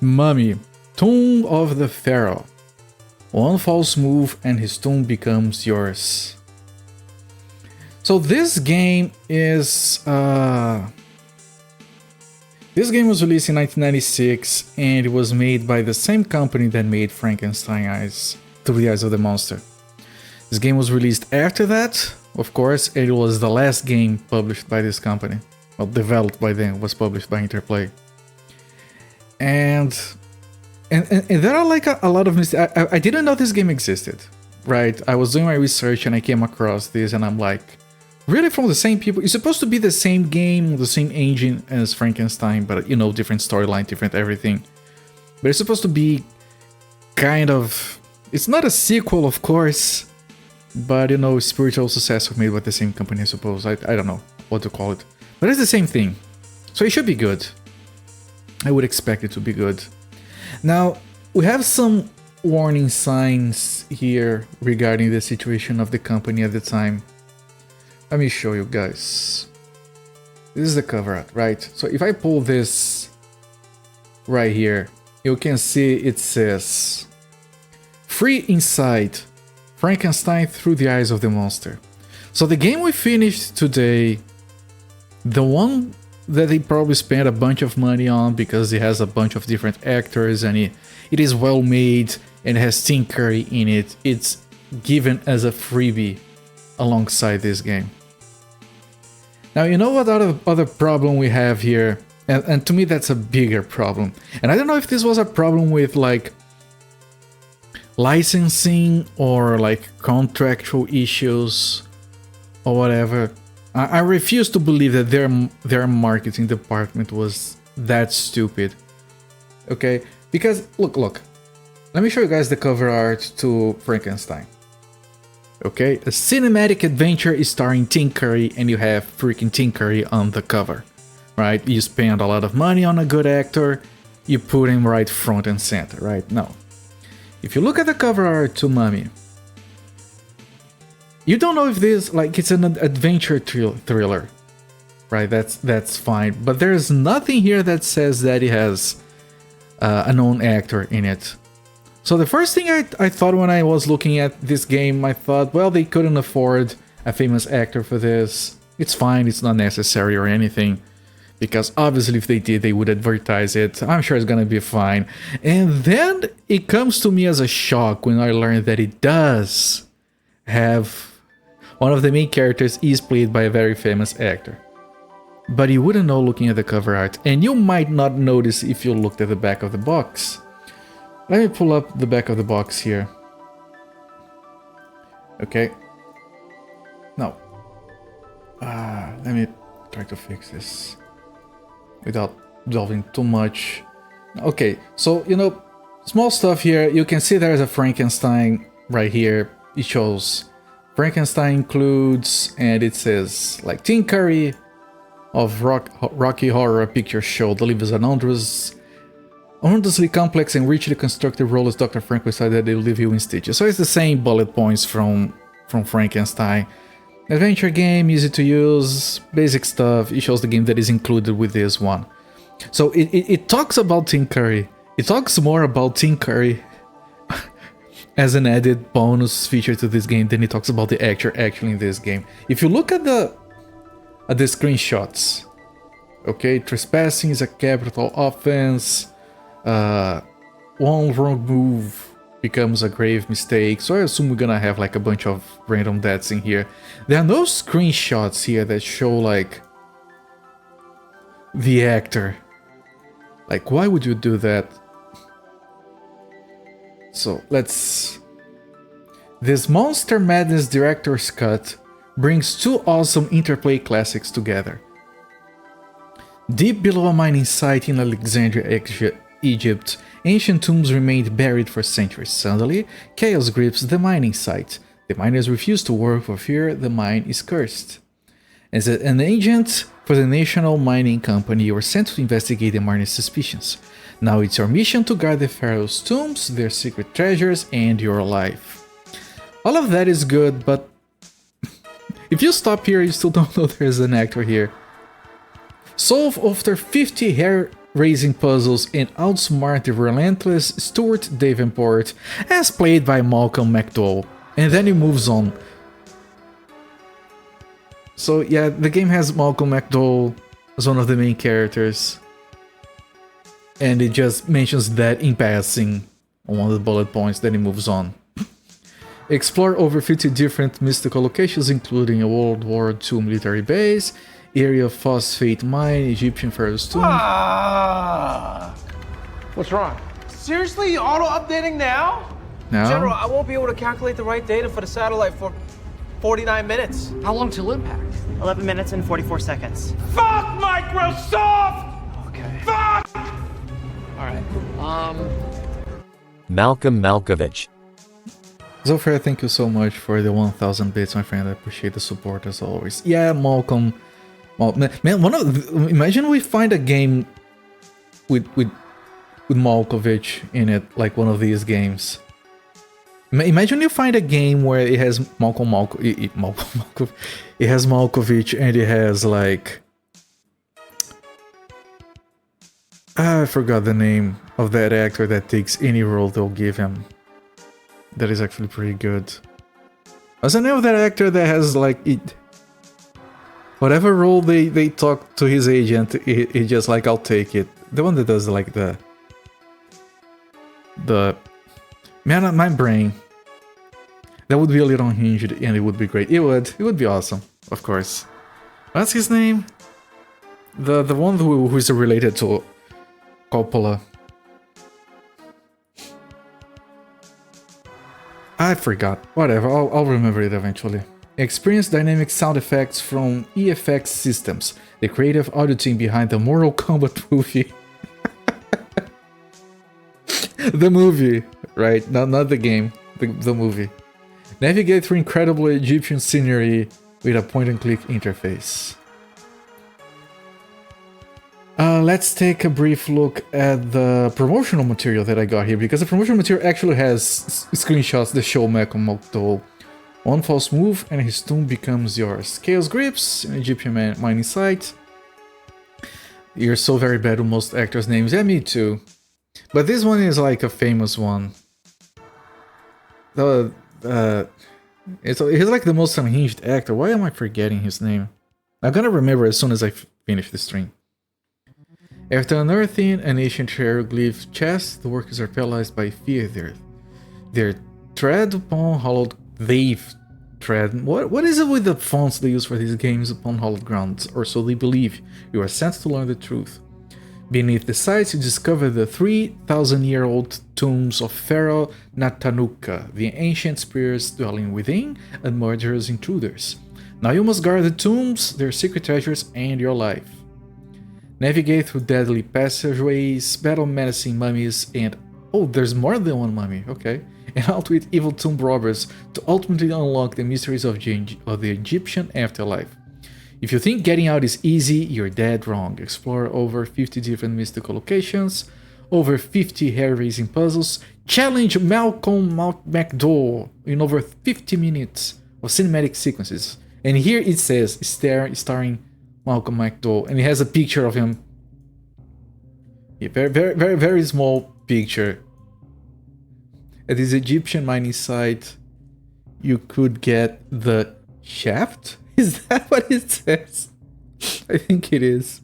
Mummy, Tomb of the Pharaoh. One false move and his tomb becomes yours. So this game is... This game was released in 1996 and it was made by the same company that made Frankenstein Eyes, Through the Eyes of the Monster. This game was released after that, of course, it was the last game published by this company. Well, developed by them, was published by Interplay. And there are like a lot of mistakes. I didn't know this game existed, right? I was doing my research and I came across this and I'm like, really from the same people? It's supposed to be the same game, the same engine as Frankenstein, but you know, different storyline, different everything. But it's supposed to be kind of... It's not a sequel, of course, but you know, spiritual successor made by the same company, I suppose. I don't know what to call it. But it's the same thing. So it should be good. I would expect it to be good. Now, we have some warning signs here regarding the situation of the company at the time. Let me show you guys. This is the cover art, right? So if I pull this right here, you can see it says, "Free Inside, Frankenstein Through the Eyes of the Monster." So the game we finished today, the one that they probably spent a bunch of money on because it has a bunch of different actors and it is well made and has Tim Curry in it, it's given as a freebie alongside this game. Now, you know what other problem we have here? And to me that's a bigger problem. And I don't know if this was a problem with like licensing or like contractual issues or whatever. I refuse to believe that their marketing department was that stupid. Okay? Because look. Let me show you guys the cover art to Frankenstein. Okay? A cinematic adventure is starring Tim Curry and you have freaking Tim Curry on the cover. Right? You spend a lot of money on a good actor, you put him right front and center, right? No. If you look at the cover art to Mummy, you don't know if this, like, it's an adventure thriller, right? That's fine, but there's nothing here that says that it has a known actor in it. So the first thing I thought when I was looking at this game, I thought, well, they couldn't afford a famous actor for this. It's fine, it's not necessary or anything, because obviously if they did, they would advertise it. I'm sure it's gonna be fine. And then it comes to me as a shock when I learned that it does have... One of the main characters is played by a very famous actor. But you wouldn't know looking at the cover art, and you might not notice if you looked at the back of the box. Let me pull up the back of the box here. Okay. No. Let me try to fix this without delving too much. Okay, so, you know, small stuff here. You can see there's a Frankenstein right here. It shows Frankenstein includes, and it says, like, Tim Curry of Rocky Horror Picture Show delivers an endlessly complex and richly constructed role as Dr. Frankenstein that will leave you in stitches. So it's the same bullet points from Frankenstein. Adventure game, easy to use, basic stuff. It shows the game that is included with this one. So it talks about Tim Curry. It talks more about Tim Curry as an added bonus feature to this game than it talks about the actor actually in this game. If you look at the screenshots, okay, trespassing is a capital offense. One wrong move becomes a grave mistake. So I assume we're gonna have like a bunch of random deaths in here. There are no screenshots here that show like the actor. Like, why would you do that? So let's... This Monster Madness Director's Cut brings two awesome Interplay classics together. Deep below a mining site in Alexandria, Egypt, ancient tombs remained buried for centuries. Suddenly, chaos grips the mining site. The miners refuse to work for fear the mine is cursed. As an agent for the National Mining Company, you were sent to investigate the miners' suspicions. Now it's your mission to guard the Pharaoh's tombs, their secret treasures, and your life. All of that is good, but if you stop here, you still don't know there's an actor here. Solve after 50 raising puzzles and outsmart the relentless Stuart Davenport, as played by Malcolm McDowell. And then he moves on. So yeah, the game has Malcolm McDowell as one of the main characters. And it just mentions that in passing on one of the bullet points, then it moves on. Explore over 50 different mystical locations, including a World War II military base, area of phosphate mine, Egyptian Pharaoh's tomb. What's wrong? Seriously? Auto-updating now? No? General, I won't be able to calculate the right data for the satellite for 49 minutes. How long till impact? 11 minutes and 44 seconds. Fuck Microsoft! Okay. Fuck! Alright, Malcolm Malkovich. Zofia, thank you so much for the 1000 bits, my friend. I appreciate the support as always. Yeah, Malcolm. Man, imagine we find a game with Malkovich in it, like one of these games. Imagine you find a game where it has it has Malkovich and it has like I forgot the name of that actor that takes any role they'll give him. That is actually pretty good. What's the name of that actor that has like it? Whatever role they talk to his agent, he just like, I'll take it. The one that does like the man, my brain. That would be a little unhinged and it would be great. It would be awesome, of course. What's his name? The one who is related to Coppola. I forgot. Whatever, I'll remember it eventually. Experience dynamic sound effects from EFX Systems, the creative audio team behind the Mortal Kombat movie. The movie, right? Not the game, the movie. Navigate through incredible Egyptian scenery with a point-and-click interface. Let's take a brief look at the promotional material that I got here, because the promotional material actually has screenshots that show Malcolm McDowell. One false move and his tomb becomes yours. Chaos Grips, an Egyptian mining site. You're so very bad with most actors' names. Yeah, me too. But this one is like a famous one. He's like the most unhinged actor. Why am I forgetting his name? I'm gonna remember as soon as I finish the stream. After unearthing an ancient hieroglyph chest, the workers are paralyzed by fear. Their tread upon hollowed... They've tread... What is it with the fonts they use for these games upon hollowed grounds? Or so they believe. You are sent to learn the truth. Beneath the sites, you discover the 3,000-year-old tombs of Pharaoh Natanuka, the ancient spirits dwelling within, and murderous intruders. Now you must guard the tombs, their secret treasures, and your life. Navigate through deadly passageways, battle menacing mummies, and... Oh, there's more than one mummy, okay. And outwit evil tomb robbers to ultimately unlock the mysteries of the Egyptian afterlife. If you think getting out is easy, you're dead wrong. Explore over 50 different mystical locations, over 50 hair-raising puzzles, challenge Malcolm McDowell in over 50 minutes of cinematic sequences. And here it says, starring Malcolm McDowell, and it has a picture of him. Yeah, very small picture. At this Egyptian mining site, you could get the shaft? Is that what it says? I think it is.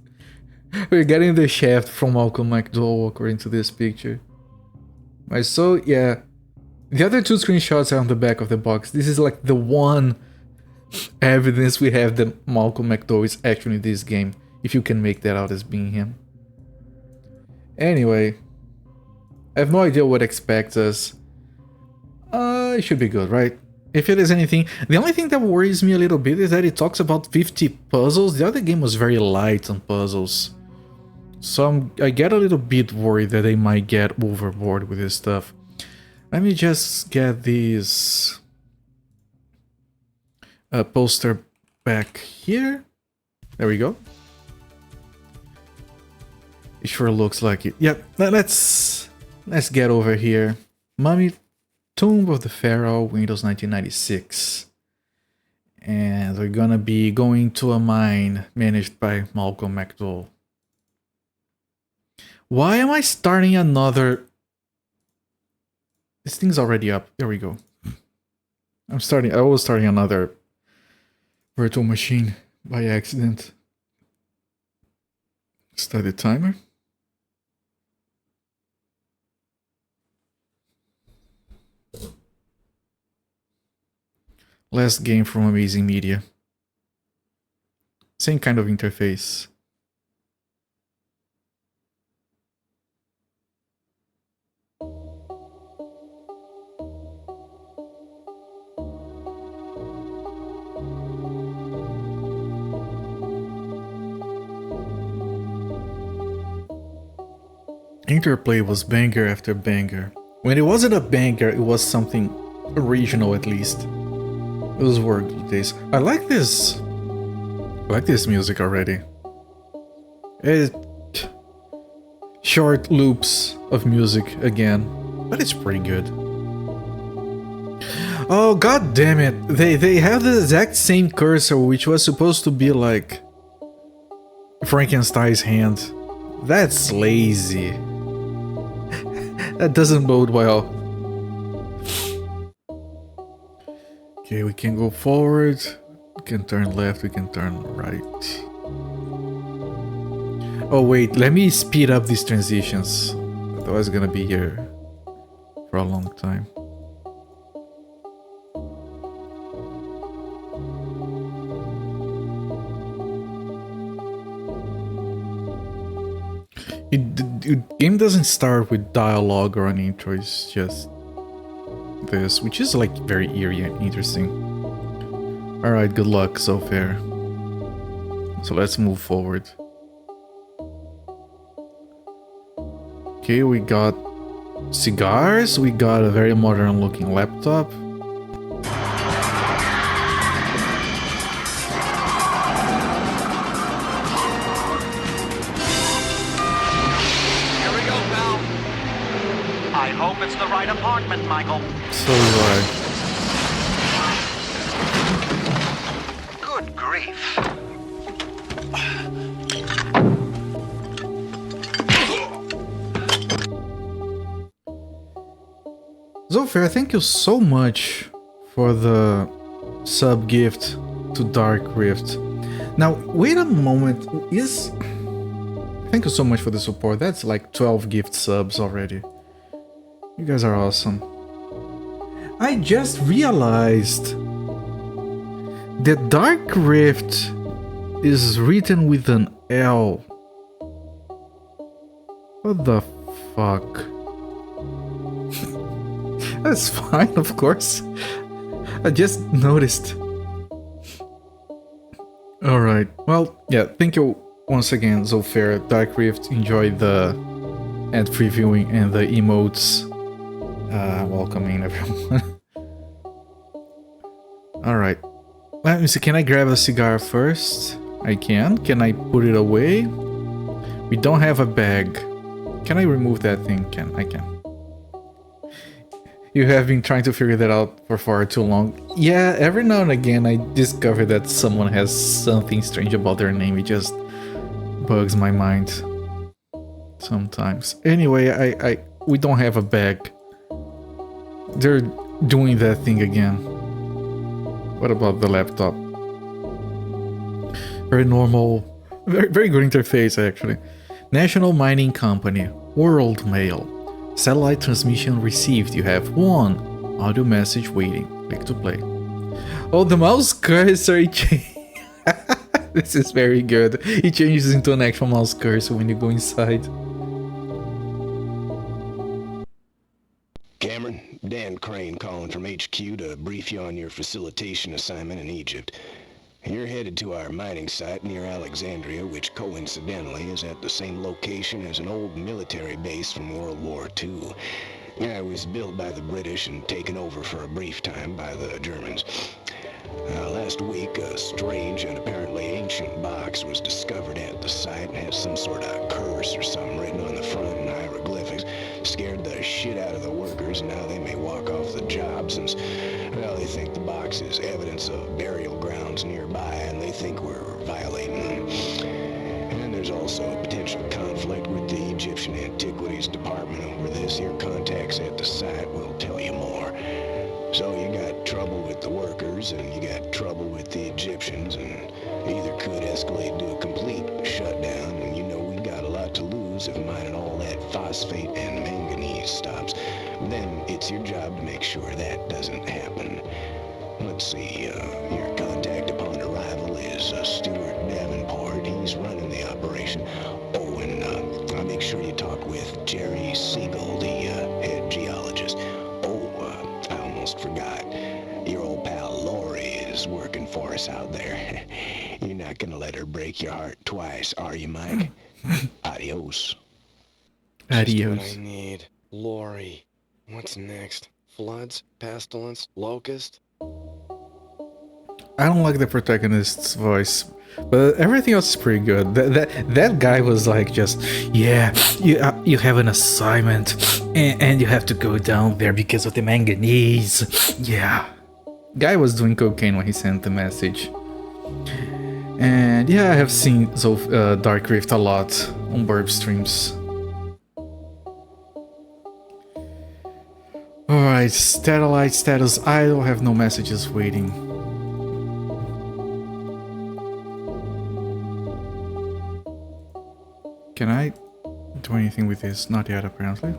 We're getting the shaft from Malcolm McDowell according to this picture. Right, so yeah, the other two screenshots are on the back of the box. This is like the one evidence we have that Malcolm McDowell is actually in this game, if you can make that out as being him. Anyway, I have no idea what expects us. It should be good, right? If it is anything, the only thing that worries me a little bit is that it talks about 50 puzzles. The other game was very light on puzzles, so I get a little bit worried that they might get overboard with this stuff. Let me just get these poster back here. There we go. It sure looks like it. Yep. Let's get over here. Mummy Tomb of the Pharaoh, Windows 1996. And we're gonna be going to a mine managed by Malcolm McDowell. Why am I starting another... This thing's already up. There we go. I was starting another virtual machine by accident. Start the timer. Last game from Amazing Media. Same kind of interface. Interplay was banger after banger. When it wasn't a banger, it was something original at least. Those were good days. I like this music already. Short loops of music again, but it's pretty good. Oh god damn it! They have the exact same cursor, which was supposed to be like Frankenstein's hand. That's lazy. That doesn't bode well. Okay, we can go forward. We can turn left. We can turn right. Oh wait, let me speed up these transitions. Otherwise, I'm gonna be here for a long time. The game doesn't start with dialogue or an intro, it's just this, which is like very eerie and interesting. Alright, good luck so far. So let's move forward. Okay, we got cigars, we got a very modern looking laptop. Apartment, Michael. So do I. Good grief. Zofia, thank you so much for the sub gift to Dark Rift. Now, wait a moment. Thank you so much for the support. That's like 12 gift subs already. You guys are awesome. I just realized that Dark Rift is written with an L. What the fuck? That's fine, of course. I just noticed. Alright, well, yeah, thank you once again, Zofia. Dark Rift, enjoy the ad-free viewing and the emotes. Welcoming everyone. Alright. Let me see, can I grab a cigar first? I can. Can I put it away? We don't have a bag. Can I remove that thing? I can. You have been trying to figure that out for far too long. Yeah, every now and again I discover that someone has something strange about their name. It just bugs my mind sometimes. Anyway, we don't have a bag. They're doing that thing again. What about the laptop? Very normal, very good interface actually. National Mining Company, World Mail. Satellite transmission received. You have one audio message waiting. Click to play. Oh, the mouse cursor. This is very good. It changes into an actual mouse cursor when you go inside. Cameron, Dan Crane calling from HQ to brief you on your facilitation assignment in Egypt. You're headed to our mining site near Alexandria, which coincidentally is at the same location as an old military base from World War II. It was built by the British and taken over for a brief time by the Germans. Last week, a strange and apparently ancient box was discovered at the site and has some sort of curse or something written on the front in hieroglyphics. Scared the shit out of the workers, and now they may walk off the job since, well, they think the box is evidence of burial grounds nearby, and they think we're violating them. And there's also a potential conflict with the Egyptian antiquities department over this. Your contacts at the site will tell you more. So you got trouble with the workers, and you got trouble with the Egyptians, and either could escalate to a complete shutdown, and you know we got a lot to lose if mining all that phosphate and manganese stops. Then it's your job to make sure that doesn't happen. Let's see, your contact upon arrival is Stuart Davenport. He's running the operation. Oh, and I'll make sure you talk with Jerry Siegel, the head geologist. Oh, I almost forgot. Your old pal Lori is working for us out there. You're not gonna let her break your heart twice, are you, Mike? Adios. Just what Adios. I need. Lori. What's next? Floods? Pestilence? Locust? I don't like the protagonist's voice, but everything else is pretty good. That guy was like just, yeah, you have an assignment, and you have to go down there because of the manganese. Yeah. Guy was doing cocaine when he sent the message. And yeah, I have seen Dark Rift a lot on Burb streams. Alright, satellite status idle, have no messages waiting. Can I do anything with this? Not yet, apparently.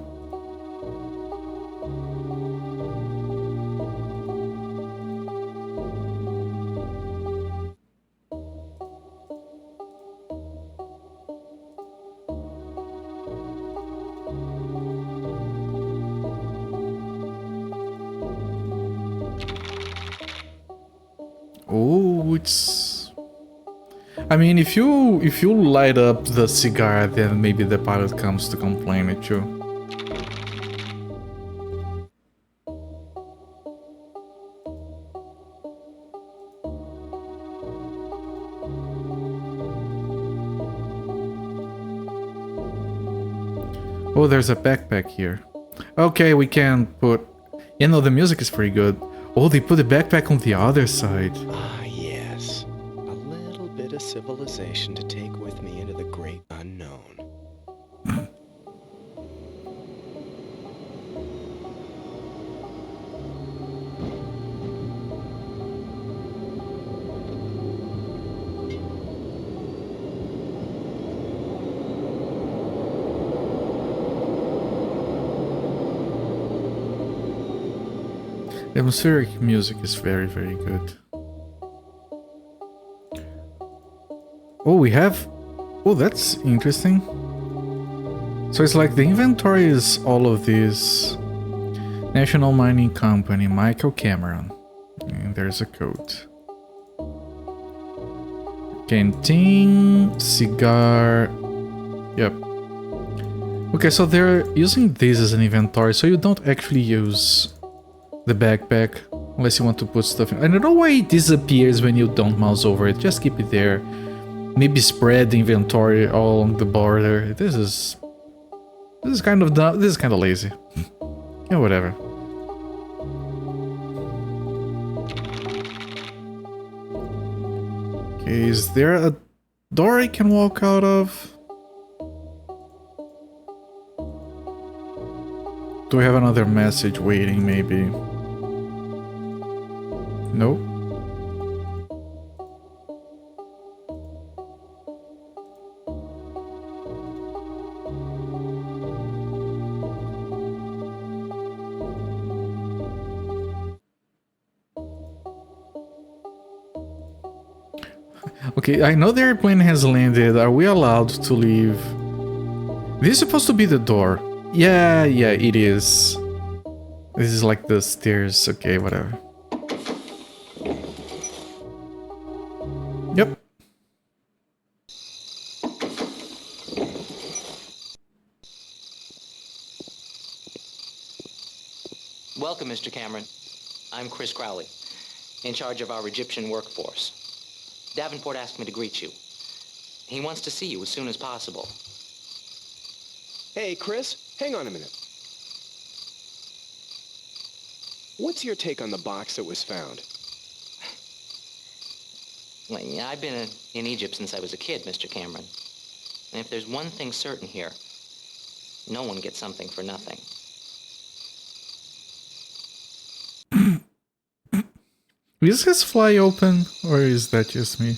Oh, it's... I mean, if you light up the cigar, then maybe the pilot comes to complain at you. Oh, there's a backpack here. Okay, we can put... You know, the music is pretty good. Oh, they put the backpack on the other side. Ah, yes. A little bit of civilization to take with me into the great unknown. The atmospheric music is very, very good. Oh, we have... Oh, that's interesting. So it's like the inventory is all of these. National Mining Company, Michael Cameron. And there's a code. Canteen, cigar... Yep. Okay, so they're using this as an inventory, so you don't actually use the backpack unless you want to put stuff in. I don't know why it disappears when you don't mouse over it. Just keep it there. Maybe spread the inventory all along the border. This is kind of dumb. This is kind of lazy. Yeah, whatever. Okay, is there a door I can walk out of? Do we have another message waiting, maybe? Nope. Okay, I know the airplane has landed. Are we allowed to leave? This is supposed to be the door. Yeah, it is. This is like the stairs. Okay, whatever. Yep. Welcome, Mr. Cameron. I'm Chris Crowley, in charge of our Egyptian workforce. Davenport asked me to greet you. He wants to see you as soon as possible. Hey, Chris, hang on a minute. What's your take on the box that was found? Well, yeah, I've been in Egypt since I was a kid, Mr. Cameron. And if there's one thing certain here, No one gets something for nothing. Is his fly open, or is that just me?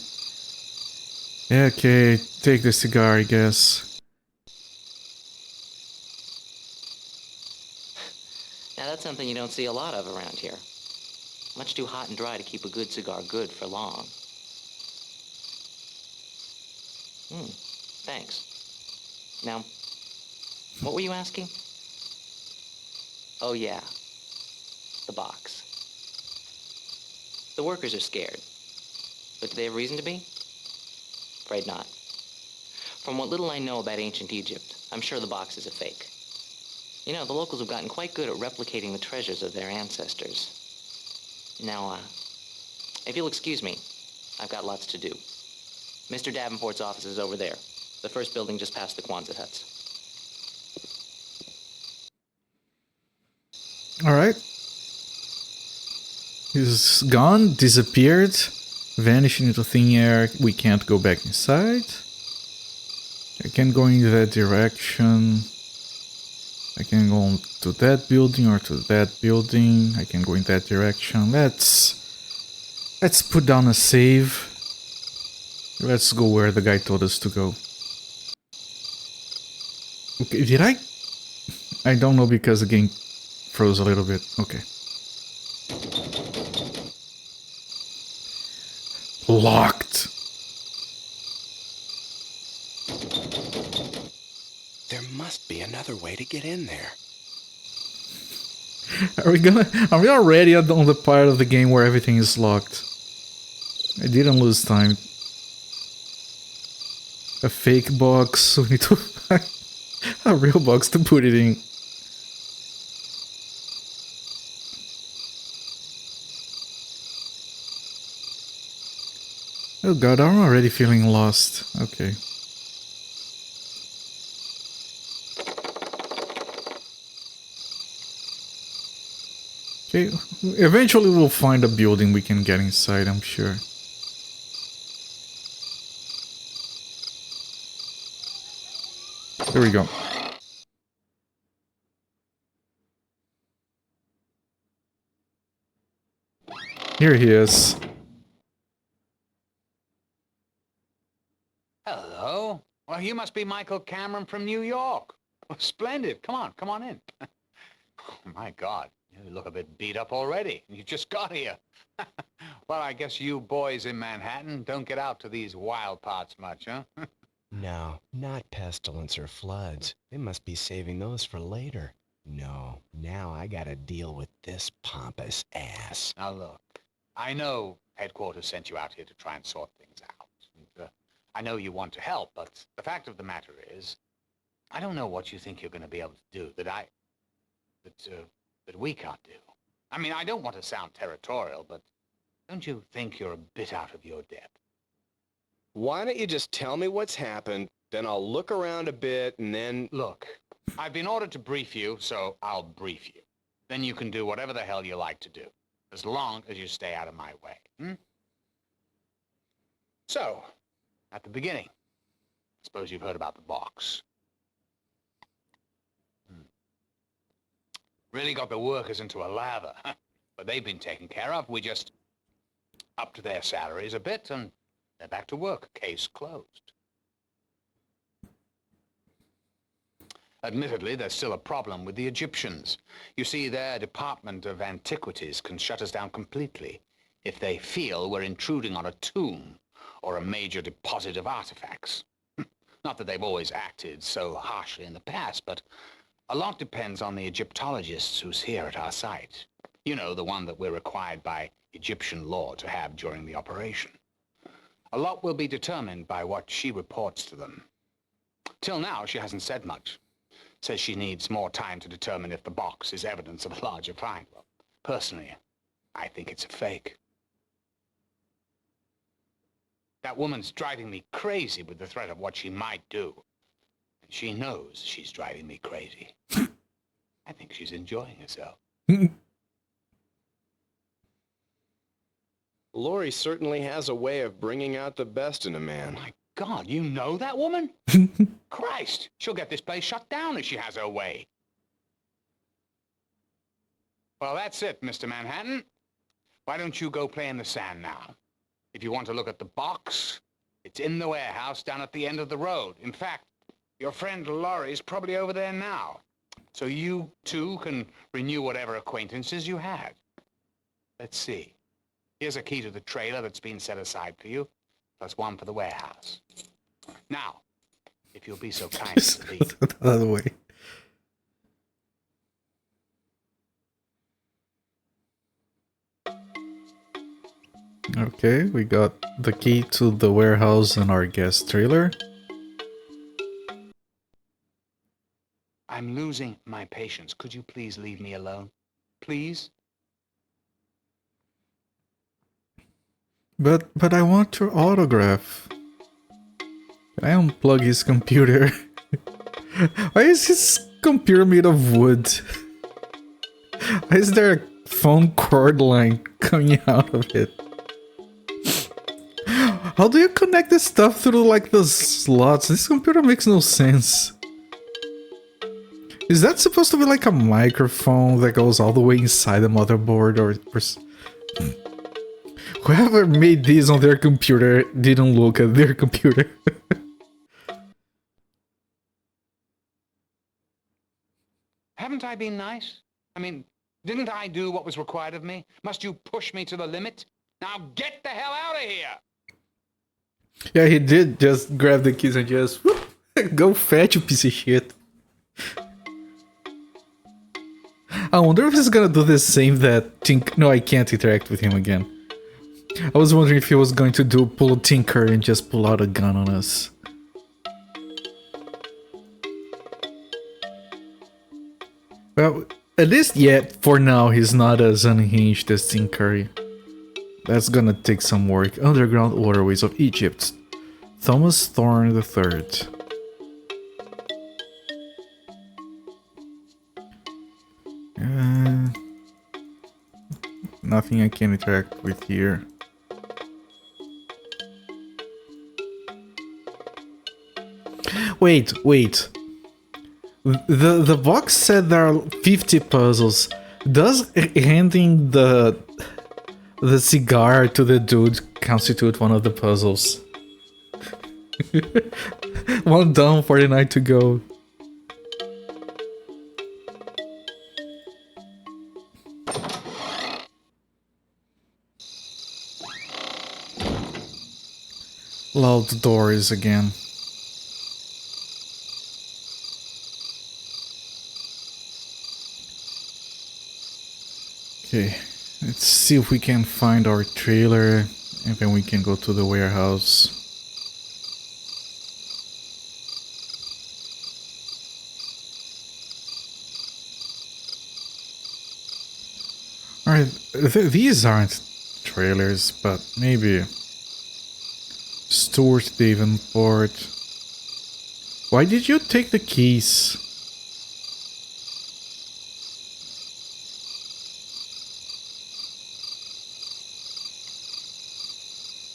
Yeah, okay, take the cigar, I guess. Now that's something you don't see a lot of around here. Much too hot and dry to keep a good cigar good for long. Thanks. Now, what were you asking? Oh yeah, the box. The workers are scared. But do they have reason to be? Afraid not. From what little I know about ancient Egypt, I'm sure the box is a fake. You know, the locals have gotten quite good at replicating the treasures of their ancestors. Now, if you'll excuse me, I've got lots to do. Mr. Davenport's office is over there. The first building just past the Kwanzaa huts. Alright. He's gone, disappeared, vanished into thin air. We can't go back inside. I can go in that direction. I can go to that building or to that building. I can go in that direction. Let's put down a save. Let's go where the guy told us to go. Okay, did I? I don't know because the game froze a little bit. Okay. Locked. There must be another way to get in there. Are we already on the part of the game where everything is locked? I didn't lose time. A fake box, we need to find a real box to put it in. Oh god, I'm already feeling lost. Okay. Okay, eventually we'll find a building we can get inside, I'm sure. There we go. Here he is. Hello. Well, you must be Michael Cameron from New York. Well, splendid. Come on in. Oh, my God, you look a bit beat up already. You just got here. Well, I guess you boys in Manhattan don't get out to these wild parts much, huh? No, not pestilence or floods. They must be saving those for later. No, now I gotta deal with this pompous ass. Now, look, I know headquarters sent you out here to try and sort things out. And, I know you want to help, but the fact of the matter is, I don't know what you think you're going to be able to do that we can't do. I mean, I don't want to sound territorial, but don't you think you're a bit out of your depth? Why don't you just tell me what's happened, then I'll look around a bit and then... Look, I've been ordered to brief you, so I'll brief you. Then you can do whatever the hell you like to do, as long as you stay out of my way. Hmm? So, at the beginning, I suppose you've heard about the box. Really got the workers into a lather, but they've been taken care of. We just upped their salaries a bit, and they're back to work. Case closed. Admittedly, there's still a problem with the Egyptians. You see, their Department of Antiquities can shut us down completely if they feel we're intruding on a tomb or a major deposit of artifacts. Not that they've always acted so harshly in the past, but a lot depends on the Egyptologists who's here at our site. You know, the one that we're required by Egyptian law to have during the operation. A lot will be determined by what she reports to them. Till now, she hasn't said much. Says she needs more time to determine if the box is evidence of a larger find. Well, personally, I think it's a fake. That woman's driving me crazy with the threat of what she might do. And she knows she's driving me crazy. I think she's enjoying herself. Lori certainly has a way of bringing out the best in a Oh man. my God, you know that woman? Christ, she'll get this place shut down if she has her way. Well, that's it, Mr. Manhattan. Why don't you go play in the sand now? If you want to look at the box, it's in the warehouse down at the end of the road. In fact, your friend Laurie's probably over there now. So you two can renew whatever acquaintances you had. Let's see. Here's a key to the trailer that's been set aside for you, plus one for the warehouse. Now, if you'll be so kind as to leave. The other way. Okay, we got the key to the warehouse and our guest trailer. I'm losing my patience. Could you please leave me alone? Please? But I want your autograph. Can I unplug his computer? Why is his computer made of wood? Why is there a phone cord line coming out of it? How do you connect this stuff through like the slots? This computer makes no sense. Is that supposed to be like a microphone that goes all the way inside the motherboard, or whoever made these on their computer didn't look at their computer? Haven't I been nice? I mean, didn't I do what was required of me? Must you push me to the limit? Now get the hell out of here! Yeah, he did just grab the keys and just whoop, go fetch, you piece of shit. I wonder if he's gonna do the same that Tink. No, I can't interact with him again. I was wondering if he was going to pull a Tinker and just pull out a gun on us. Well, at least yet, for now, he's not as unhinged as Tinker. That's gonna take some work. Underground Waterways of Egypt. Thomas Thorne III. Nothing I can interact with here. Wait. The box said there are 50 puzzles. Does handing the cigar to the dude constitute one of the puzzles? One down, 49 to go. Loud doors again. Okay, let's see if we can find our trailer and then we can go to the warehouse. Alright, these aren't trailers, but maybe. Stuart Davenport. Why did you take the keys?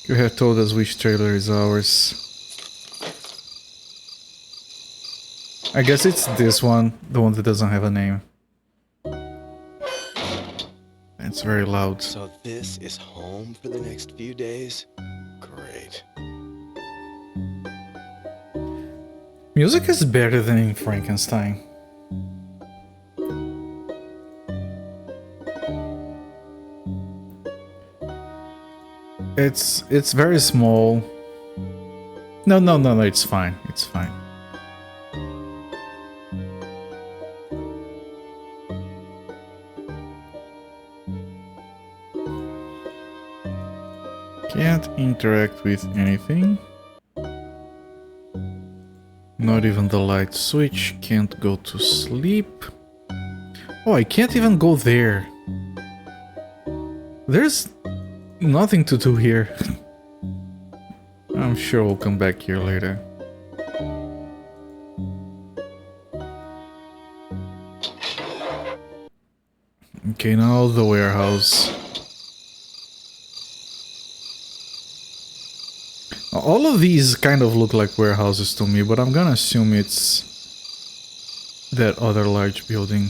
You have told us which trailer is ours. I guess it's this one, the one that doesn't have a name. It's very loud. So this is home for the next few days? Great. Music is better than in Frankenstein. It's very small. No, it's fine. It's fine. Can't interact with anything. Not even the light switch. Can't go to sleep. Oh, I can't even go there. There's nothing to do here. I'm sure we'll come back here later. Okay, now the warehouse. all of these kind of look like warehouses to me, but I'm gonna assume it's that other large building.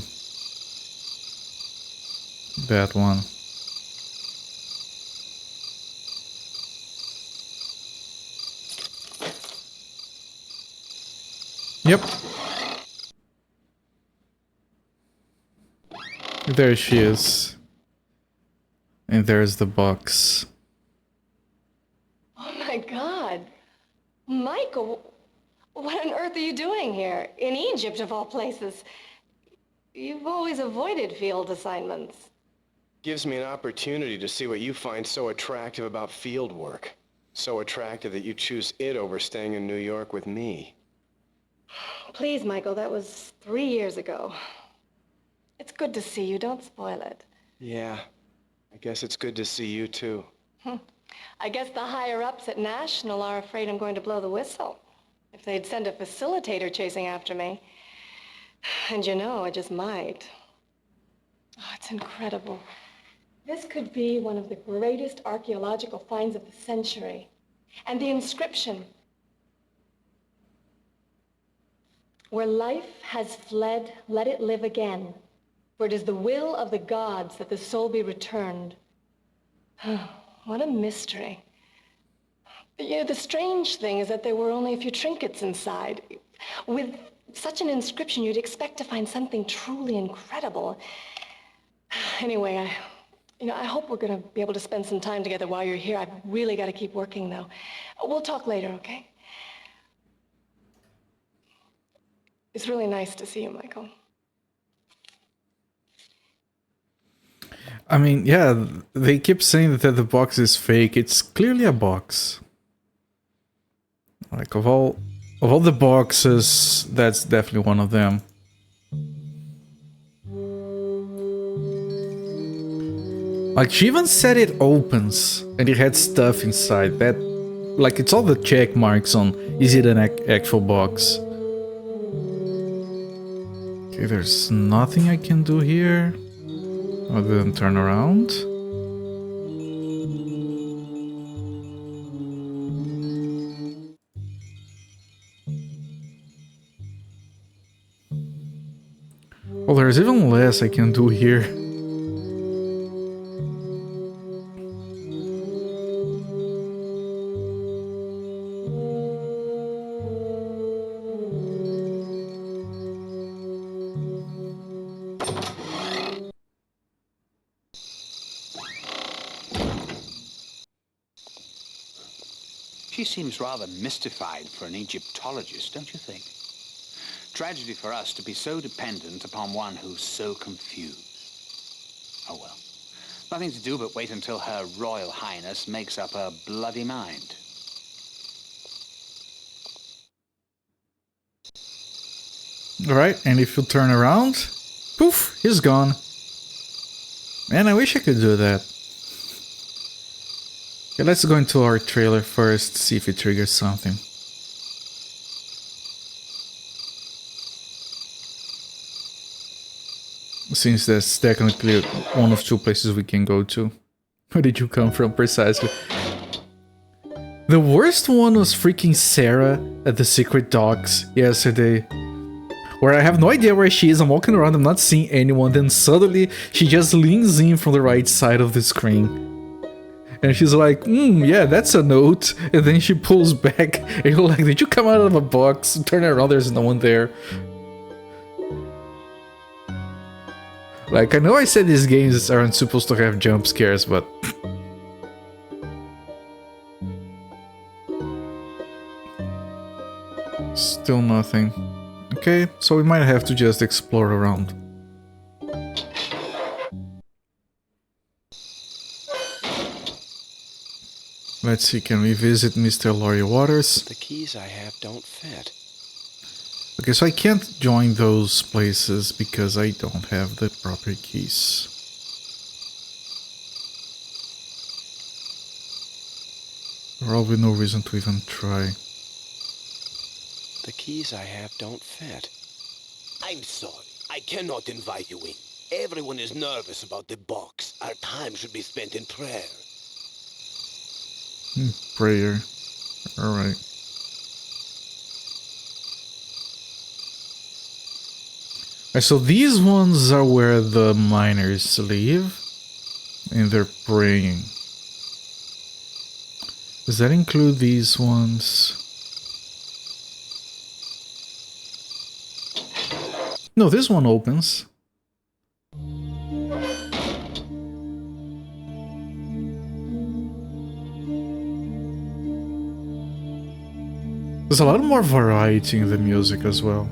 That one. Yep. There she is. And there's the box. Oh my God. Michael, what on earth are you doing here? In Egypt, of all places. You've always avoided field assignments. Gives me an opportunity to see what you find so attractive about field work. So attractive that you choose it over staying in New York with me. Please, Michael, that was 3 years ago. It's good to see you. Don't spoil it. Yeah, I guess it's good to see you too. I guess the higher-ups at National are afraid I'm going to blow the whistle. If they'd send a facilitator chasing after me. And you know, I just might. Oh, it's incredible. This could be one of the greatest archaeological finds of the century. And the inscription, where life has fled, let it live again. For it is the will of the gods that the soul be returned. What a mystery. You know, the strange thing is that there were only a few trinkets inside. With such an inscription, you'd expect to find something truly incredible. Anyway, I hope we're going to be able to spend some time together while you're here. I've really got to keep working, though. We'll talk later, okay? It's really nice to see you, Michael. I mean, yeah, they keep saying that the box is fake. It's clearly a box. Like, of all the boxes, that's definitely one of them. Like, she even said it opens, and it had stuff inside. That, like, it's all the check marks on, is it an actual box? Okay, there's nothing I can do here. Other than turn around. Well, there's even less I can do here. She seems rather mystified for an Egyptologist, don't you think? Tragedy for us to be so dependent upon one who's so confused. Oh well. Nothing to do but wait until Her Royal Highness makes up her bloody mind. Alright, and if you turn around, poof, he's gone. Man, I wish I could do that. Okay, let's go into our trailer first, see if it triggers something. Since that's technically one of two places we can go to. Where did you come from, precisely? The worst one was freaking Sarah at the secret docks yesterday. Where I have no idea where she is, I'm walking around, I'm not seeing anyone, then suddenly she just leans in from the right side of the screen. And she's like, yeah, that's a note. And then she pulls back, and you're like, did you come out of a box? Turn around, there's no one there. Like, I know I said these games aren't supposed to have jump scares, but... Still nothing. Okay, so we might have to just explore around. Let's see, can we visit Mr. Laurie Waters? The keys I have don't fit. Okay, so I can't join those places because I don't have the proper keys. Probably no reason to even try. The keys I have don't fit. I'm sorry. I cannot invite you in. Everyone is nervous about the box. Our time should be spent in prayer. Prayer. Alright. So these ones are where the miners live. And they're praying. Does that include these ones? No, this one opens. There's a lot more variety in the music as well.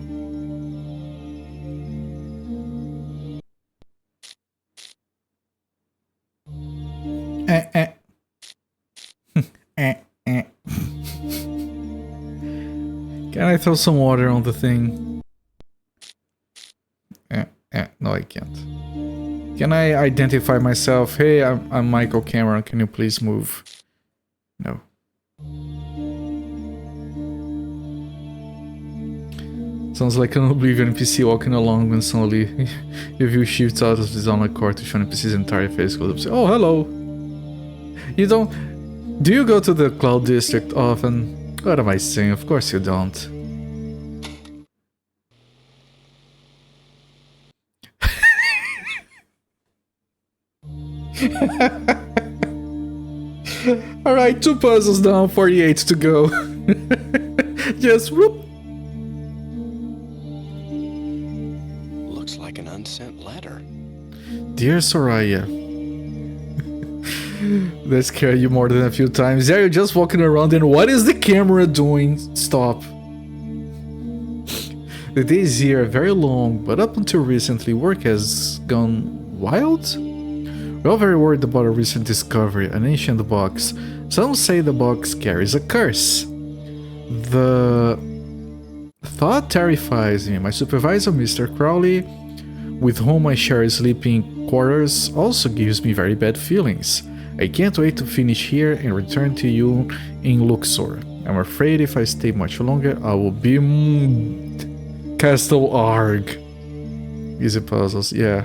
Can I throw some water on the thing? No, I can't. Can I identify myself? Hey, I'm Michael Cameron. Can you please move? No. Sounds like an Oblivion NPC walking along when suddenly your view shifts out of the zone court to show NPC's entire face goes up. Say, oh, hello. You don't... Do you go to the Cloud District often? What am I saying? Of course you don't. Alright, 2 puzzles down, 48 to go. Just whoop. Looks like an unsent letter. Dear Soraya. That scared you more than a few times. Yeah, you're just walking around and what is the camera doing? Stop. The days here are very long, but up until recently work has gone wild? We're all very worried about a recent discovery, an ancient box. Some say the box carries a curse. The thought terrifies me. My supervisor, Mr. Crowley, with whom I share sleeping quarters, also gives me very bad feelings. I can't wait to finish here and return to you in Luxor. I'm afraid if I stay much longer, I will be... Castle Arg. Easy puzzles, yeah.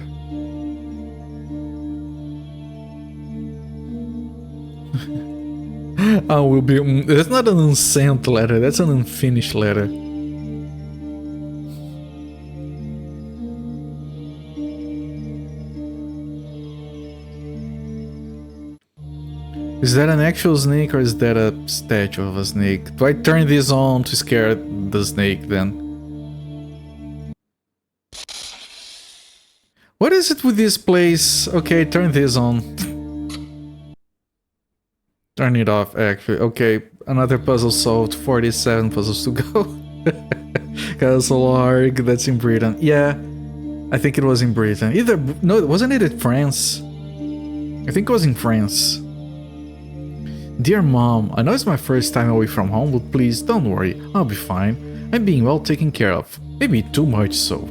I will be... That's not an unsent letter, that's an unfinished letter. Is that an actual snake or is that a statue of a snake? Do I turn this on to scare the snake then? What is it with this place? Okay, turn this on. Turn it off, actually. Okay, another puzzle solved. 47 puzzles to go. Castle Arg, that's in Britain. Yeah, I think it was in Britain. Either... No, wasn't it in France? I think it was in France. Dear Mom, I know it's my first time away from home, but please don't worry, I'll be fine. I'm being well taken care of. Maybe too much so.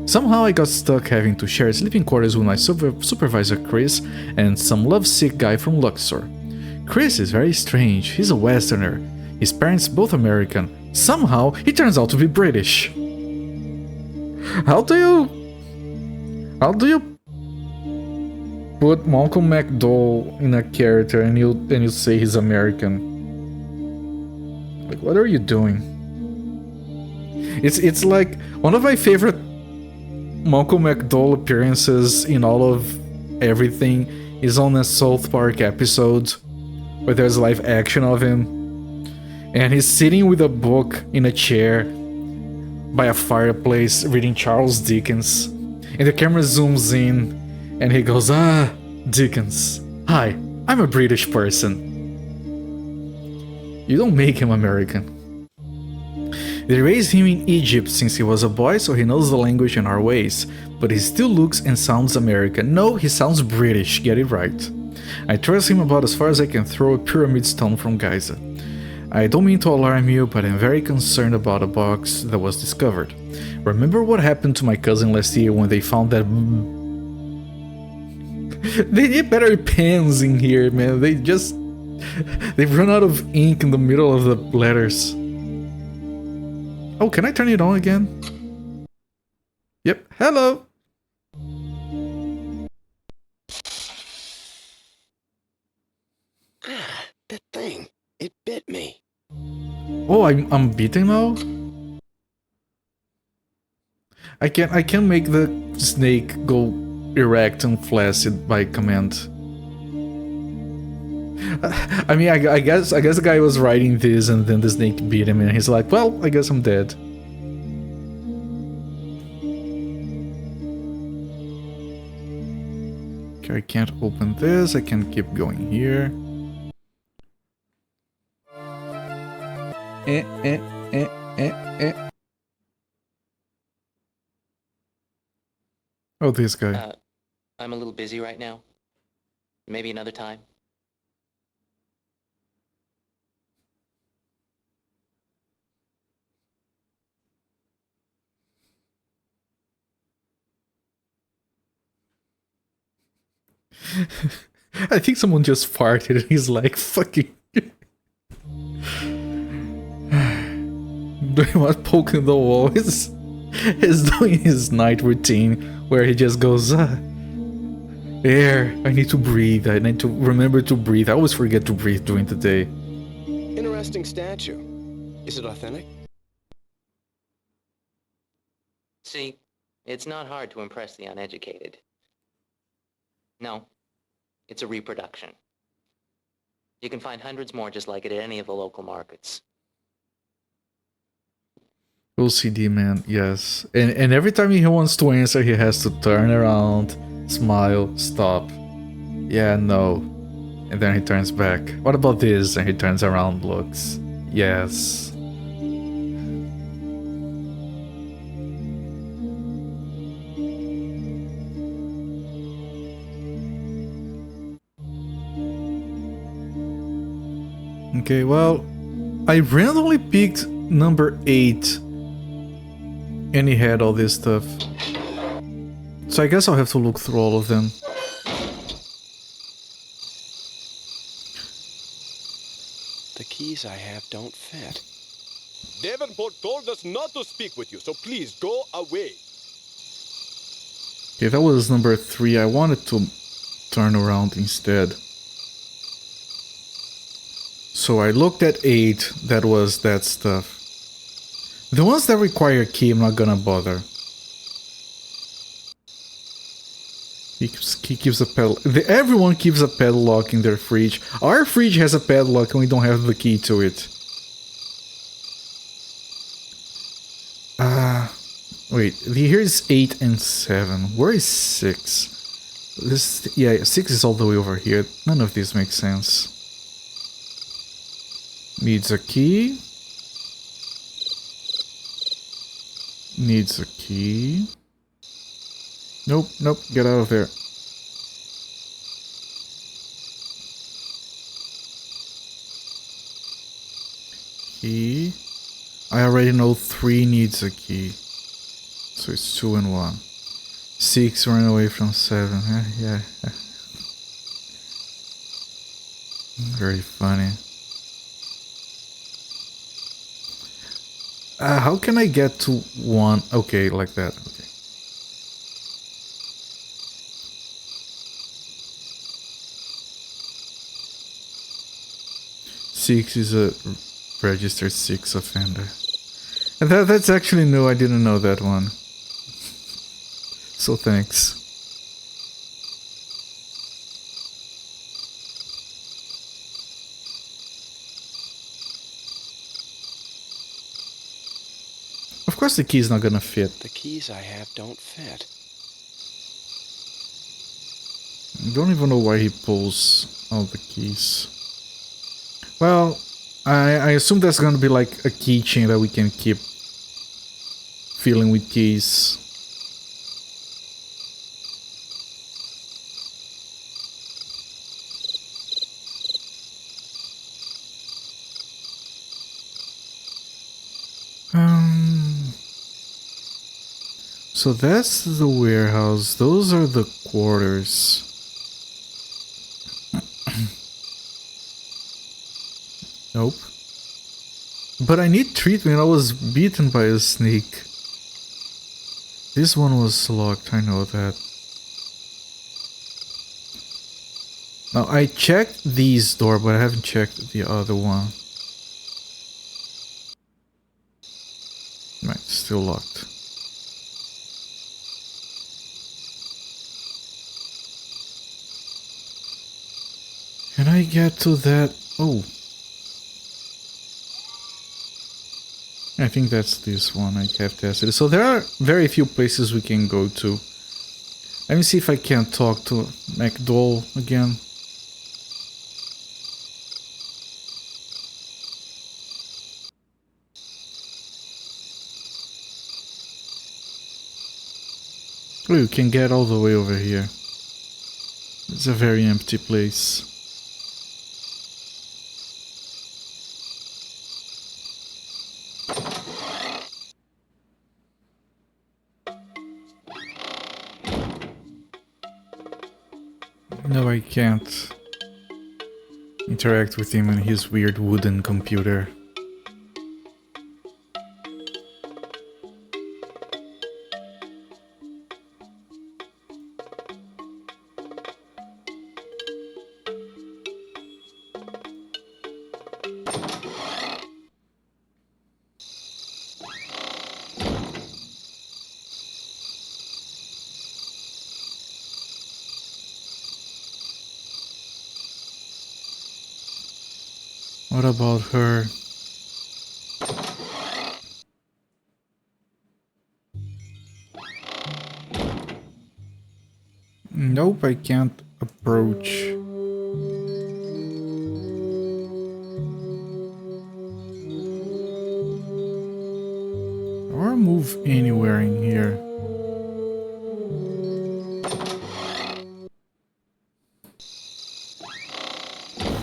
Somehow I got stuck having to share sleeping quarters with my supervisor Chris and some lovesick guy from Luxor. Chris is very strange, he's a Westerner. His parents both American. Somehow he turns out to be British. How do you put Malcolm McDowell in a character and you say he's American? Like, what are you doing? It's like one of my favorite Malcolm McDowell appearances in all of everything is on a South Park episode where there's live action of him and he's sitting with a book in a chair by a fireplace reading Charles Dickens and the camera zooms in and he goes, ah, Dickens. Hi, I'm a British person. You don't make him American. They raised him in Egypt since he was a boy, so he knows the language and our ways, but he still looks and sounds American. No, he sounds British, get it right. I trust him about as far as I can throw a pyramid stone from Giza. I don't mean to alarm you, but I'm very concerned about a box that was discovered. Remember what happened to my cousin last year when they found that... They need better pens in here, man. They've run out of ink in the middle of the letters. Oh, can I turn it on again? Yep, hello! Ah, that thing. It bit me. Oh, I'm beaten now? I can make the snake go erect and flaccid by command. I mean, I guess the guy was writing this and then the snake beat him and he's like, well, I guess I'm dead. Okay, I can't open this, I can keep going here. Oh, this guy. I'm a little busy right now. Maybe another time. I think someone just farted and he's like, fucking... doing what? Poking the wall. He's doing his night routine where he just goes, air, I need to breathe, I need to remember to breathe. I always forget to breathe during the day. Interesting statue. Is it authentic? See, it's not hard to impress the uneducated. No, it's a reproduction. You can find hundreds more just like it at any of the local markets. OCD man, yes. And every time he wants to answer, he has to turn around, smile, stop. Yeah, no. And then he turns back. What about this? And he turns around, looks. Yes. Okay, well, I randomly picked number 8. And he had all this stuff. So I guess I'll have to look through all of them. The keys I have don't fit. Davenport told us not to speak with you, so please go away. Okay, that was number 3. I wanted to turn around instead. So I looked at 8. That was that stuff. The ones that require a key, I'm not gonna bother. He keeps a padlock. Everyone keeps a padlock in their fridge. Our fridge has a padlock and we don't have the key to it. Wait, here's 8 and 7. Where is 6? Yeah, 6 is all the way over here. None of this makes sense. Needs a key. Needs a key. Nope, nope, get out of there. Key. I already know 3 needs a key. So it's 2 and 1. 6 ran away from 7. Yeah. Very funny. How can I get to 1? Okay, like that. Okay. Six is a registered 6 offender. And that's actually new. I didn't know that one. So thanks. Of course the key's not gonna fit. The keys I have don't fit. I don't even know why he pulls all the keys. Well, I assume that's gonna be like a keychain that we can keep filling with keys. So that's the warehouse. Those are the quarters. Nope. But I need treatment. I was beaten by a snake. This one was locked. I know that. Now I checked these door, but I haven't checked the other one. Right, still locked. Can I get to that? Oh. I think that's this one I have tested. So there are very few places we can go to. Let me see if I can talk to McDowell again. Oh, you can get all the way over here. It's a very empty place. No, I can't interact with him on his weird wooden computer. What about her? Nope, I can't approach. Or move anywhere in here.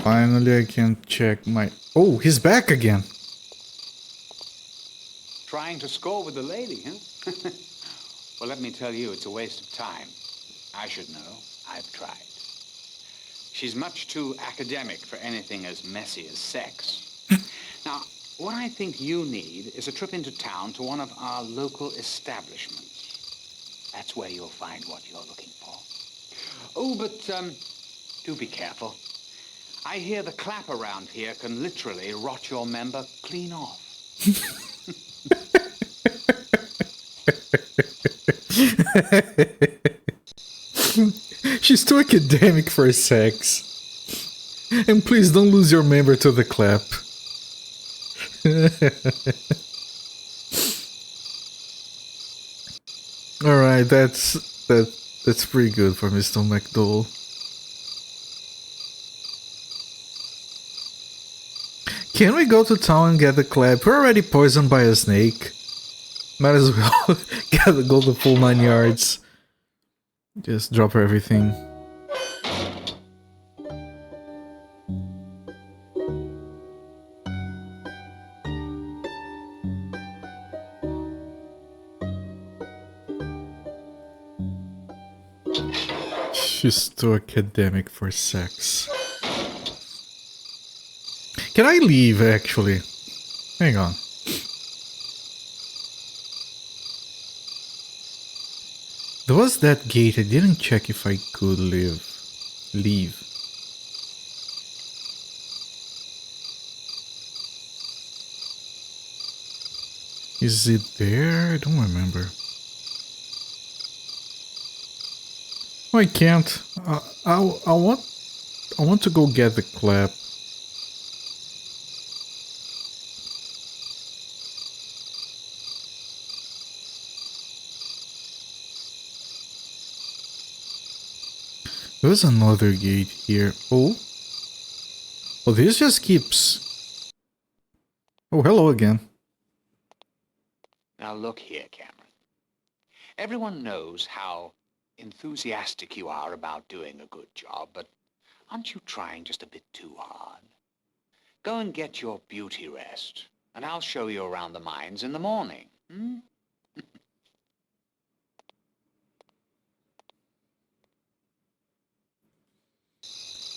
Finally, I can check my... Oh, he's back again! Trying to score with the lady, huh? Well, let me tell you, it's a waste of time. I should know. I've tried. She's much too academic for anything as messy as sex. Now, what I think you need is a trip into town to one of our local establishments. That's where you'll find what you're looking for. Oh, but, do be careful. I hear the clap around here can literally rot your member clean off. She's too academic for sex. And please don't lose your member to the clap. Alright, that's pretty good for Mr. McDowell. Can we go to town and get the clap? We're already poisoned by a snake. Might as well go the full 9 yards. Just drop everything. She's too academic for sex. Can I leave, actually? Hang on. There was that gate. I didn't check if I could leave. Is it there? I don't remember. Oh, I can't. I want to go get the clap. There's another gate here. Oh, this just keeps. Oh, hello again. Now look here, Cameron. Everyone knows how enthusiastic you are about doing a good job, but aren't you trying just a bit too hard? Go and get your beauty rest, and I'll show you around the mines in the morning. Hmm?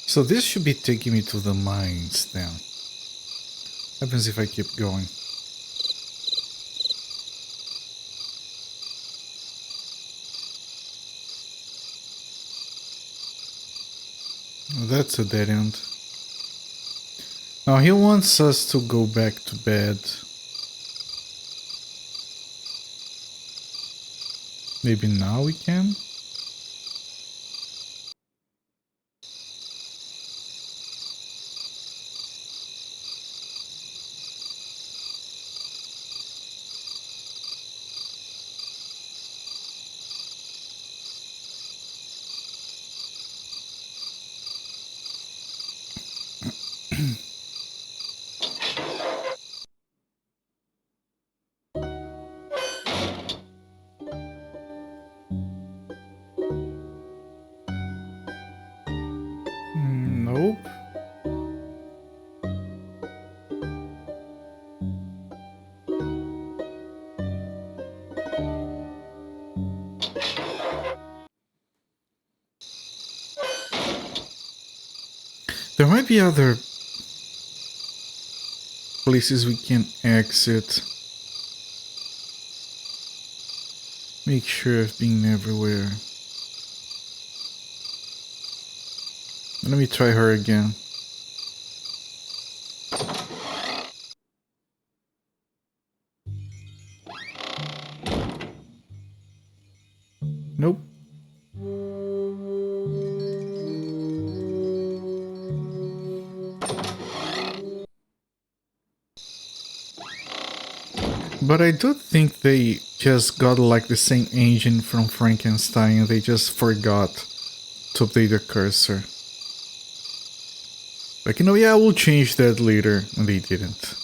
So this should be taking me to the mines then. What happens if I keep going? Oh, that's a dead end. Now he wants us to go back to bed. Maybe now we can? Nope. There might be other places we can exit. Make sure I've been everywhere. Let me try her again. Nope. But I do think they just got like the same engine from Frankenstein and they just forgot to update the cursor. Like, you know, yeah, we'll change that later, and they didn't.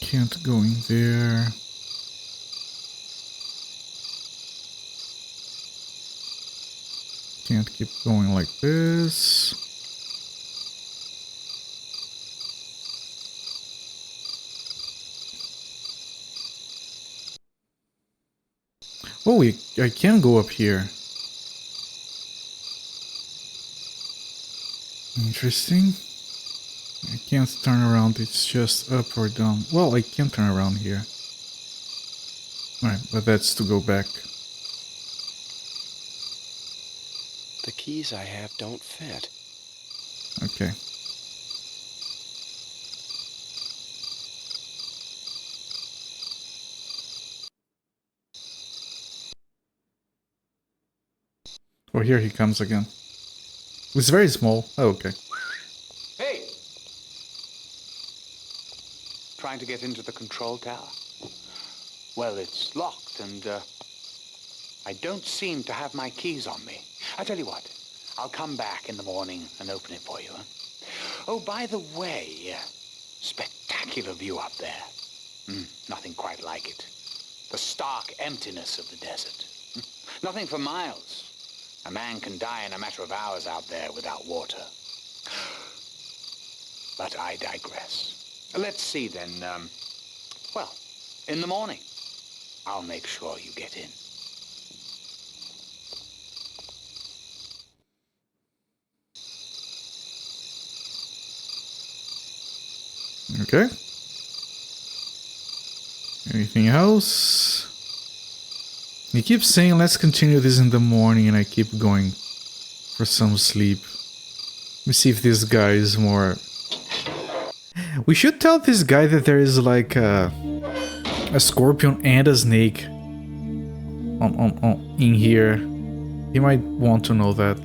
Can't go in there. Can't keep going like this. Oh, I can go up here. Interesting. I can't turn around, it's just up or down. Well, I can turn around here. Alright, but that's to go back. The keys I have don't fit. Okay. Oh, here he comes again. It's very small. Oh, okay. Hey! Trying to get into the control tower? Well, it's locked and, I don't seem to have my keys on me. I tell you what, I'll come back in the morning and open it for you, huh? Oh, by the way, spectacular view up there. Nothing quite like it. The stark emptiness of the desert. Nothing for miles. A man can die in a matter of hours out there without water. But I digress. Let's see then, well, in the morning, I'll make sure you get in. Okay. Anything else? He keeps saying let's continue this in the morning and I keep going for some sleep. Let me see if this guy is more... We should tell this guy that there is like a scorpion and a snake in here. He might want to know that.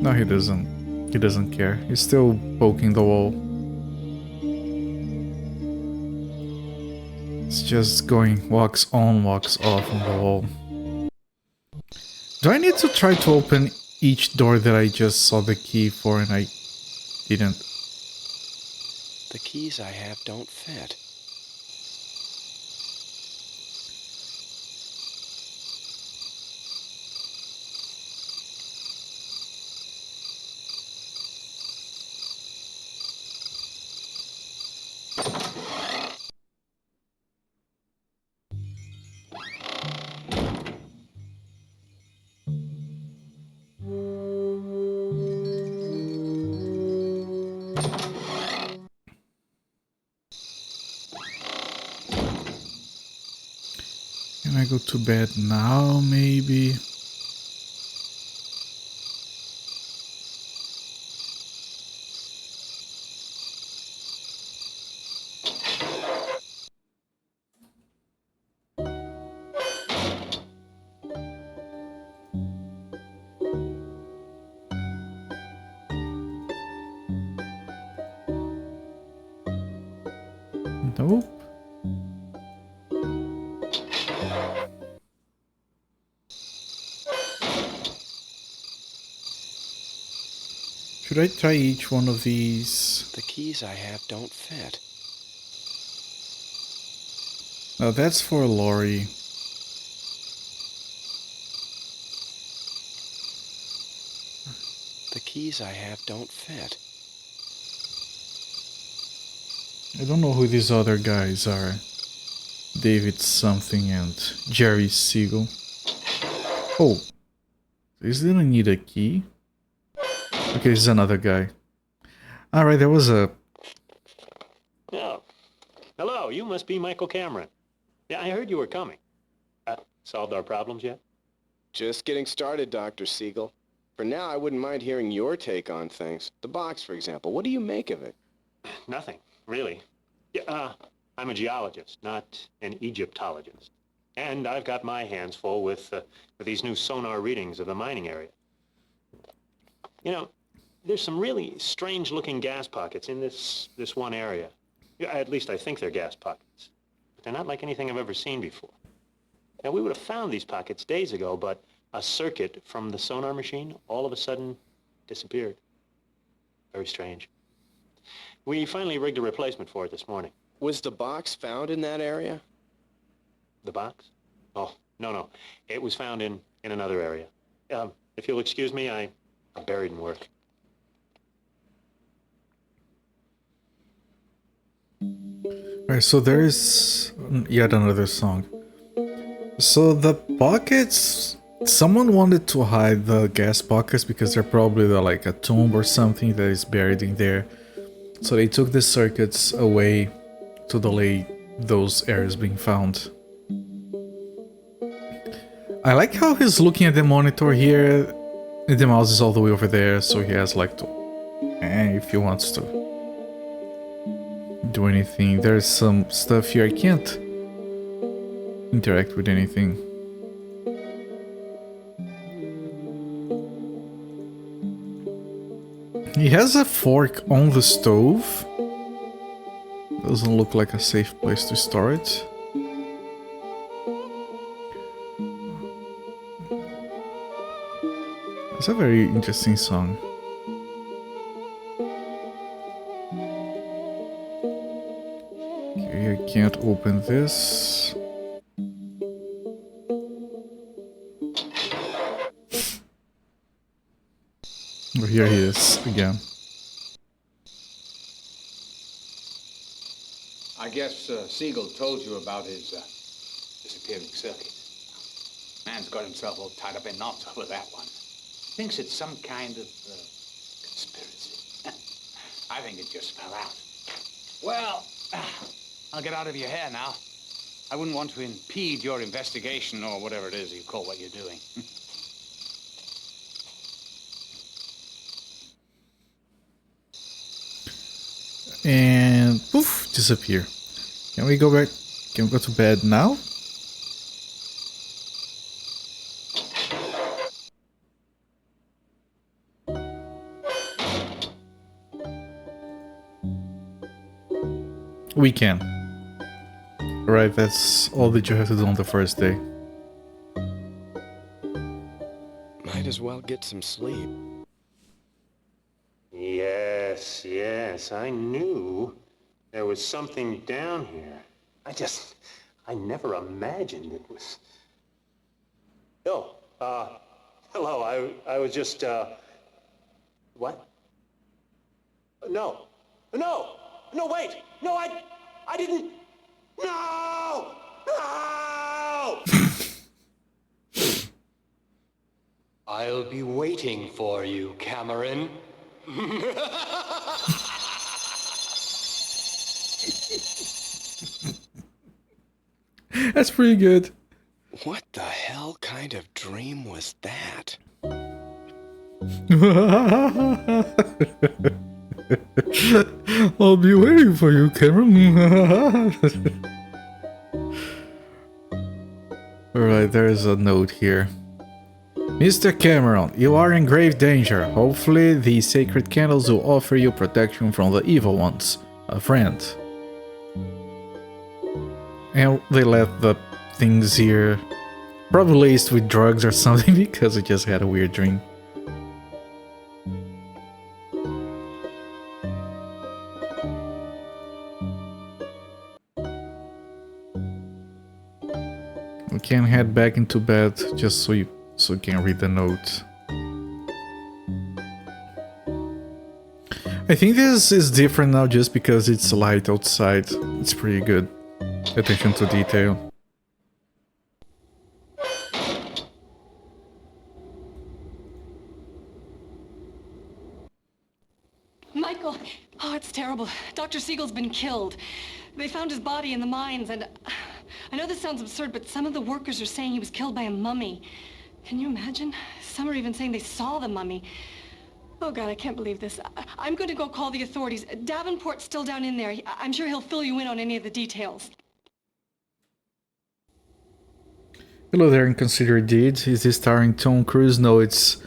No, he doesn't. He doesn't care. He's still poking the wall. It's just going walks on, walks off on the wall. Do I need to try to open each door that I just saw the key for and I didn't? The keys I have don't fit. Can I go to bed now, maybe? Nope. Should I try each one of these? The keys I have don't fit. No, that's for Lori. The keys I have don't fit. I don't know who these other guys are. David something and Jerry Siegel. Oh, this didn't need a key. Okay, this is another guy. Alright, there was a... Oh. Hello, you must be Michael Cameron. Yeah, I heard you were coming. Solved our problems yet? Just getting started, Dr. Siegel. For now, I wouldn't mind hearing your take on things. The box, for example. What do you make of it? Nothing, really. Yeah, I'm a geologist, not an Egyptologist. And I've got my hands full with these new sonar readings of the mining area. You know, there's some really strange-looking gas pockets in this one area. Yeah, at least I think they're gas pockets. But they're not like anything I've ever seen before. Now, we would have found these pockets days ago, but a circuit from the sonar machine all of a sudden disappeared. Very strange. We finally rigged a replacement for it this morning. Was the box found in that area? The box? Oh, no. It was found in another area. If you'll excuse me, I'm buried in work. Alright, so there is yet another song. So the pockets... Someone wanted to hide the gas pockets because they're probably like a tomb or something that is buried in there. So they took the circuits away to delay those areas being found. I like how he's looking at the monitor here. And the mouse is all the way over there, so he has like to... if he wants to do anything. There's some stuff here I can't interact with anything. He has a fork on the stove. Doesn't look like a safe place to store it. It's a very interesting song. Okay, I can't open this. Oh, here he is again. I guess Siegel told you about his disappearing circuit. Man's got himself all tied up in knots over that one. Thinks it's some kind of conspiracy. I think it just fell out. Well, I'll get out of your hair now. I wouldn't want to impede your investigation or whatever it is you call what you're doing. And poof, disappear. Can we go back? Can we go to bed now? We can. Alright, that's all that you have to do on the first day. Might as well get some sleep. Yes, I knew there was something down here. I never imagined it was... Oh, hello, I was just, what? No, wait, no, I didn't, no! I'll be waiting for you, Cameron. That's pretty good. What the hell kind of dream was that? I'll be waiting for you, Cameron. Alright, there is a note here. Mr. Cameron, you are in grave danger. Hopefully, these sacred candles will offer you protection from the evil ones. A friend. And they left the things here. Probably laced with drugs or something because I just had a weird dream. We can head back into bed just so you can read the note. I think this is different now just because it's light outside. It's pretty good. Attention to detail. Michael! Oh, it's terrible. Dr. Siegel's been killed. They found his body in the mines, and I know this sounds absurd, but some of the workers are saying he was killed by a mummy. Can you imagine? Some are even saying they saw the mummy. Oh, God, I can't believe this. I'm going to go call the authorities. Davenport's still down in there. I'm sure he'll fill you in on any of the details. Hello there, Inconsiderate Deeds. Is this starring Tom Cruise? No, it's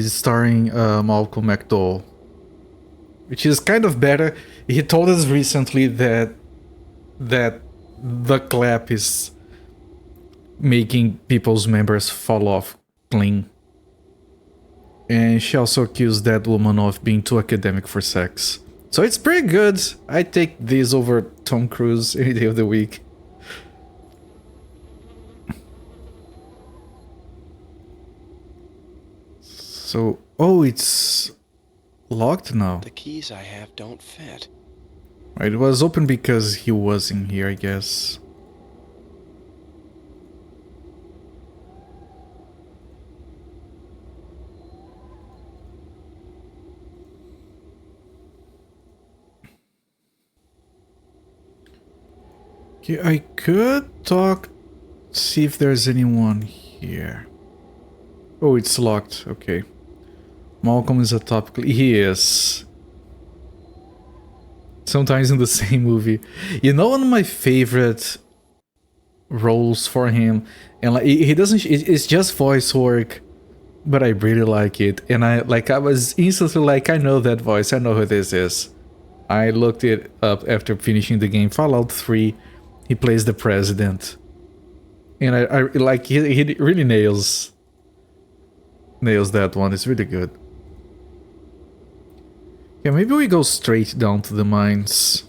starring Malcolm McDowell. Which is kind of better. He told us recently that the clap is making people's members fall off clean. And she also accused that woman of being too academic for sex. So it's pretty good. I take this over Tom Cruise any day of the week. So, oh, it's locked now. The keys I have don't fit. Right, it was open because he was in here, I guess. Okay, I could talk, see if there's anyone here. Oh, it's locked, okay. Malcolm is a topical. He is. Sometimes in the same movie. You know, one of my favorite roles for him, and like he doesn't. It's just voice work, but I really like it. And I was instantly like, I know that voice. I know who this is. I looked it up after finishing the game. Fallout 3. He plays the president, and I like he really nails that one. It's really good. Yeah, maybe we go straight down to the mines.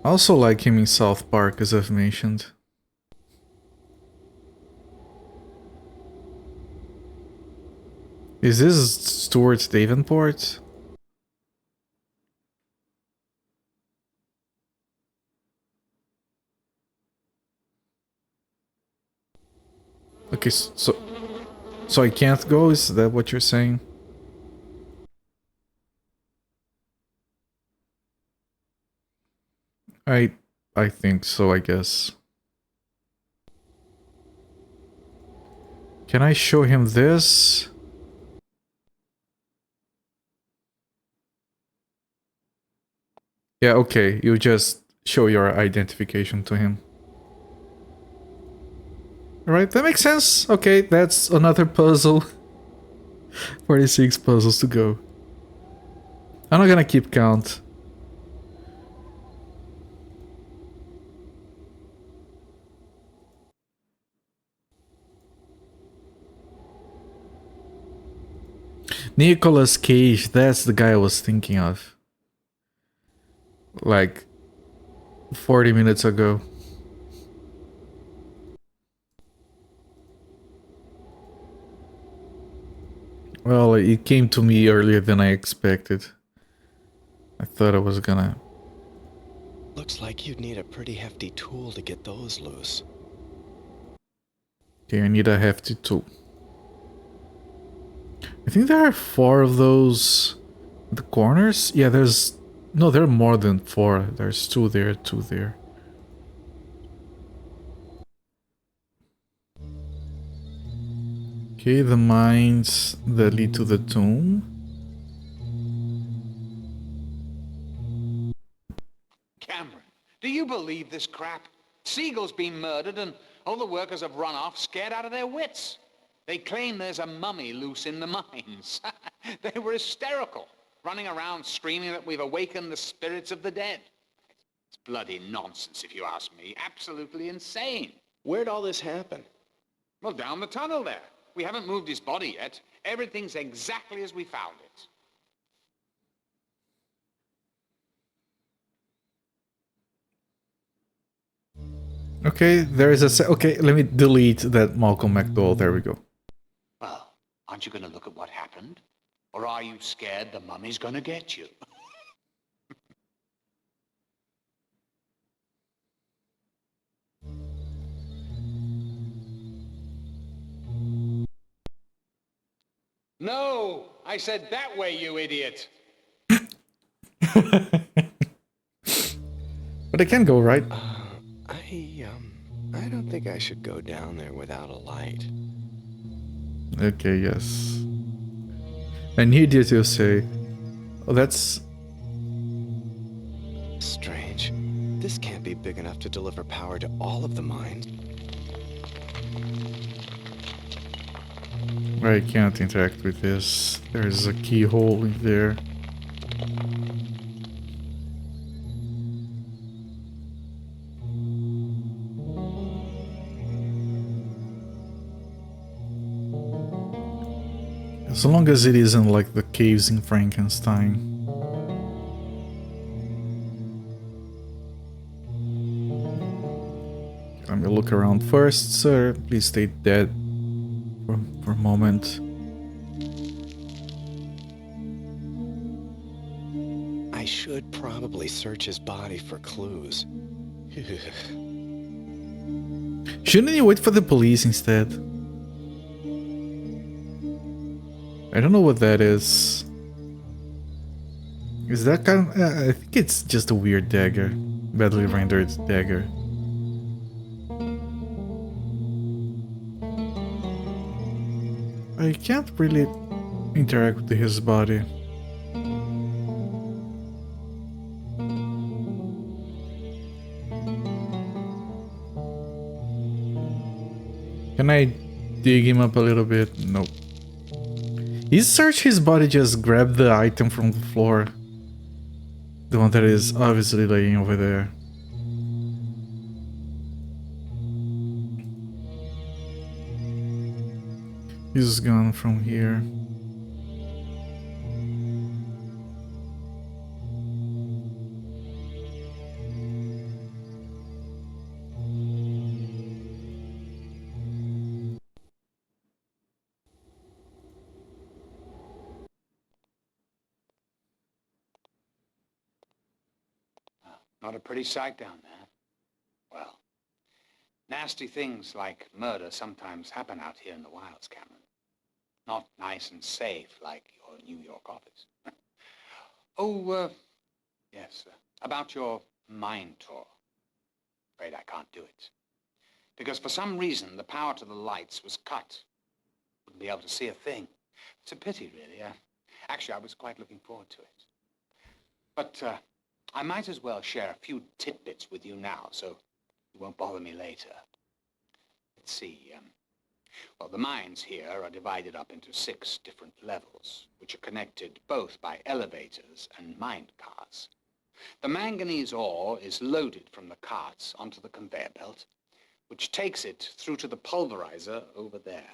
I also like him in South Park, as I've mentioned. Is this Stuart Davenport? Okay, so I can't go? Is that what you're saying? I think so, I guess. Can I show him this? Yeah, okay, you just show your identification to him. Alright, that makes sense. Okay, that's another puzzle. 46 puzzles to go. I'm not gonna keep count. Nicolas Cage, that's the guy I was thinking of. Like 40 minutes ago. Well, it came to me earlier than I expected. I thought I was gonna... Looks like you'd need a pretty hefty tool to get those loose. Okay, I need a hefty tool. I think there are 4 of those at the corners. Yeah, there's No, there are more than 4. There's 2 there, 2 there. Okay, the mines that lead to the tomb. Cameron, do you believe this crap? Siegel's been murdered and all the workers have run off scared out of their wits. They claim there's a mummy loose in the mines. They were hysterical, running around screaming that we've awakened the spirits of the dead. It's bloody nonsense, if you ask me. Absolutely insane. Where'd all this happen? Well, down the tunnel there. We haven't moved his body yet. Everything's exactly as we found it. Okay, there is a... Okay, let me delete that Malcolm McDowell. There we go. Well, aren't you going to look at what happened? Or are you scared the mummy's going to get you? No! I said that way, you idiot! But I can go, right? I don't think I should go down there without a light. Okay, yes. I need you to say... Oh, that's... Strange. This can't be big enough to deliver power to all of the mines. I can't interact with this. There's a keyhole in there. As long as it isn't like the caves in Frankenstein. Let me look around first, sir. Please stay dead for a moment. I should probably search his body for clues. Shouldn't you wait for the police instead? I don't know what that is. Is that kind of... I think it's just a weird dagger. Badly rendered dagger. I can't really interact with his body. Can I dig him up a little bit? Nope. Is search his body just grab the item from the floor? The one that is obviously laying over there. He's gone from here. Not a pretty sight down there. Well, nasty things like murder sometimes happen out here in the wilds, Cameron. Not nice and safe like your New York office. Yes, about your mine tour. Afraid I can't do it. Because for some reason, the power to the lights was cut. Wouldn't be able to see a thing. It's a pity, really. Actually, I was quite looking forward to it. But I might as well share a few tidbits with you now, so you won't bother me later. Let's see. Well, the mines here are divided up into 6 different levels, which are connected both by elevators and mine cars. The manganese ore is loaded from the carts onto the conveyor belt, which takes it through to the pulverizer over there,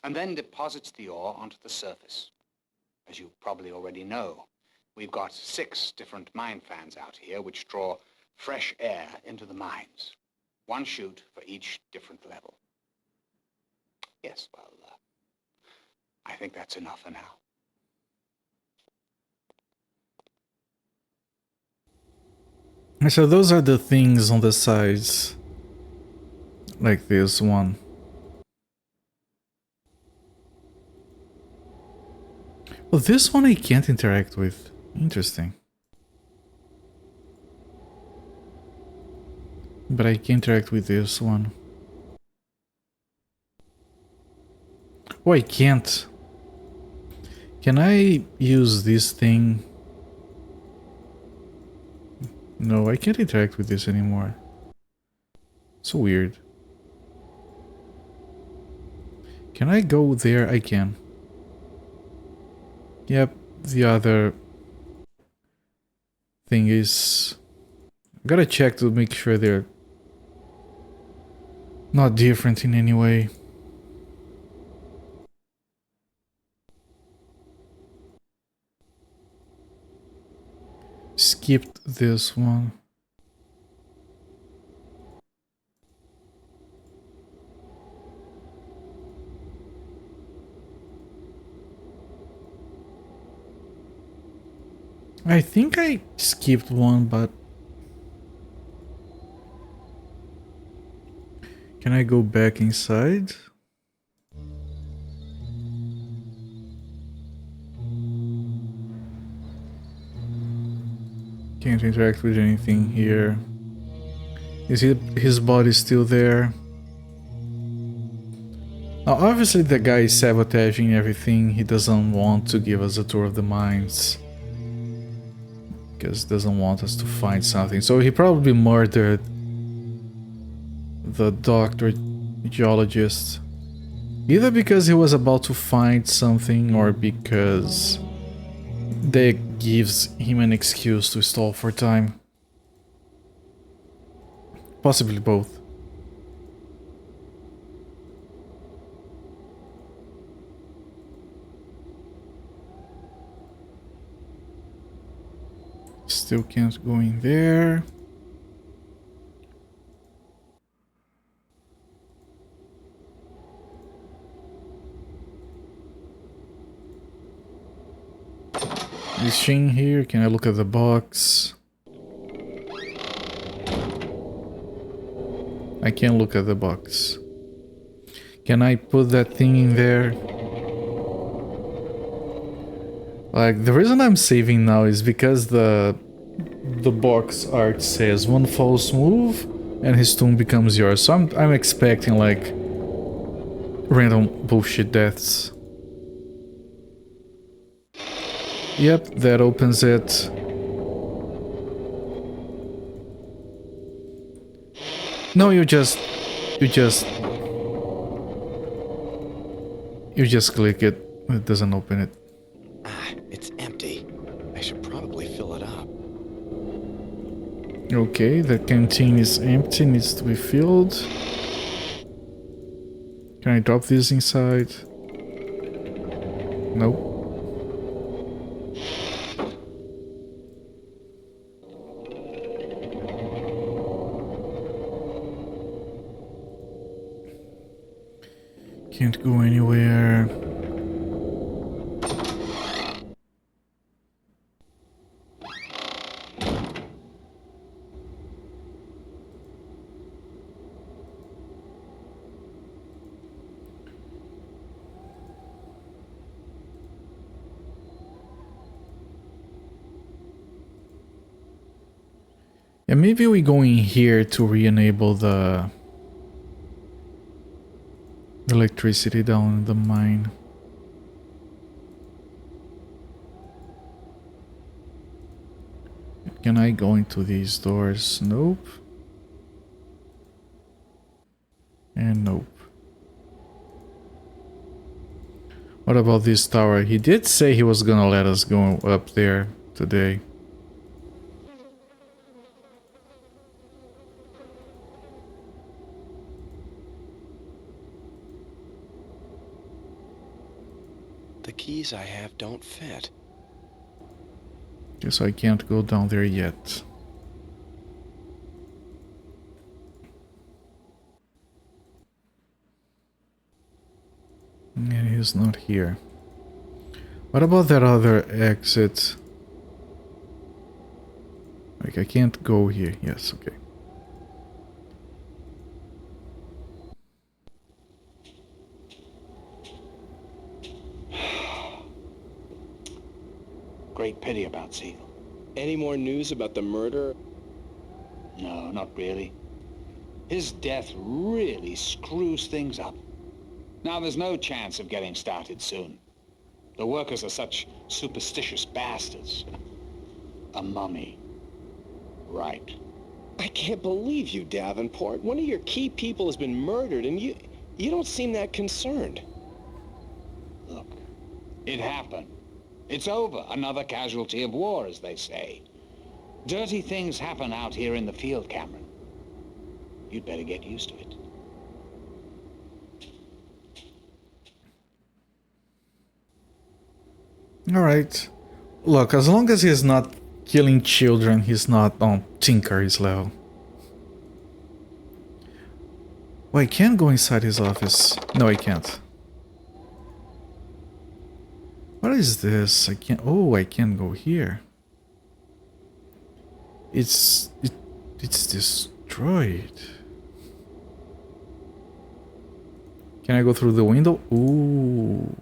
and then deposits the ore onto the surface. As you probably already know, we've got 6 different mine fans out here which draw fresh air into the mines. 1 chute for each different level. Yes, well, I think that's enough for now. So those are the things on the sides. Like this one. Well, this one I can't interact with. Interesting. But I can interact with this one. Oh, I can't. Can I use this thing? No, I can't interact with this anymore. So weird. Can I go there? I can. Yep, the other thing is... I gotta check to make sure they're not different in any way. Skipped this one. I think I skipped one, but... Can I go back inside? Can't interact with anything here. Is his body still there? Now obviously the guy is sabotaging everything. He doesn't want to give us a tour of the mines. Because he doesn't want us to find something. So he probably murdered the doctor geologist. Either because he was about to find something or because that gives him an excuse to stall for time. Possibly both. Still can't go in there. Is Shane here? Can I look at the box? I can't look at the box. Can I put that thing in there? Like, the reason I'm saving now is because the box art says one false move and his tomb becomes yours. So I'm expecting like random bullshit deaths. Yep, that opens it. No, you just click it. It doesn't open it. Ah, it's empty. I should probably fill it up. Okay, the canteen is empty, needs to be filled. Can I drop this inside? Nope. Can't go anywhere. Yeah, maybe we go in here to re-enable the electricity down in the mine. Can I go into these doors? Nope. And nope. What about this tower? He did say he was gonna let us go up there today. The keys I have don't fit. Guess I can't go down there yet. And he's not here. What about that other exit? Like, I can't go here. Yes, okay. Great pity about Siegel. Any more news about the murder? No, not really. His death really screws things up. Now there's no chance of getting started soon. The workers are such superstitious bastards. A mummy. Right. I can't believe you, Davenport. One of your key people has been murdered, and you don't seem that concerned. Look, it happened. It's over. Another casualty of war, as they say. Dirty things happen out here in the field, Cameron. You'd better get used to it. Alright. Look, as long as he's not killing children, he's not on Tinker's level. Oh, I can't go inside his office. No, I can't. What is this? I can't... Oh, I can't go here. It's destroyed. Can I go through the window? Ooh.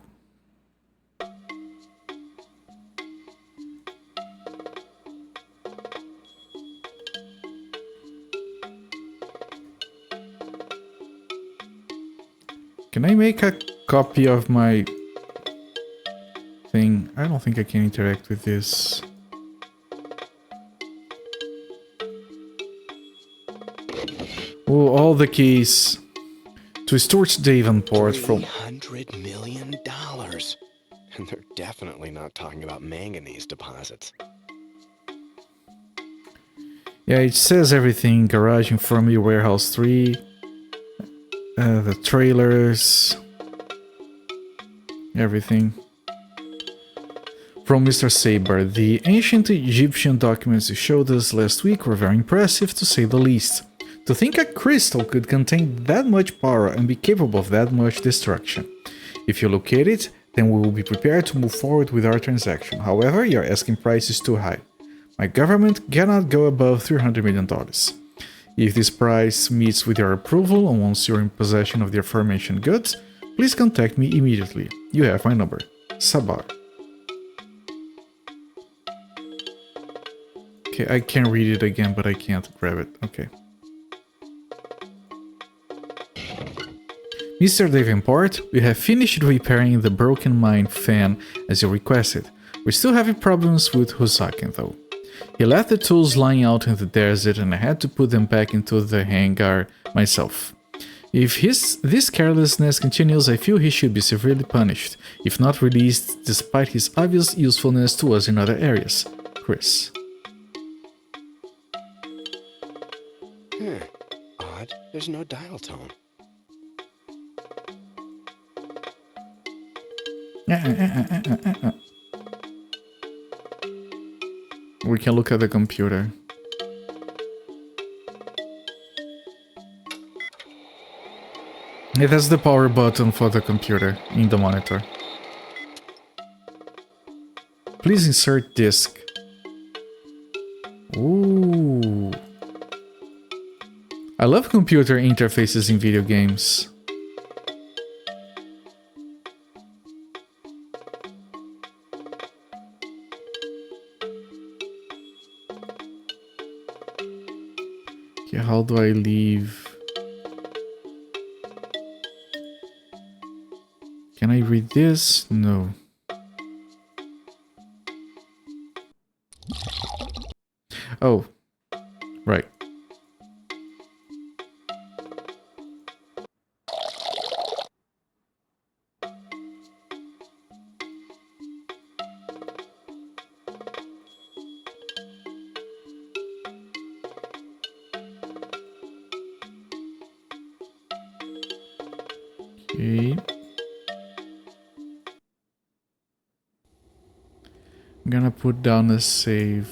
Can I make a copy of my thing? I don't think I can interact with this. Oh, all the keys to Stuart Davenport from $300 million. And they're definitely not talking about manganese deposits. Yeah, it says everything. Garage, infirmary, warehouse 3. The trailers. Everything. From Mr. Saber, the ancient Egyptian documents you showed us last week were very impressive, to say the least. To think a crystal could contain that much power and be capable of that much destruction. If you locate it, then we will be prepared to move forward with our transaction. However, your asking price is too high. My government cannot go above $300 million. If this price meets with your approval and once you're in possession of the aforementioned goods, please contact me immediately. You have my number. Sabar. Okay, I can read it again, but I can't grab it. Okay. Mr. Davenport, we have finished repairing the broken mine fan as you requested. We're still having problems with Husaken though. He left the tools lying out in the desert and I had to put them back into the hangar myself. If this carelessness continues, I feel he should be severely punished, if not released, despite his obvious usefulness to us in other areas. Chris. Odd. There's no dial tone. We can look at the computer. It has the power button for the computer in the monitor. Please insert disk. Ooh. I love computer interfaces in video games. Okay, how do I leave? Can I read this? No. Oh, right. Okay. I'm gonna put down a save.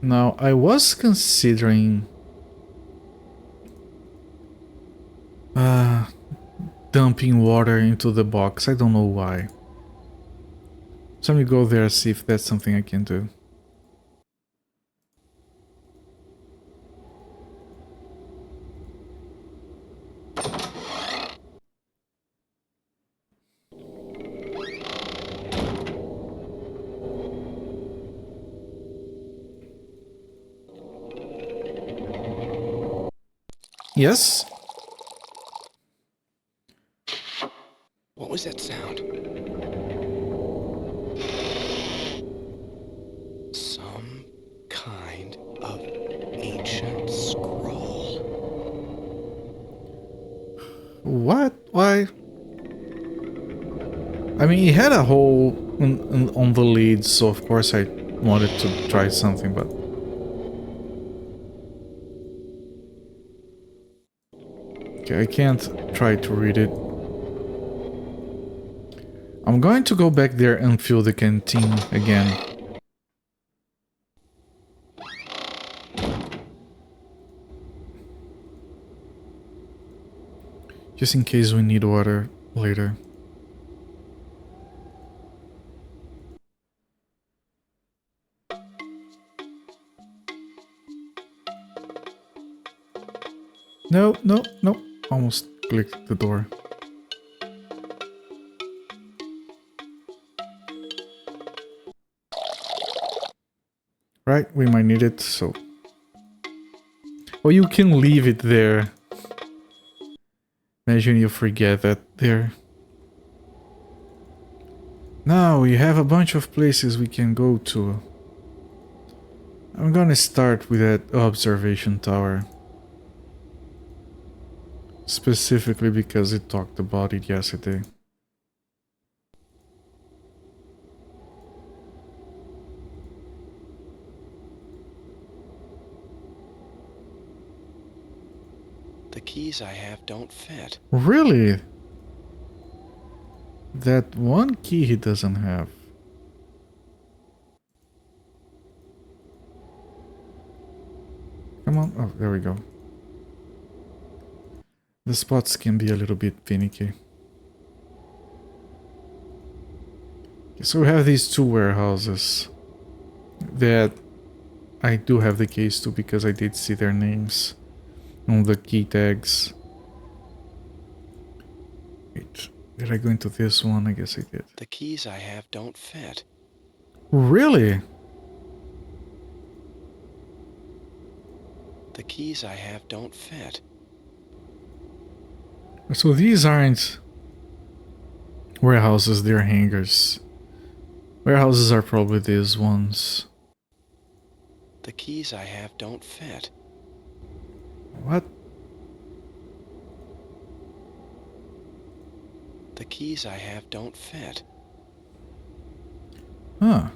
Now, I was considering dumping water into the box. I don't know why. So let me go there and see if that's something I can do. Yes? What was that sound? Some kind of ancient scroll. What? Why? I mean, he had a hole on the lead, so of course I wanted to try something, but... Okay, I can't try to read it. I'm going to go back there and fill the canteen again. Just in case we need water later. No, no, no. Almost clicked the door. Right, we might need it, so... Well, you can leave it there. Imagine you forget that there. Now we have a bunch of places we can go to. I'm gonna start with that observation tower. Specifically because it talked about it yesterday. The keys I have don't fit. Really? That one key he doesn't have. Come on. Oh, there we go. The spots can be a little bit finicky. So we have these two warehouses that I do have the keys to because I did see their names on the key tags. Wait, did I go into this one? I guess I did. The keys I have don't fit. Really? The keys I have don't fit. So these aren't warehouses, they're hangars. Warehouses are probably these ones. The keys I have don't fit. What? The keys I have don't fit. Huh.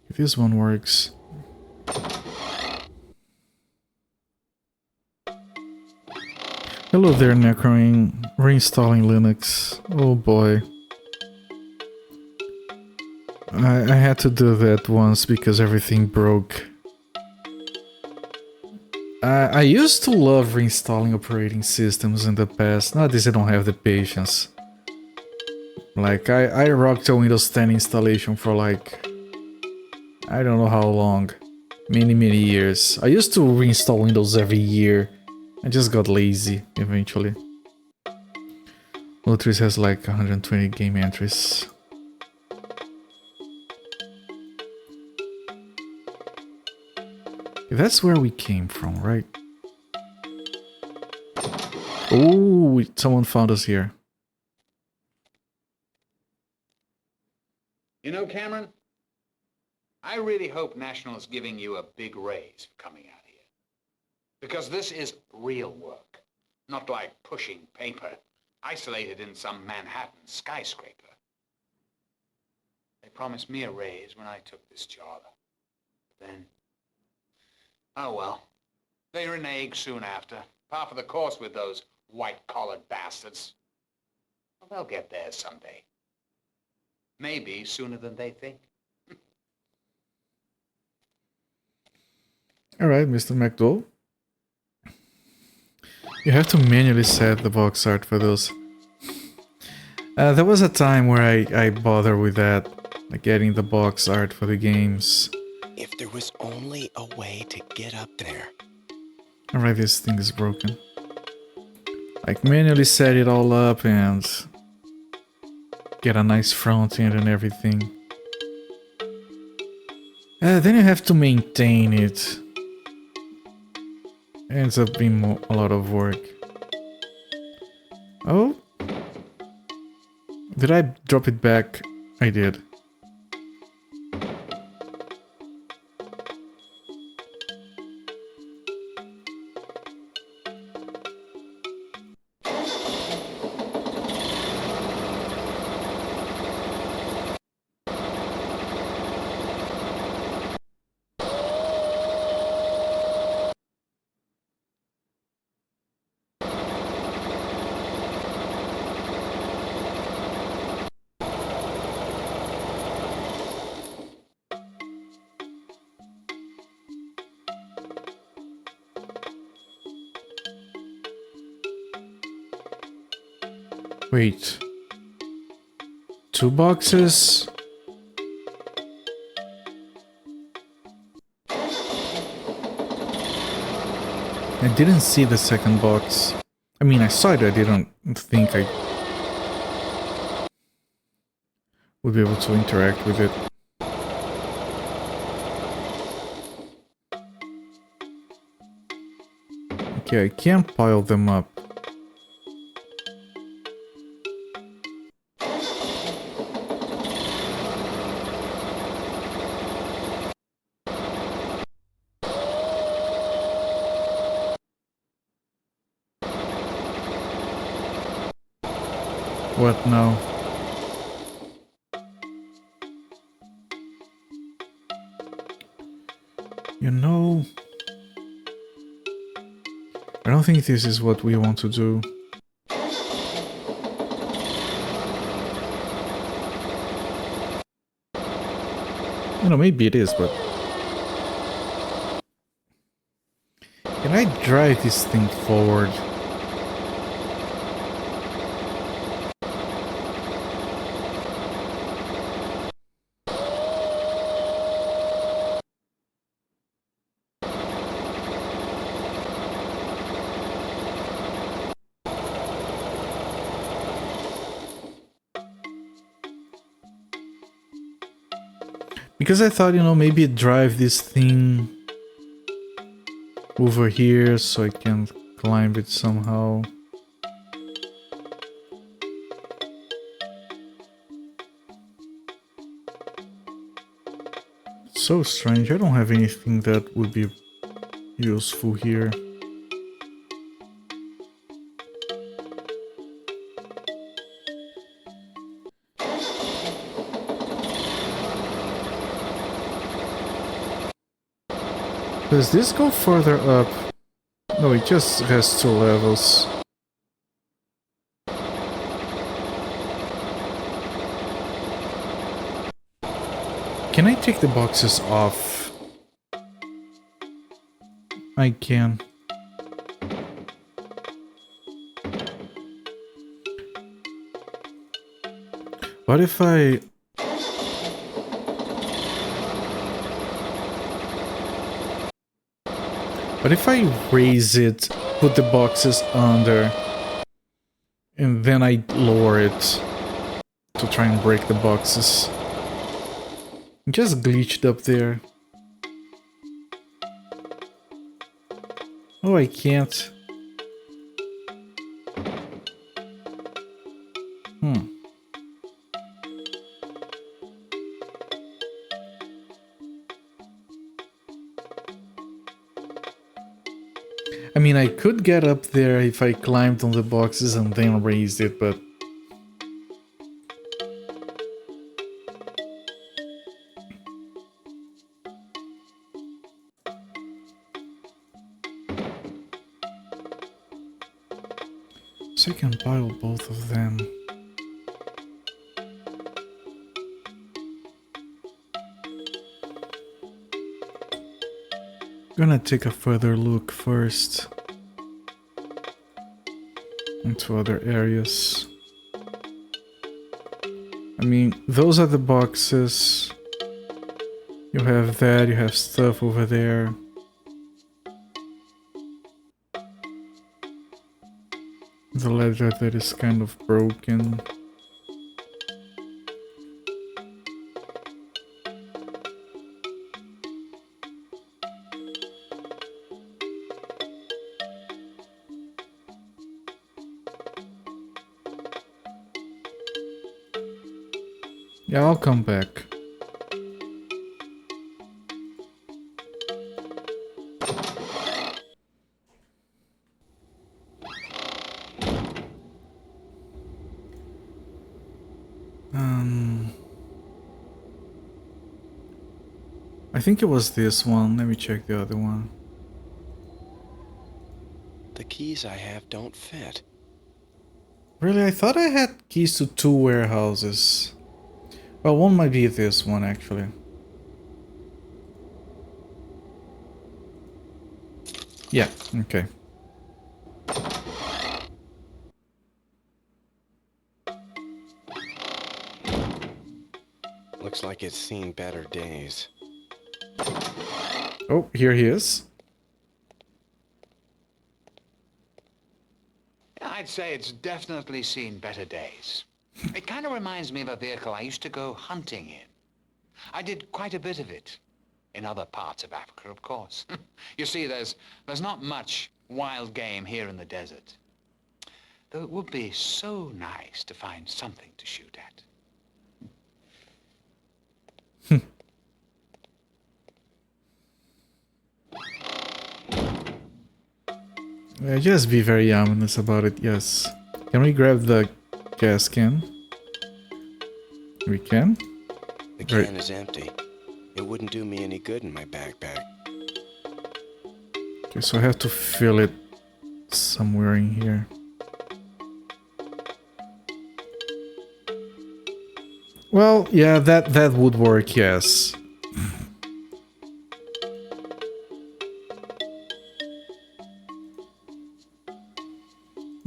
If this one works. Hello there, Necroing. Reinstalling Linux. Oh boy. I had to do that once because everything broke. I used to love reinstalling operating systems in the past. Nowadays I don't have the patience. Like, I rocked a Windows 10 installation for like... I don't know how long. Many years. I used to reinstall Windows every year. I just got lazy eventually. Lutris has like 120 game entries. That's where we came from, right? Oh, someone found us here. You know, Cameron, I really hope National is giving you a big raise for coming out here. Because this is real work, not like pushing paper, isolated in some Manhattan skyscraper. They promised me a raise when I took this job. But then, oh well, they reneged soon after, par for the course with those white-collared bastards. Well, they'll get there someday. Maybe sooner than they think. Alright, Mr. McDowell. You have to manually set the box art for those. There was a time where I bothered with that, like getting the box art for the games. If there was only a way to get up there. Alright, this thing is broken. Like manually set it all up and get a nice front end and everything. Then you have to maintain it. Ends up being a lot of work. Oh? Did I drop it back? I did. Wait. 2 boxes? I didn't see the second box. I mean, I saw it, I didn't think I would be able to interact with it. Okay, I can't pile them up. What now? You know, I don't think this is what we want to do. You know, maybe it is, but... Can I drive this thing forward? Because I thought, you know, maybe drive this thing over here so I can climb it somehow. So strange, I don't have anything that would be useful here. Does this go further up? No, it just has 2 levels. Can I take the boxes off? I can. What if I... What if I raise it, put the boxes under, and then I lower it to try and break the boxes? It just glitched up there. Oh, I can't. I mean, I could get up there if I climbed on the boxes and then raised it, but... So I can pile both of them. Gonna take a further look first into other areas. I mean, those are the boxes. You have that, you have stuff over there. The ledger that is kind of broken. Yeah, I'll come back. I think it was this one. Let me check the other one. The keys I have don't fit. Really? I thought I had keys to 2 warehouses. Well, one might be this one, actually. Yeah, okay. Looks like it's seen better days. Oh, here he is. I'd say it's definitely seen better days. It kind of reminds me of a vehicle I used to go hunting in. I did quite a bit of it. In other parts of Africa, of course. You see, there's not much wild game here in the desert. Though it would be so nice to find something to shoot at. Just be very ominous about it, yes. Can we grab the gas can? We can? The can is empty. It wouldn't do me any good in my backpack. Okay, so I have to fill it somewhere in here. Well, yeah, that would work, yes.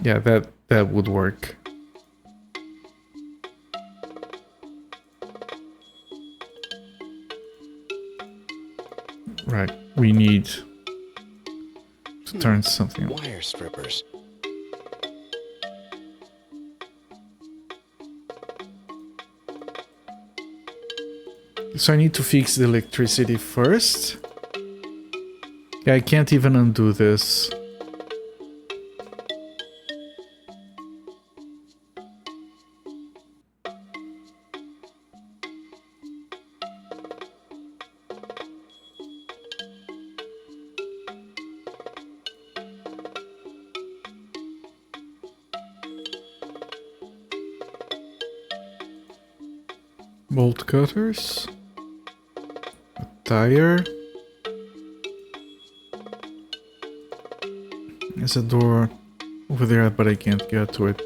Yeah, that would work. Right, we need to turn something. Wire strippers. So I need to fix the electricity first. Yeah, I can't even undo this. Bolt cutters. A tire. There's a door over there, but I can't get to it.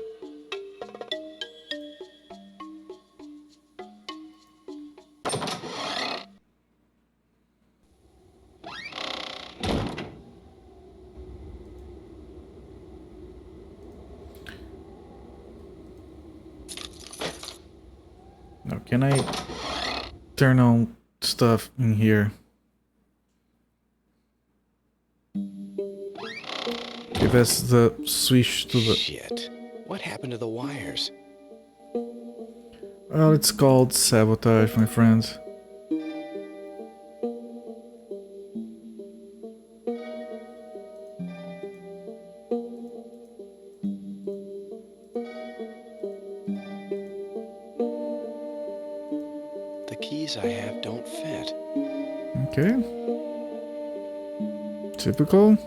Now, can I turn on stuff in here? Okay, that's the switch to the... Shit. What happened to the wires? Well, it's called sabotage, my friend. The keys I have don't fit. Okay. Typical.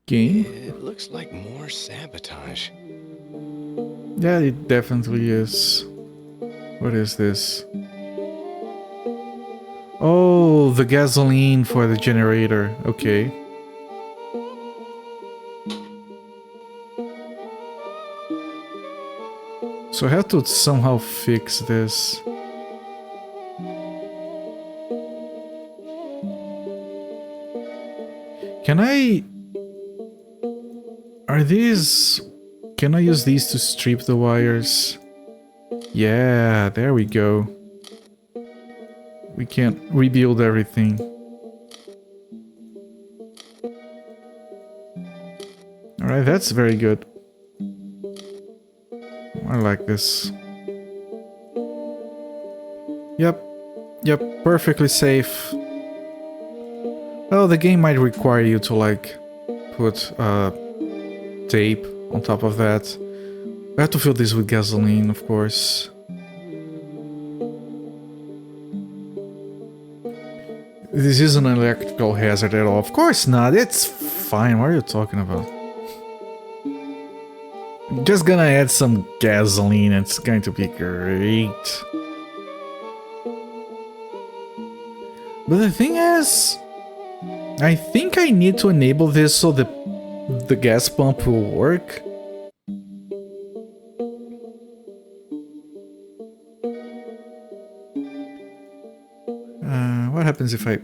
Game? It looks like more sabotage. Yeah, it definitely is. What is this? Oh, the gasoline for the generator. Okay. So I have to somehow fix this. Can I... Are these... Can I use these to strip the wires? Yeah, there we go. We can rebuild everything. Alright, that's very good. I like this. Yep, perfectly safe. Well, the game might require you to like put tape on top of that. I have to fill this with gasoline, of course. This isn't an electrical hazard at all. Of course not. It's fine. What are you talking about? I'm just gonna add some gasoline. It's going to be great. But the thing is, I think I need to enable this so the gas pump will work. What happens if I...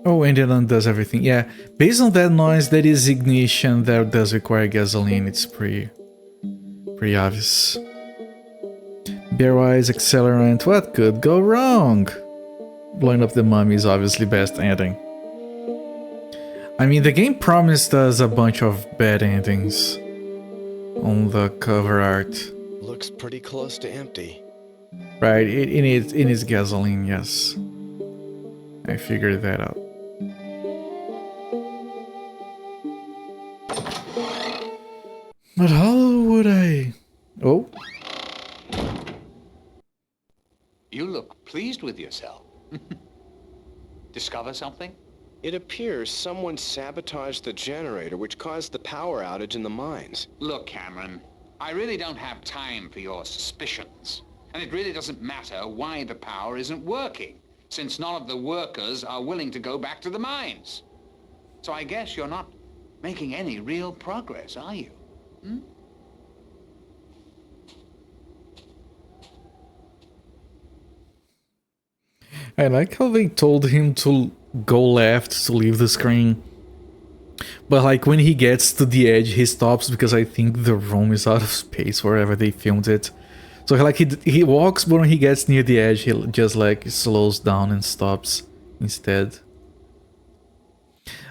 Oh, and it undoes everything. Yeah, based on that noise, that is ignition that does require gasoline. It's pretty obvious. Beer-wise, accelerant, what could go wrong? Blowing up the mummy is obviously best ending. I mean, the game promised us a bunch of bad endings on the cover art. Looks pretty close to empty. Right, it needs gasoline, yes. I figured that out. But how would I... Oh? You look pleased with yourself. Discover something? It appears someone sabotaged the generator which caused the power outage in the mines. Look, Cameron, I really don't have time for your suspicions. And it really doesn't matter why the power isn't working, since none of the workers are willing to go back to the mines. So I guess you're not making any real progress, are you? Hmm? I like how they told him to go left to leave the screen. But like when he gets to the edge, he stops because I think the room is out of space wherever they filmed it. So like he walks, but when he gets near the edge, he just like slows down and stops instead.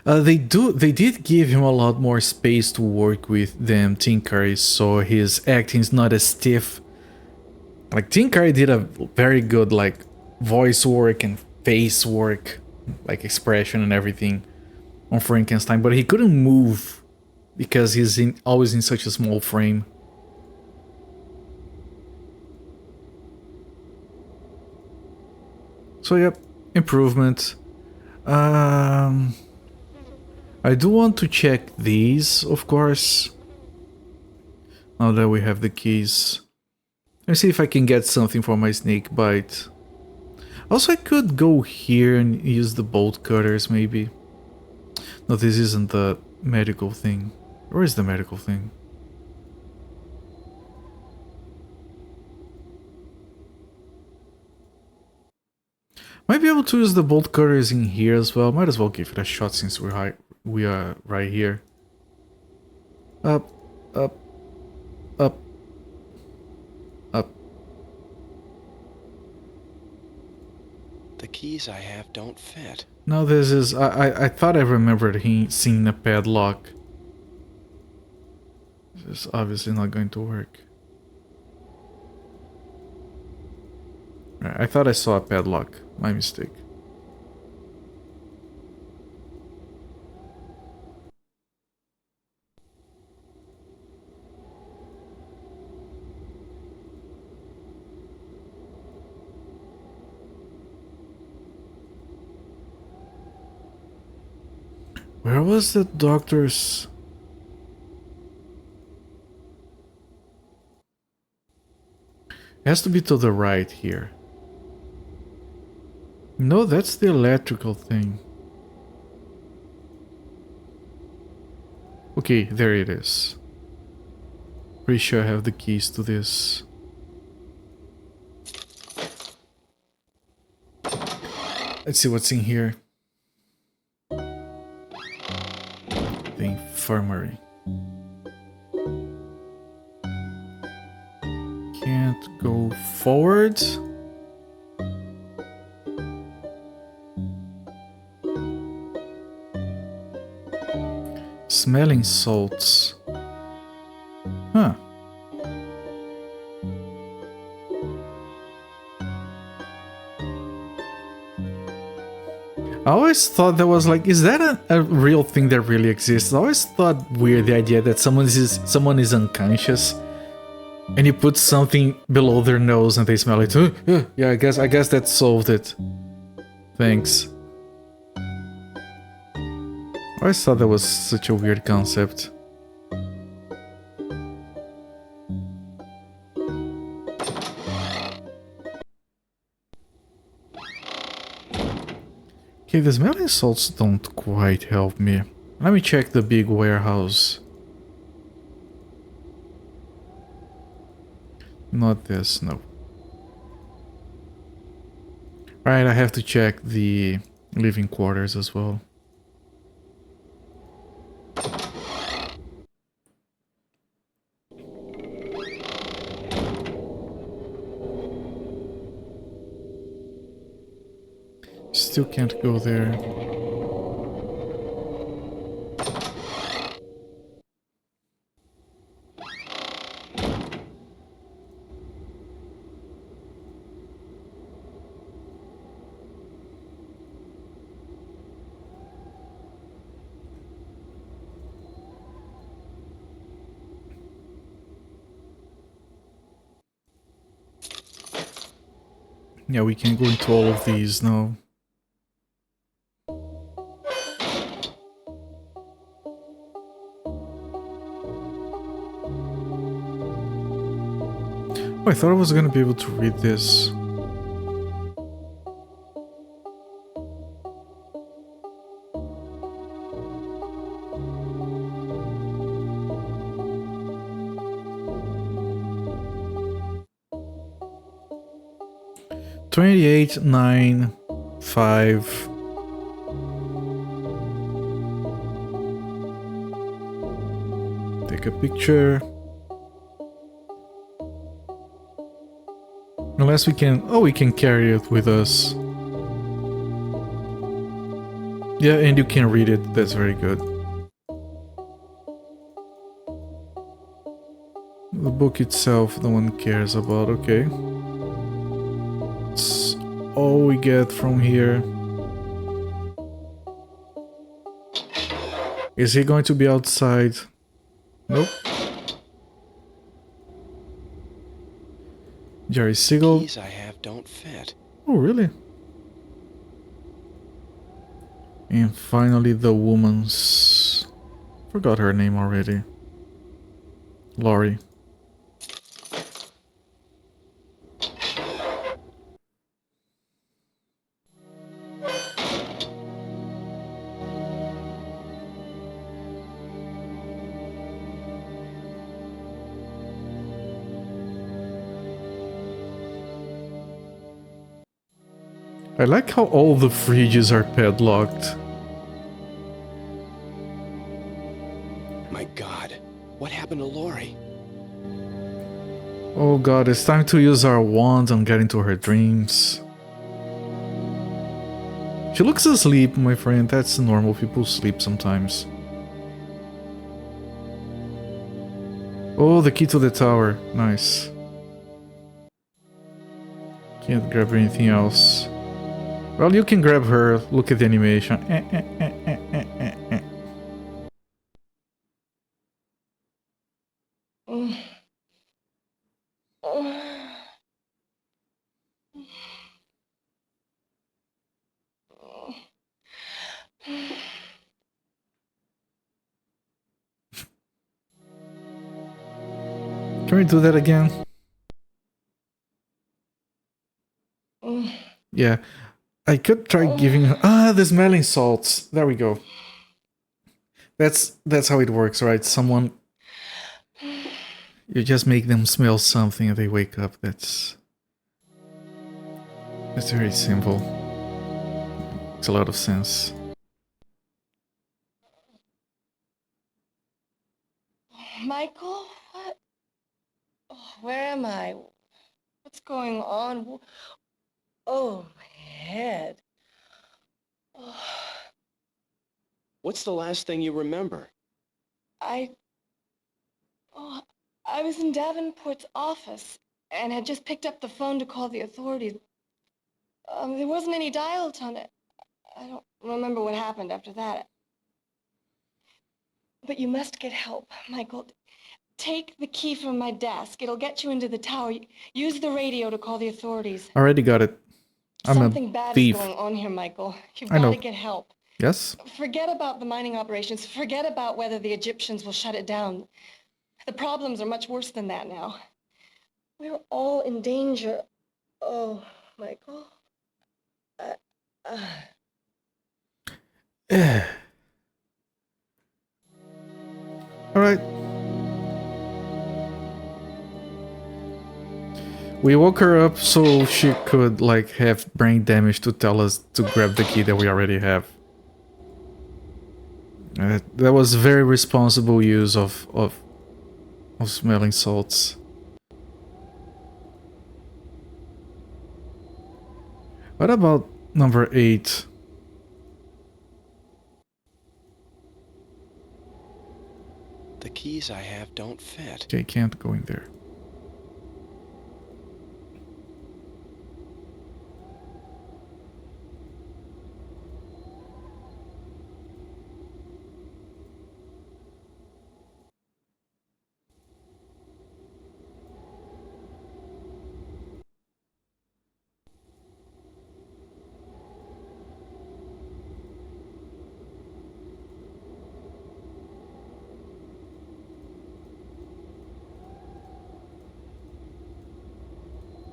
They did give him a lot more space to work with than Tim Curry, so his acting is not as stiff. Like Tim Curry did a very good like voice work and face work, like expression and everything on Frankenstein, but he couldn't move because he's always in such a small frame. So yep, improvement. I do want to check these, of course. Now that we have the keys. Let's see if I can get something for my snake bite. Also, I could go here and use the bolt cutters, maybe. No, this isn't the medical thing. Where is the medical thing? Might be able to use the bolt cutters in here as well. Might as well give it a shot since we are right here. Up, up, up, up. The keys I have don't fit. No, this is... I thought I remembered seeing a padlock. This is obviously not going to work. I thought I saw a padlock. My mistake. Where was the doctor's... It has to be to the right here. No, that's the electrical thing. Okay, there it is. Pretty sure I have the keys to this. Let's see what's in here. The infirmary. Can't go forward. Smelling salts. Huh. I always thought that was like, is that a real thing that really exists? I always thought weird the idea that someone is unconscious and you put something below their nose and they smell it. Yeah, I guess that solved it. Thanks. I always thought that was such a weird concept. Okay, the smelling salts don't quite help me. Let me check the big warehouse. Not this, no. Alright, I have to check the living quarters as well. Still can't go there. Yeah, we can go into all of these now. Oh, I thought I was gonna be able to read this. $28, 9, 5. Take a picture. Unless we can... Oh, we can carry it with us. Yeah, and you can read it. That's very good. The book itself, no one cares about. Okay. It's all we get from here. Is he going to be outside? Nope. Jerry Siegel. Keys I have don't fit. Oh, really? And finally the woman's... Forgot her name already. Laurie. I like how all the fridges are padlocked. My God, what happened to Lori? Oh god, it's time to use our wand and get into her dreams. She looks asleep, my friend. That's normal. People sleep sometimes. Oh, the key to the tower. Nice. Can't grab anything else. Well, you can grab her. Look at the animation. Can we do that again? Yeah. I could try giving her... Ah, the smelling salts. There we go. That's how it works, right? Someone... You just make them smell something and they wake up. That's very simple. Makes a lot of sense. Michael? What? Oh, where am I? What's going on? Oh, my head. Oh. What's the last thing you remember? I was in Davenport's office and had just picked up the phone to call the authorities. There wasn't any dial tone. I don't remember what happened after that. But you must get help, Michael. Take the key from my desk. It'll get you into the tower. Use the radio to call the authorities. Already got it. I'm Something a bad thief. is going on here, Michael. You've I got know. to get help. Yes? Forget about the mining operations. Forget about whether the Egyptians will shut it down. The problems are much worse than that now. We're all in danger. Oh, Michael. Alright. We woke her up so she could, like, have brain damage to tell us to grab the key that we already have. That was very responsible use of smelling salts. What about number 8? The keys I have don't fit. Okay, can't go in there.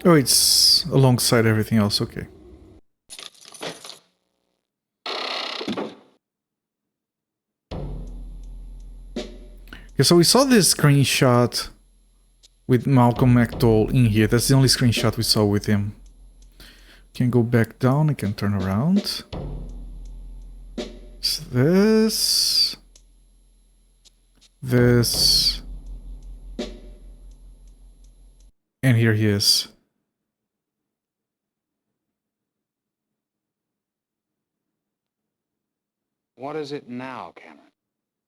Oh, it's alongside everything else, okay. Okay, so we saw this screenshot with Malcolm McDowell in here. That's the only screenshot we saw with him. Can go back down, I can turn around. It's this. This. And here he is. What is it now, Cameron?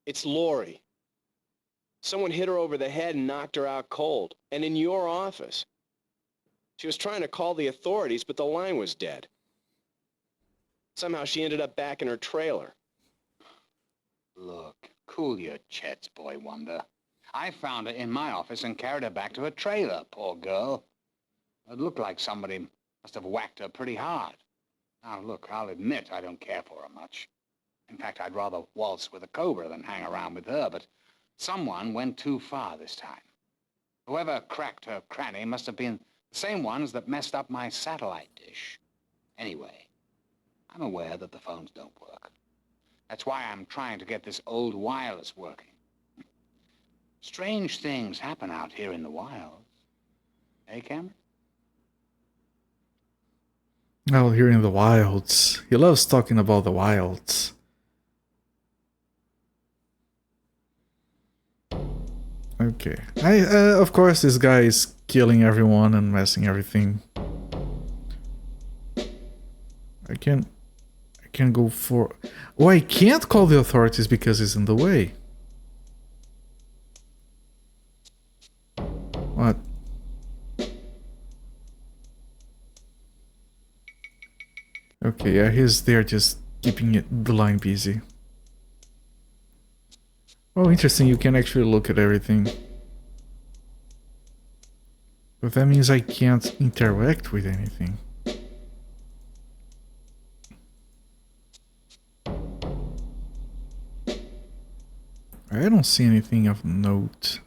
It's Lori. Someone hit her over the head and knocked her out cold. And in your office. She was trying to call the authorities, but the line was dead. Somehow she ended up back in her trailer. Look, cool your jets, boy wonder. I found her in my office and carried her back to her trailer, poor girl. It looked like somebody must have whacked her pretty hard. Now, look, I'll admit I don't care for her much. In fact, I'd rather waltz with a cobra than hang around with her, but someone went too far this time. Whoever cracked her cranny must have been the same ones that messed up my satellite dish. Anyway, I'm aware that the phones don't work. That's why I'm trying to get this old wireless working. Strange things happen out here in the wilds. Eh, Cameron? Oh, here in the wilds. He loves talking about the wilds. Okay. Of course, this guy is killing everyone and messing everything. I can go for... Oh, I can't call the authorities because it's in the way. What? Okay, yeah, he's there just keeping the line busy. Oh, interesting, you can actually look at everything. But that means I can't interact with anything. I don't see anything of note.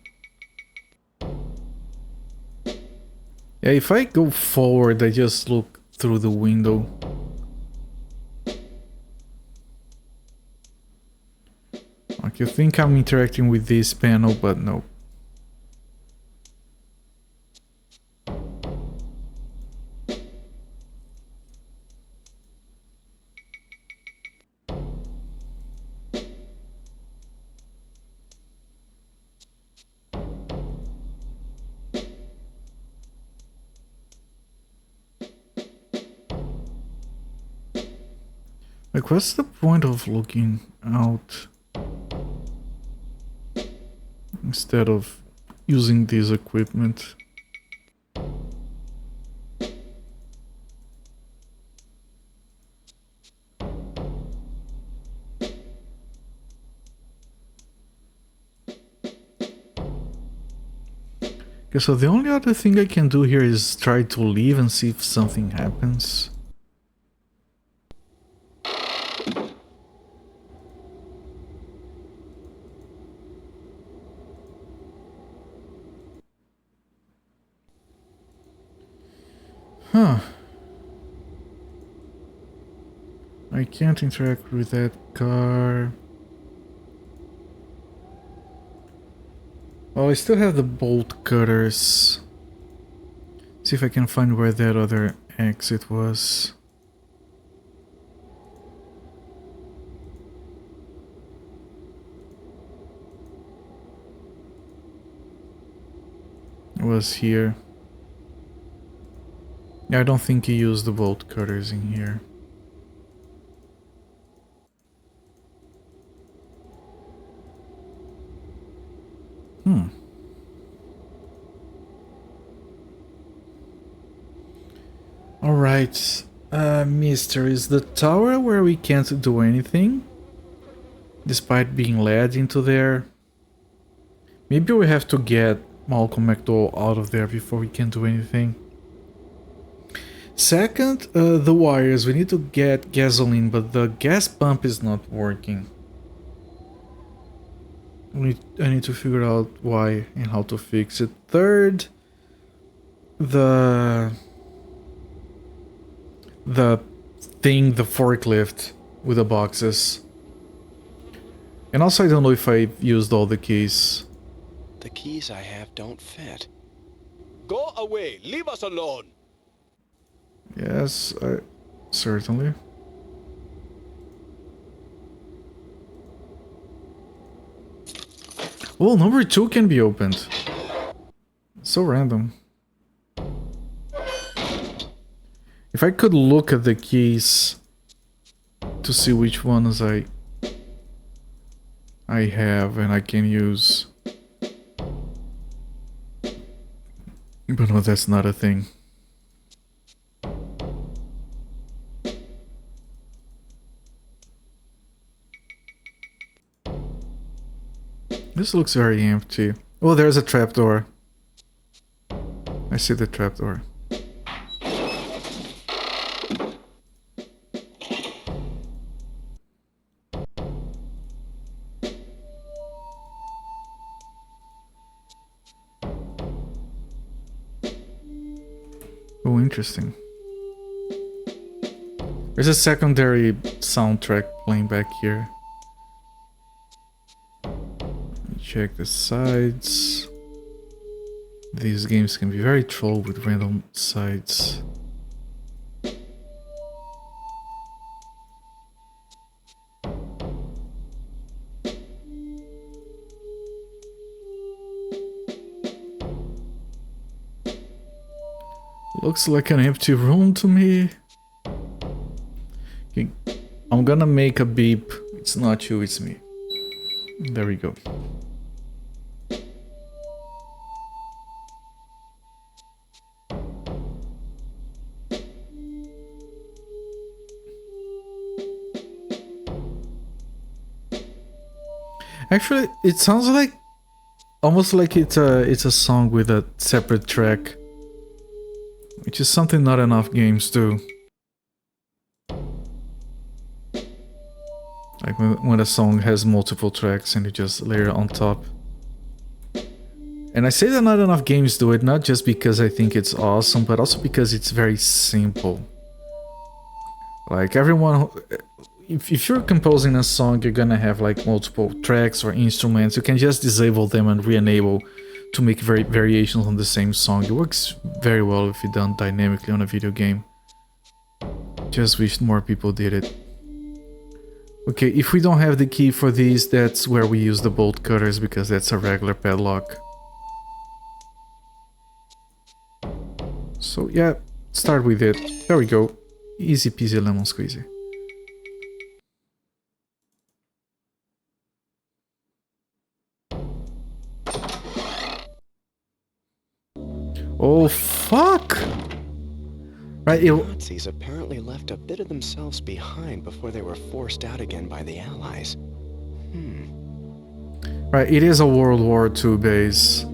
Yeah, if I go forward, I just look through the window. Like, you think I'm interacting with this panel, but no. Like, what's the point of looking out instead of using this equipment? Okay, so the only other thing I can do here is try to leave and see if something happens. Huh. I can't interact with that car. Oh, I still have the bolt cutters. See if I can find where that other exit was. It was here. Yeah, I don't think he used the bolt cutters in here. Alright, mister, is the tower where we can't do anything? Despite being led into there? Maybe we have to get Malcolm McDowell out of there before we can do anything. Second, the wires. We need to get gasoline, but the gas pump is not working. I need to figure out why and how to fix it. Third, the forklift with the boxes. And also I don't know if I used all the keys. The keys I have don't fit. Go away! Leave us alone! Yes, certainly. Oh, number 2 can be opened. So random. If I could look at the keys to see which ones I have and I can use. But no, that's not a thing. This looks very empty. Oh, there's a trapdoor. I see the trapdoor. Oh, interesting. There's a secondary soundtrack playing back here. Check the sides. These games can be very troll with random sides. Looks like an empty room to me. Okay. I'm gonna make a beep. It's not you, it's me. There we go. Actually, it sounds like almost like it's a song with a separate track, which is something not enough games do. Like when a song has multiple tracks and you just layer on top. And I say that not enough games do it, not just because I think it's awesome, but also because it's very simple. Like everyone, if you're composing a song, you're gonna have like multiple tracks or instruments. You can just disable them and re-enable to make variations on the same song. It works very well if it's done dynamically on a video game. Just wish more people did it. Okay, if we don't have the key for these, that's where we use the bolt cutters because that's a regular padlock. So yeah, start with it. There we go. Easy peasy lemon squeezy. Oh fuck! Right, the Nazis apparently left a bit of themselves behind before they were forced out again by the Allies. Right, it is a World War II base.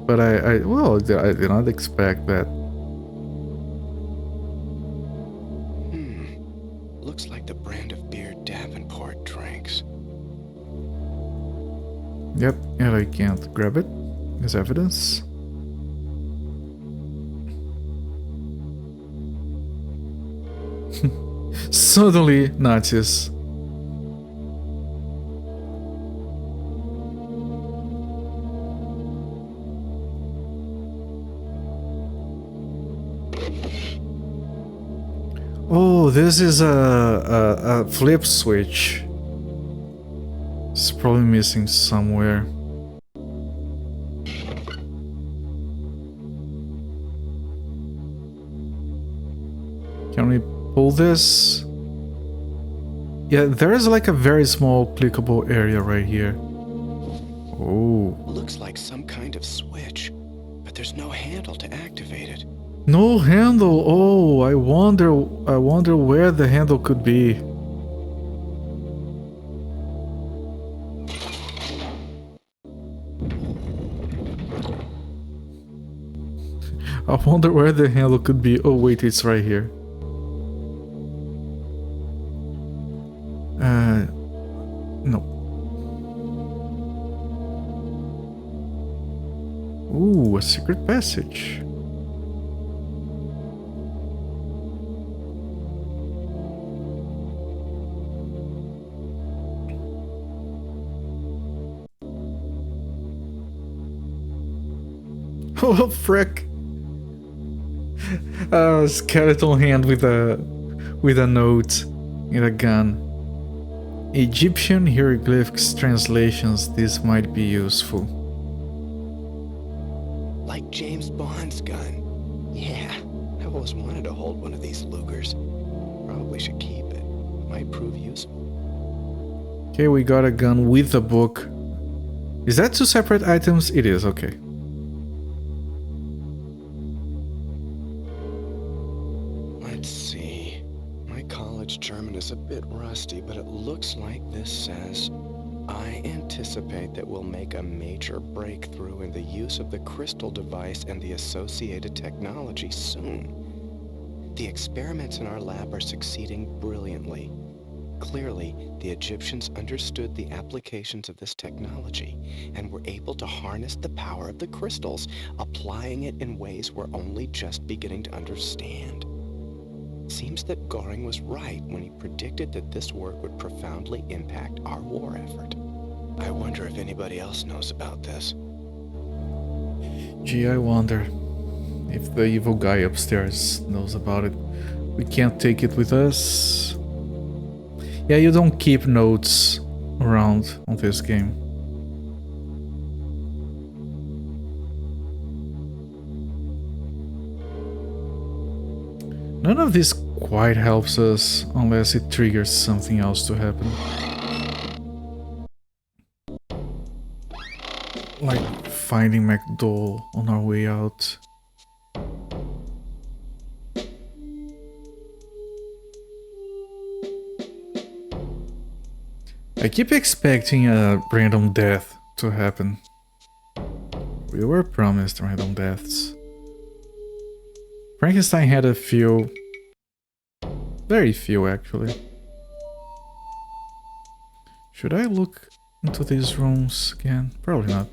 But I did not expect that. Looks like the brand of beer Davenport drinks. Yep, and I can't grab it as evidence. Suddenly, Nazis. Oh, this is a flip switch. It's probably missing somewhere. Can we pull this? Yeah, there is like a very small clickable area right here. Oh. Looks like some kind of switch, but there's no handle to activate it. No handle. Oh, I wonder where the handle could be. I wonder where the handle could be. Oh wait, it's right here. No. Ooh, a secret passage. Oh frick! A skeleton hand with a note and a gun. Egyptian hieroglyphics translations. This might be useful. Like James Bond's gun. Yeah, I've always wanted to hold one of these Lugers. Probably should keep it. Might prove useful. Okay, we got a gun with a book. Is that two separate items? It is, okay. Let's see. My college German is a bit rusty, but it looks like this says, I anticipate that we'll make a major breakthrough in the use of the crystal device and the associated technology soon. The experiments in our lab are succeeding brilliantly. Clearly, the Egyptians understood the applications of this technology and were able to harness the power of the crystals, applying it in ways we're only just beginning to understand. Seems that Göring was right when he predicted that this work would profoundly impact our war effort. I wonder if anybody else knows about this. Gee, I wonder if the evil guy upstairs knows about it. We can't take it with us. Yeah, you don't keep notes around on this game. None of this quite helps us unless it triggers something else to happen. Like finding McDowell on our way out. I keep expecting a random death to happen. We were promised random deaths. Frankenstein had a few. Very few, actually. Should I look into these rooms again? Probably not.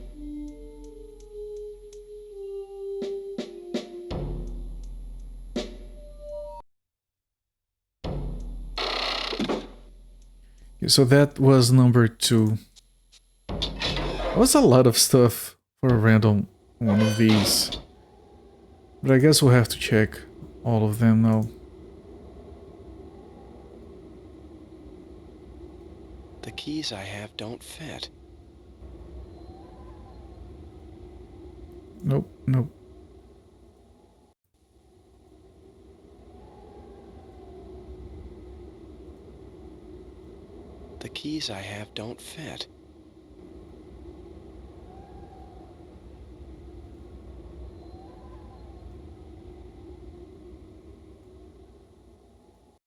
Okay, so that was number 2. That was a lot of stuff for a random one of these. But I guess we'll have to check all of them now. The keys I have don't fit. Nope, nope. The keys I have don't fit.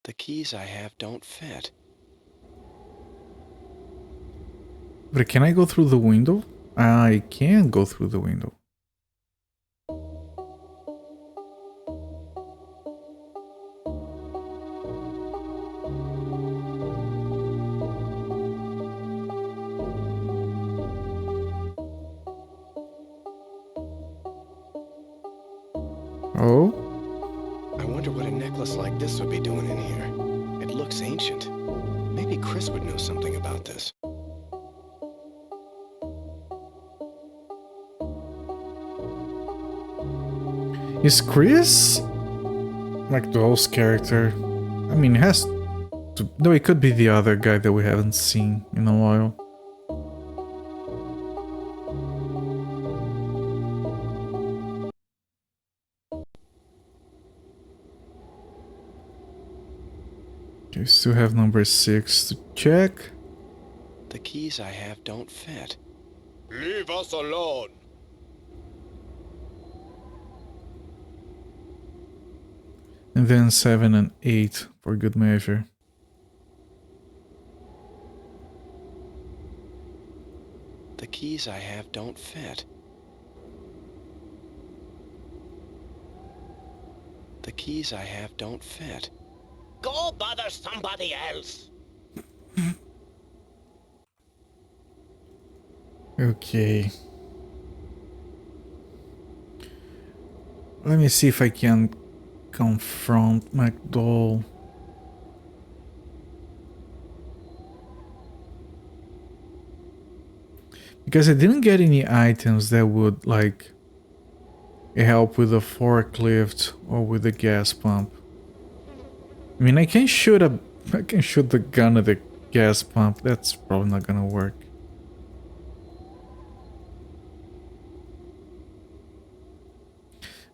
The keys I have don't fit. But can I go through the window? I can go through the window. office like this would be doing in here? It looks ancient. Maybe Chris would know something about this. Is Chris like the host character? I mean, it has to... No, it could be the other guy that we haven't seen in a while. Okay, we still have number 6 to check. The keys I have don't fit. Leave us alone. And then 7 and 8 for good measure. The keys I have don't fit. The keys I have don't fit. Go bother somebody else. Okay. Let me see if I can confront McDowell. Because I didn't get any items that would like help with the forklift or with the gas pump. I mean, I can shoot the gun at the gas pump. That's probably not gonna work.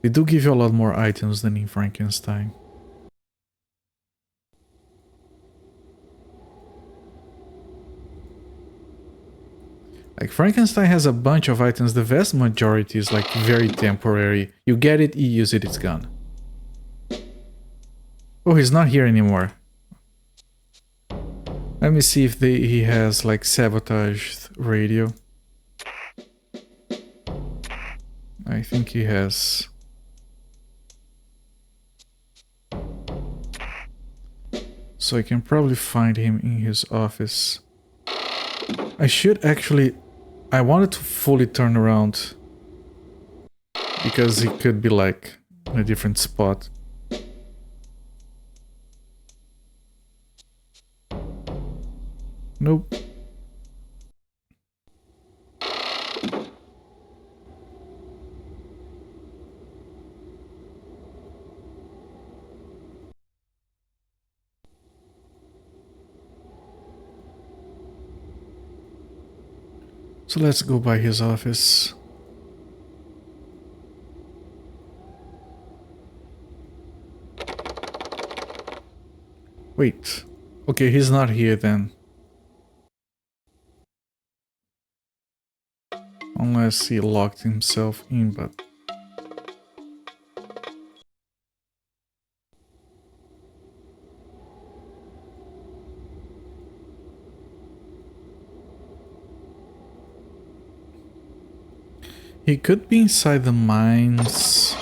They do give you a lot more items than in Frankenstein. Like Frankenstein has a bunch of items, the vast majority is like very temporary. You get it, you use it, it's gone. Oh, he's not here anymore. Let me see if he has like sabotaged radio. I think he has. So I can probably find him in his office. I should actually... I wanted to fully turn around. Because he could be like in a different spot. Nope. So let's go by his office. Wait. Okay, he's not here then. Unless he locked himself in, but... He could be inside the mines.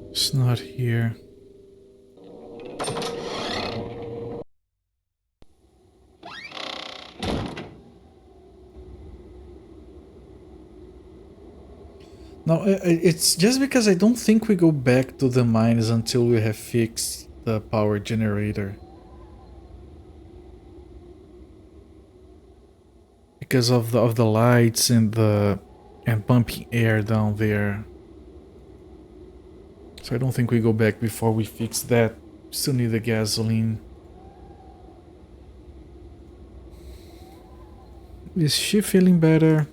It's not here. No, it's just because I don't think we go back to the mines until we have fixed the power generator. Because of the lights and pumping air down there. So I don't think we go back before we fix that. Still need the gasoline. Is she feeling better?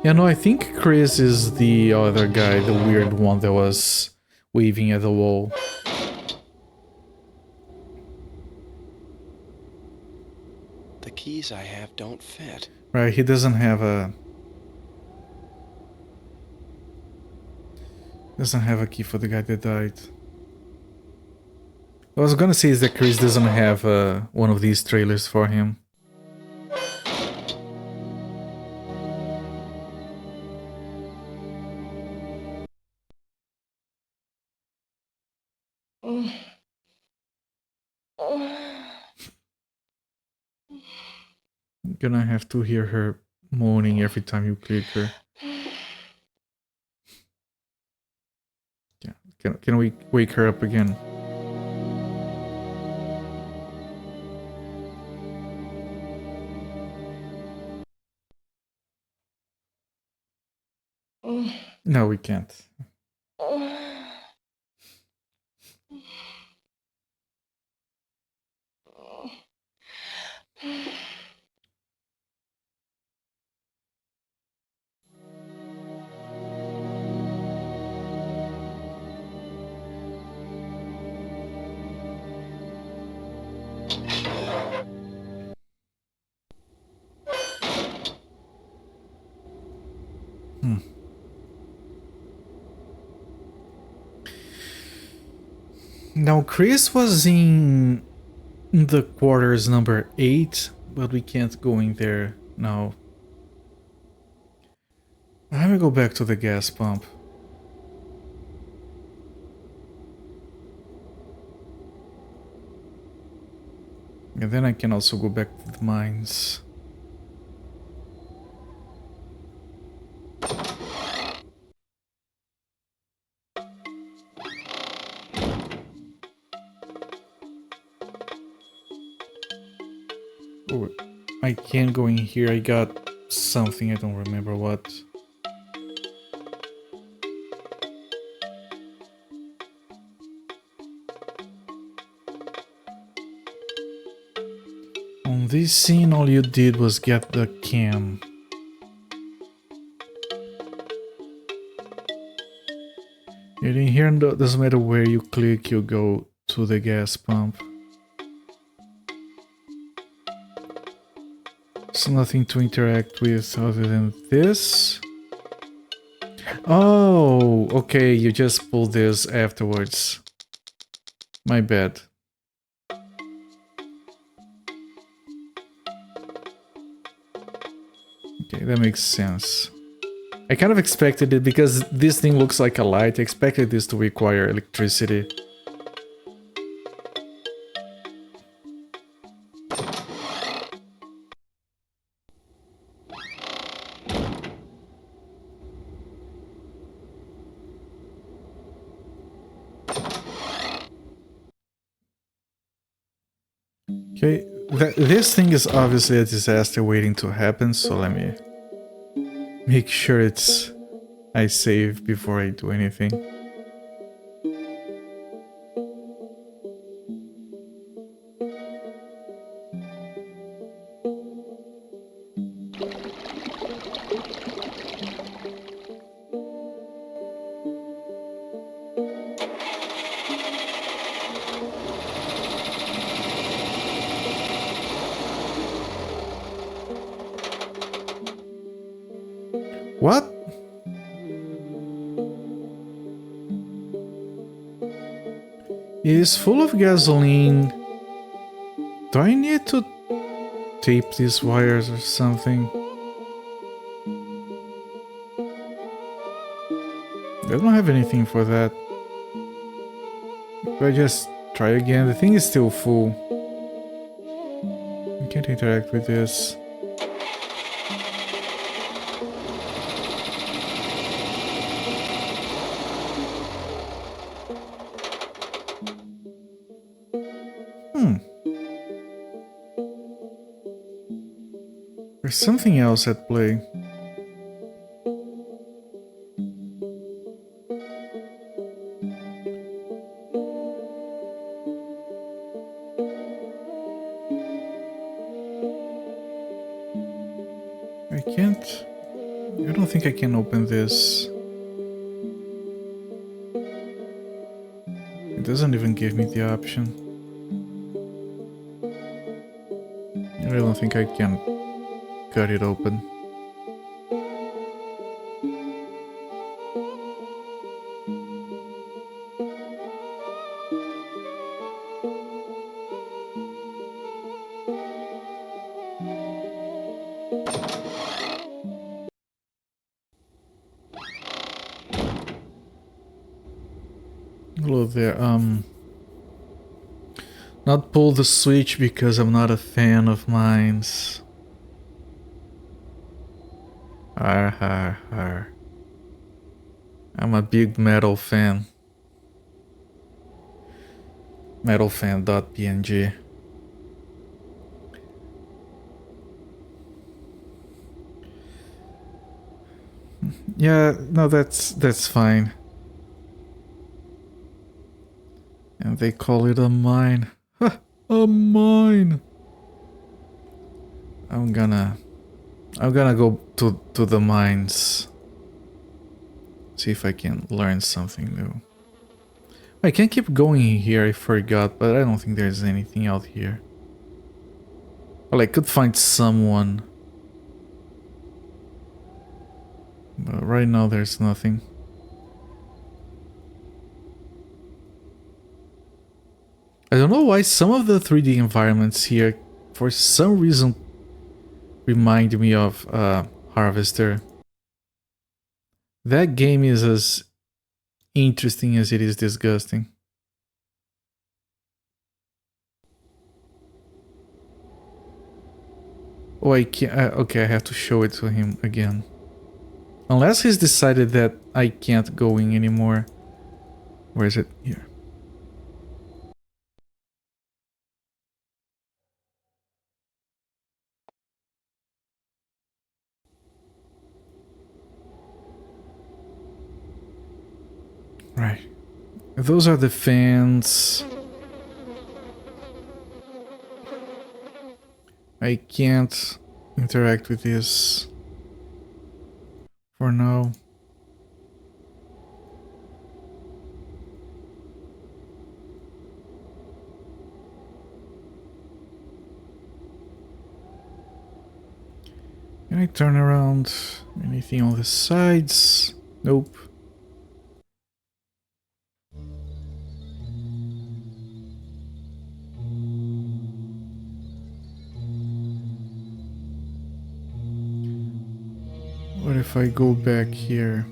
Yeah, no, I think Chris is the other guy, the weird one that was waving at the wall. The keys I have don't fit. Right, he doesn't have a... Doesn't have a key for the guy that died. What I was gonna say is that Chris doesn't have one of these trailers for him. Gonna have to hear her moaning every time you click her. Yeah. Can we wake her up again? No, we can't. Now, Chris was in the quarters number 8, but we can't go in there now. Let me go back to the gas pump. And then I can also go back to the mines. Oh, I can't go in here. I got something, I don't remember what. On this scene, all you did was get the cam. And in here, it doesn't matter where you click, you go to the gas pump. There's nothing to interact with other than this. Oh, okay, you just pull this afterwards. My bad. Okay, that makes sense. I kind of expected it because this thing looks like a light. I expected this to require electricity. Okay, this thing is obviously a disaster waiting to happen, so let me make sure I save before I do anything. What? It is full of gasoline. Do I need to tape these wires or something? I don't have anything for that. If I just try again, the thing is still full. I can't interact with this. There's something else at play. I don't think I can open this. It doesn't even give me the option. I don't think I can cut it open. Hello there, Not pull the switch because I'm not a fan of mines. Har har har. I'm a big metal fan. Metalfan.png. Yeah, no, that's fine. And they call it a mine. Ha, a mine. I'm gonna go to the mines. See if I can learn something new. I can keep going here, I forgot, but I don't think there's anything out here. Well, I could find someone. But right now there's nothing. I don't know why some of the 3D environments here, for some reason, remind me of Harvester. That game is as interesting as it is disgusting. Oh, I can't. Okay, I have to show it to him again. Unless he's decided that I can't go in anymore. Where is it? Here. Right. Those are the fans. I can't interact with this for now. Can I turn around? Anything on the sides? Nope. What if I go back here?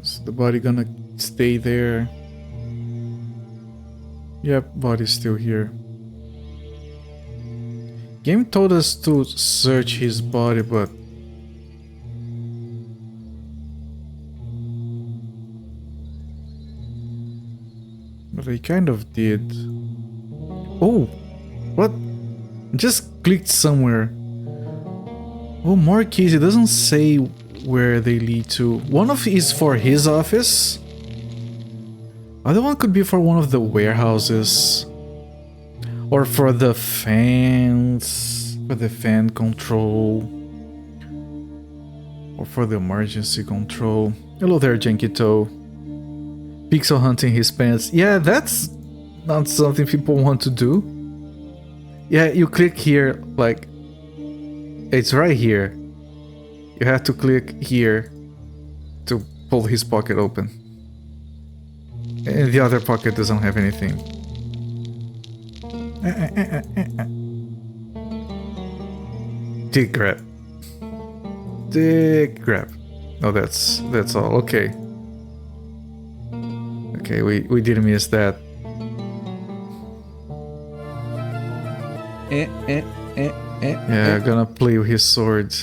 Is the body gonna stay there? Yep, body's still here. Game told us to search his body, but I kind of did. Oh, what? Just clicked somewhere. Oh, more keys. It doesn't say where they lead to. One of is for his office. Other one could be for one of the warehouses. Or for the fans. For the fan control. Or for the emergency control. Hello there, Jankito. Pixel hunting his pants. Yeah, that's not something people want to do. Yeah, you click here, like... It's right here. You have to click here to pull his pocket open. And the other pocket doesn't have anything. Dick grab. Dick grab. No, that's all. Okay. Okay, we didn't miss that. Yeah, gonna play with his sword.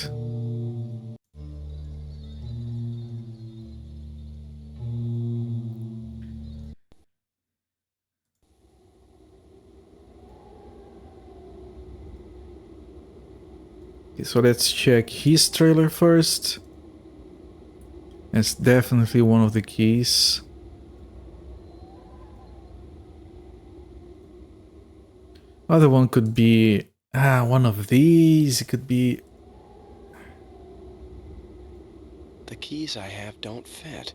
Okay, so let's check his trailer first. It's definitely one of the keys. Other one could be one of these. It could be. The keys I have don't fit.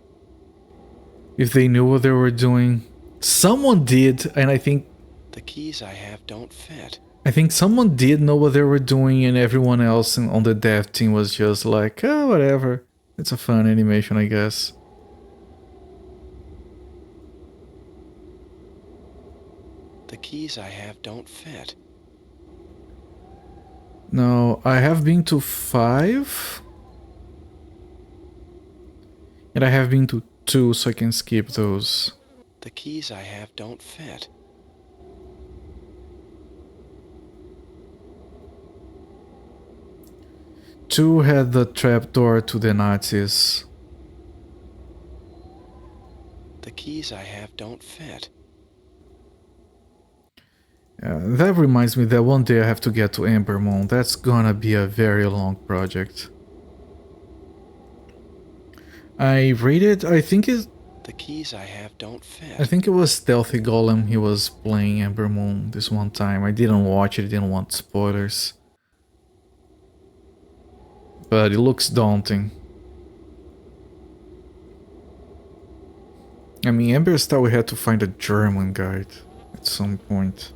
If they knew what they were doing, someone did, and I think. The keys I have don't fit. I think someone did know what they were doing, and everyone else on the dev team was just like, oh, whatever. It's a fun animation, I guess. The keys I have don't fit. No, I have been to 5. And I have been to 2, so I can skip those. The keys I have don't fit. 2 had the trapdoor to the Nazis. The keys I have don't fit. That reminds me that one day I have to get to Amber Moon. That's gonna be a very long project. I rated, I think it... The keys I have don't fit. I think it was Stealthy Golem he was playing Amber Moon this one time. I didn't watch it, didn't want spoilers. But it looks daunting. I mean, Amber Star we had to find a German guide at some point.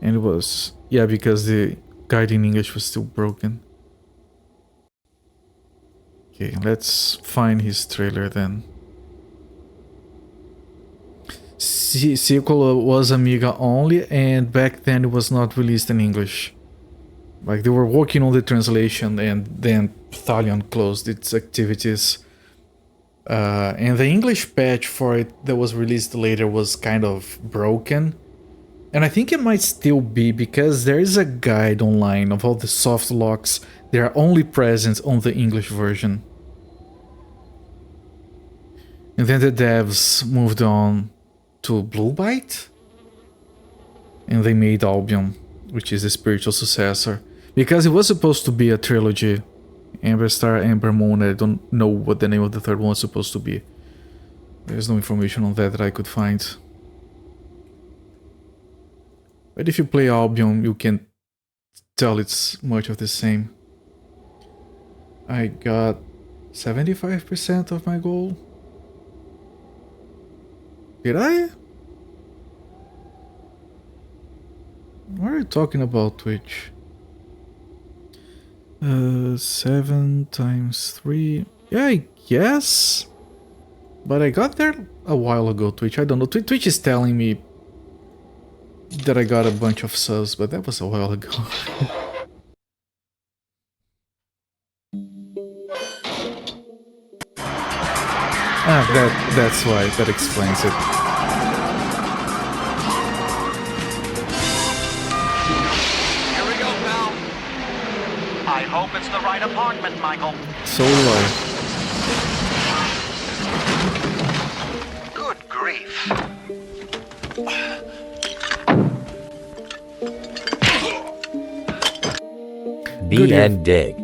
And it was... yeah, because the guide in English was still broken. Okay, let's find his trailer then. Sequel was Amiga only, and back then it was not released in English. Like, they were working on the translation, and then Thalion closed its activities. And the English patch for it that was released later was kind of broken. And I think it might still be, because there is a guide online of all the soft locks that are only present on the English version. And then the devs moved on to Blue Byte, and they made Albion, which is the spiritual successor, because it was supposed to be a trilogy. Amber Star, Amber Moon, I don't know what the name of the third one was supposed to be. There's no information on that I could find. But if you play Albion, you can tell it's much of the same. I got 75% of my goal. Did I? What are you talking about, Twitch? 7 times 3. Yeah, I guess. But I got there a while ago, Twitch. I don't know. Twitch is telling me that I got a bunch of subs, but that was a while ago. That's why. That explains it. Here we go, pal. I hope it's the right apartment, Michael. So do I. Good grief. Dig.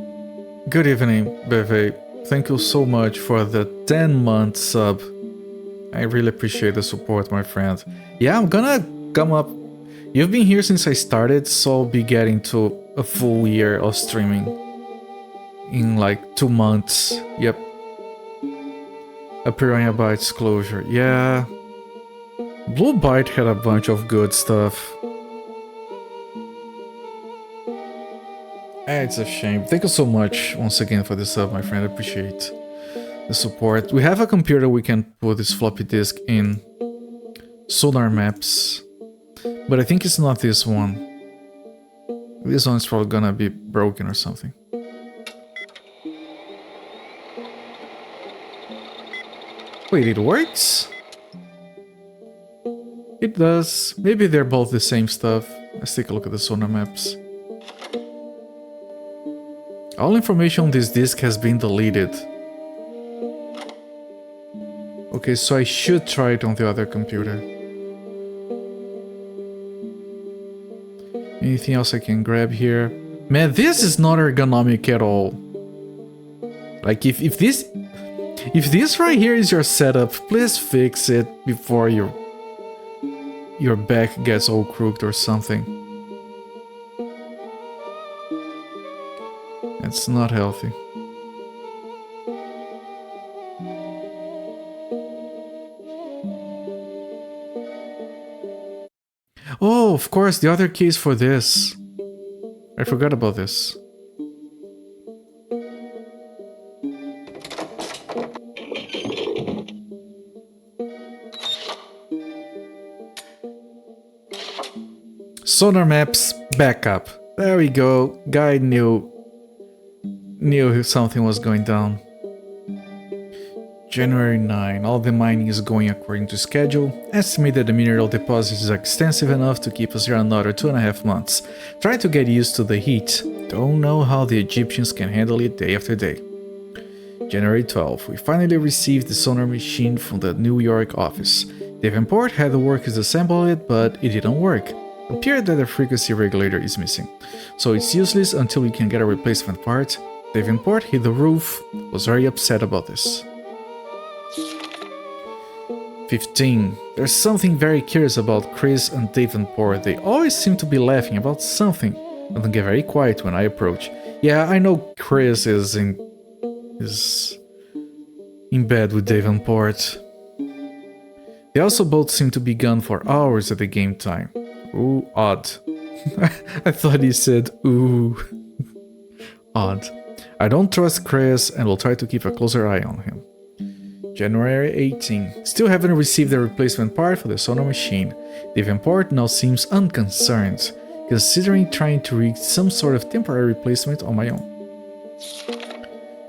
Good evening, Beve. Thank you so much for the 10-month sub. I really appreciate the support, my friend. Yeah, I'm gonna come up. You've been here since I started, so I'll be getting to a full year of streaming in like 2 months. Yep. A Piranha Bytes closure. Yeah. Blue Byte had a bunch of good stuff. It's a shame. Thank you so much once again for the sub, my friend. I appreciate the support. We have a computer we can put this floppy disk in. Sonar Maps. But I think it's not this one. This one's probably gonna be broken or something. Wait, it works? It does. Maybe they're both the same stuff. Let's take a look at the Sonar Maps. All information on this disk has been deleted. Okay, so I should try it on the other computer. Anything else I can grab here? Man, this is not ergonomic at all. Like, if this right here is your setup, please fix it before your back gets all crooked or something. It's not healthy. Oh, of course, the other keys for this. I forgot about this. Sonar Maps backup. There we go. Guy knew something was going down. January 9. All the mining is going according to schedule. Estimate that the mineral deposit is extensive enough to keep us here another 2.5 months. Try to get used to the heat. Don't know how the Egyptians can handle it day after day. January 12. We finally received the sonar machine from the New York office. Davenport had the workers assemble it, but it didn't work. It appeared that the frequency regulator is missing, so it's useless until we can get a replacement part. Davenport hit the roof, was very upset about this. 15. There's something very curious about Chris and Davenport. They always seem to be laughing about something, and then get very quiet when I approach. Yeah, I know Chris is in bed with Davenport. They also both seem to be gone for hours at the game time. Ooh, odd. I thought he said ooh. Odd. I don't trust Chris and will try to keep a closer eye on him. January 18. Still haven't received a replacement part for the sonar machine. Davenport now seems unconcerned, considering trying to reach some sort of temporary replacement on my own.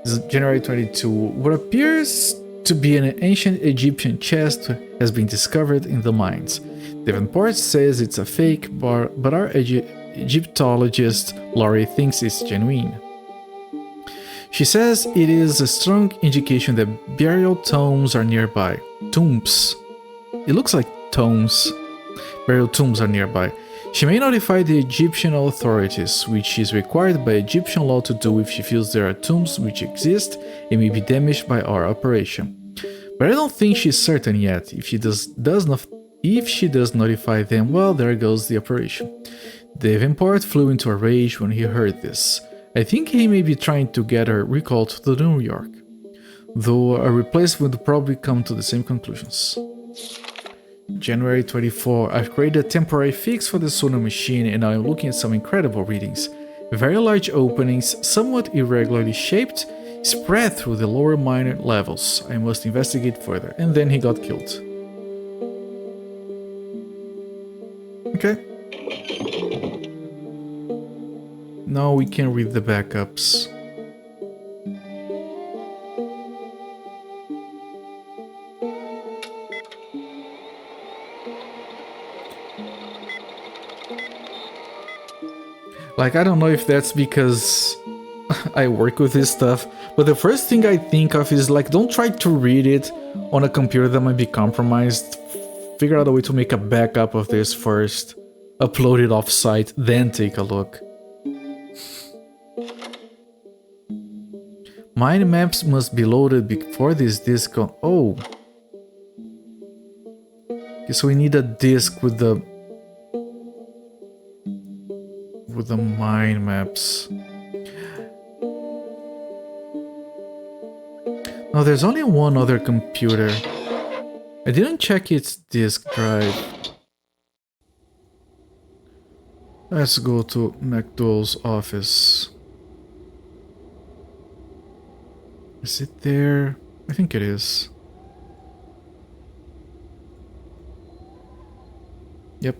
This is January 22. What appears to be an ancient Egyptian chest has been discovered in the mines. Davenport says it's a fake, but our Egyptologist Laurie thinks it's genuine. She says it is a strong indication that burial tombs are nearby. Tombs. It looks like tombs. Burial tombs are nearby. She may notify the Egyptian authorities, which is required by Egyptian law to do if she feels there are tombs which exist and may be damaged by our operation. But I don't think she's certain yet. If she does notify them, well, there goes the operation. Davenport flew into a rage when he heard this. I think he may be trying to get her recalled to New York, though a replacement would probably come to the same conclusions. January 24. I've created a temporary fix for the sonar machine and now I'm looking at some incredible readings. Very large openings, somewhat irregularly shaped, spread through the lower minor levels. I must investigate further. And then he got killed. Okay. Now we can read the backups. Like, I don't know if that's because I work with this stuff, but the first thing I think of is like, don't try to read it on a computer that might be compromised. Figure out a way to make a backup of this first, upload it off-site, then take a look. Mind maps must be loaded before this disk on... Oh! Okay, so we need a disk with the mind maps. No, there's only one other computer. I didn't check its disk drive. Let's go to McDowell's office. Is it there? I think it is. Yep.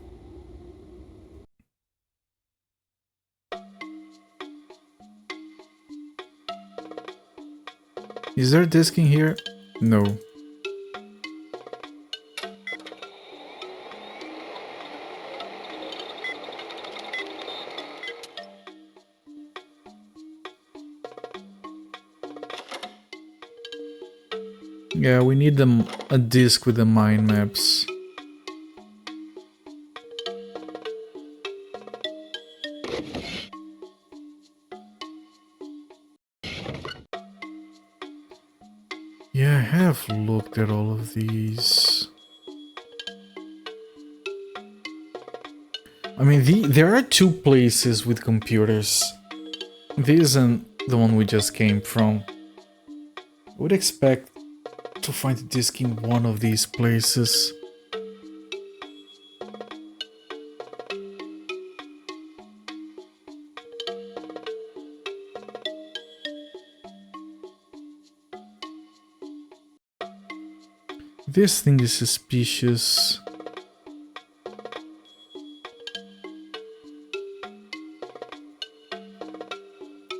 Is there a disk in here? No. Yeah, we need a disk with the mind maps. Yeah, I have looked at all of these. I mean, there are two places with computers. This and the one we just came from. I would expect to find a disk in one of these places. This thing is suspicious.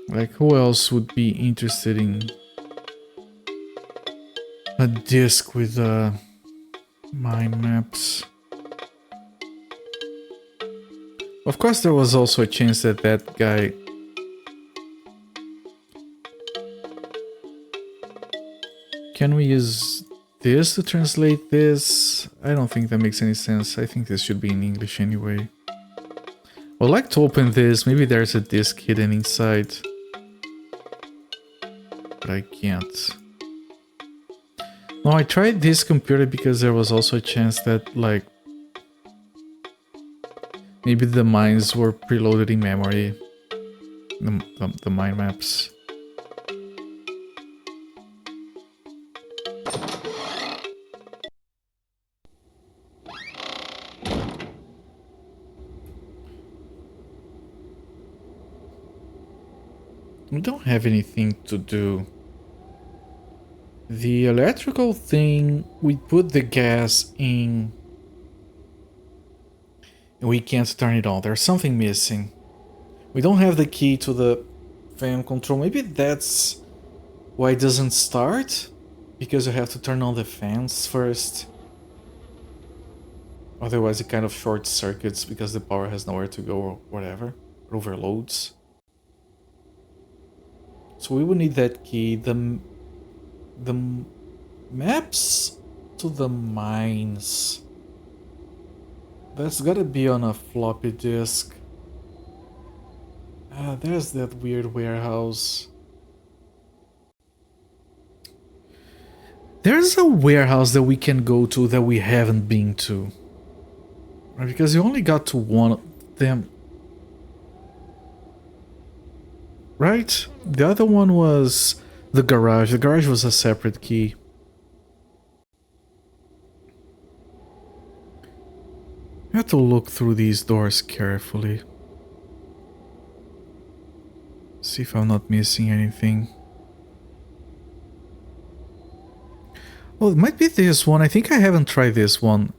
Like, who else would be interested in... a disc with mind maps. Of course, there was also a chance that that guy... Can we use this to translate this? I don't think that makes any sense. I think this should be in English anyway. I'd like to open this. Maybe there's a disc hidden inside. But I can't. No, I tried this computer because there was also a chance that, like, maybe the mines were preloaded in memory. The mind maps. We don't have anything to do. The electrical thing, we put the gas in. And we can't turn it on. There's something missing. We don't have the key to the fan control. Maybe that's why it doesn't start? Because you have to turn on the fans first. Otherwise it kind of short circuits because the power has nowhere to go or whatever. It overloads. So we would need that key. The maps to the mines. That's gotta be on a floppy disk. Ah, there's that weird warehouse. There's a warehouse that we can go to that we haven't been to. Right, because you only got to one of them. Right? The other one was the garage. The garage was a separate key. I have to look through these doors carefully. See if I'm not missing anything. Oh, it might be this one. I think I haven't tried this one.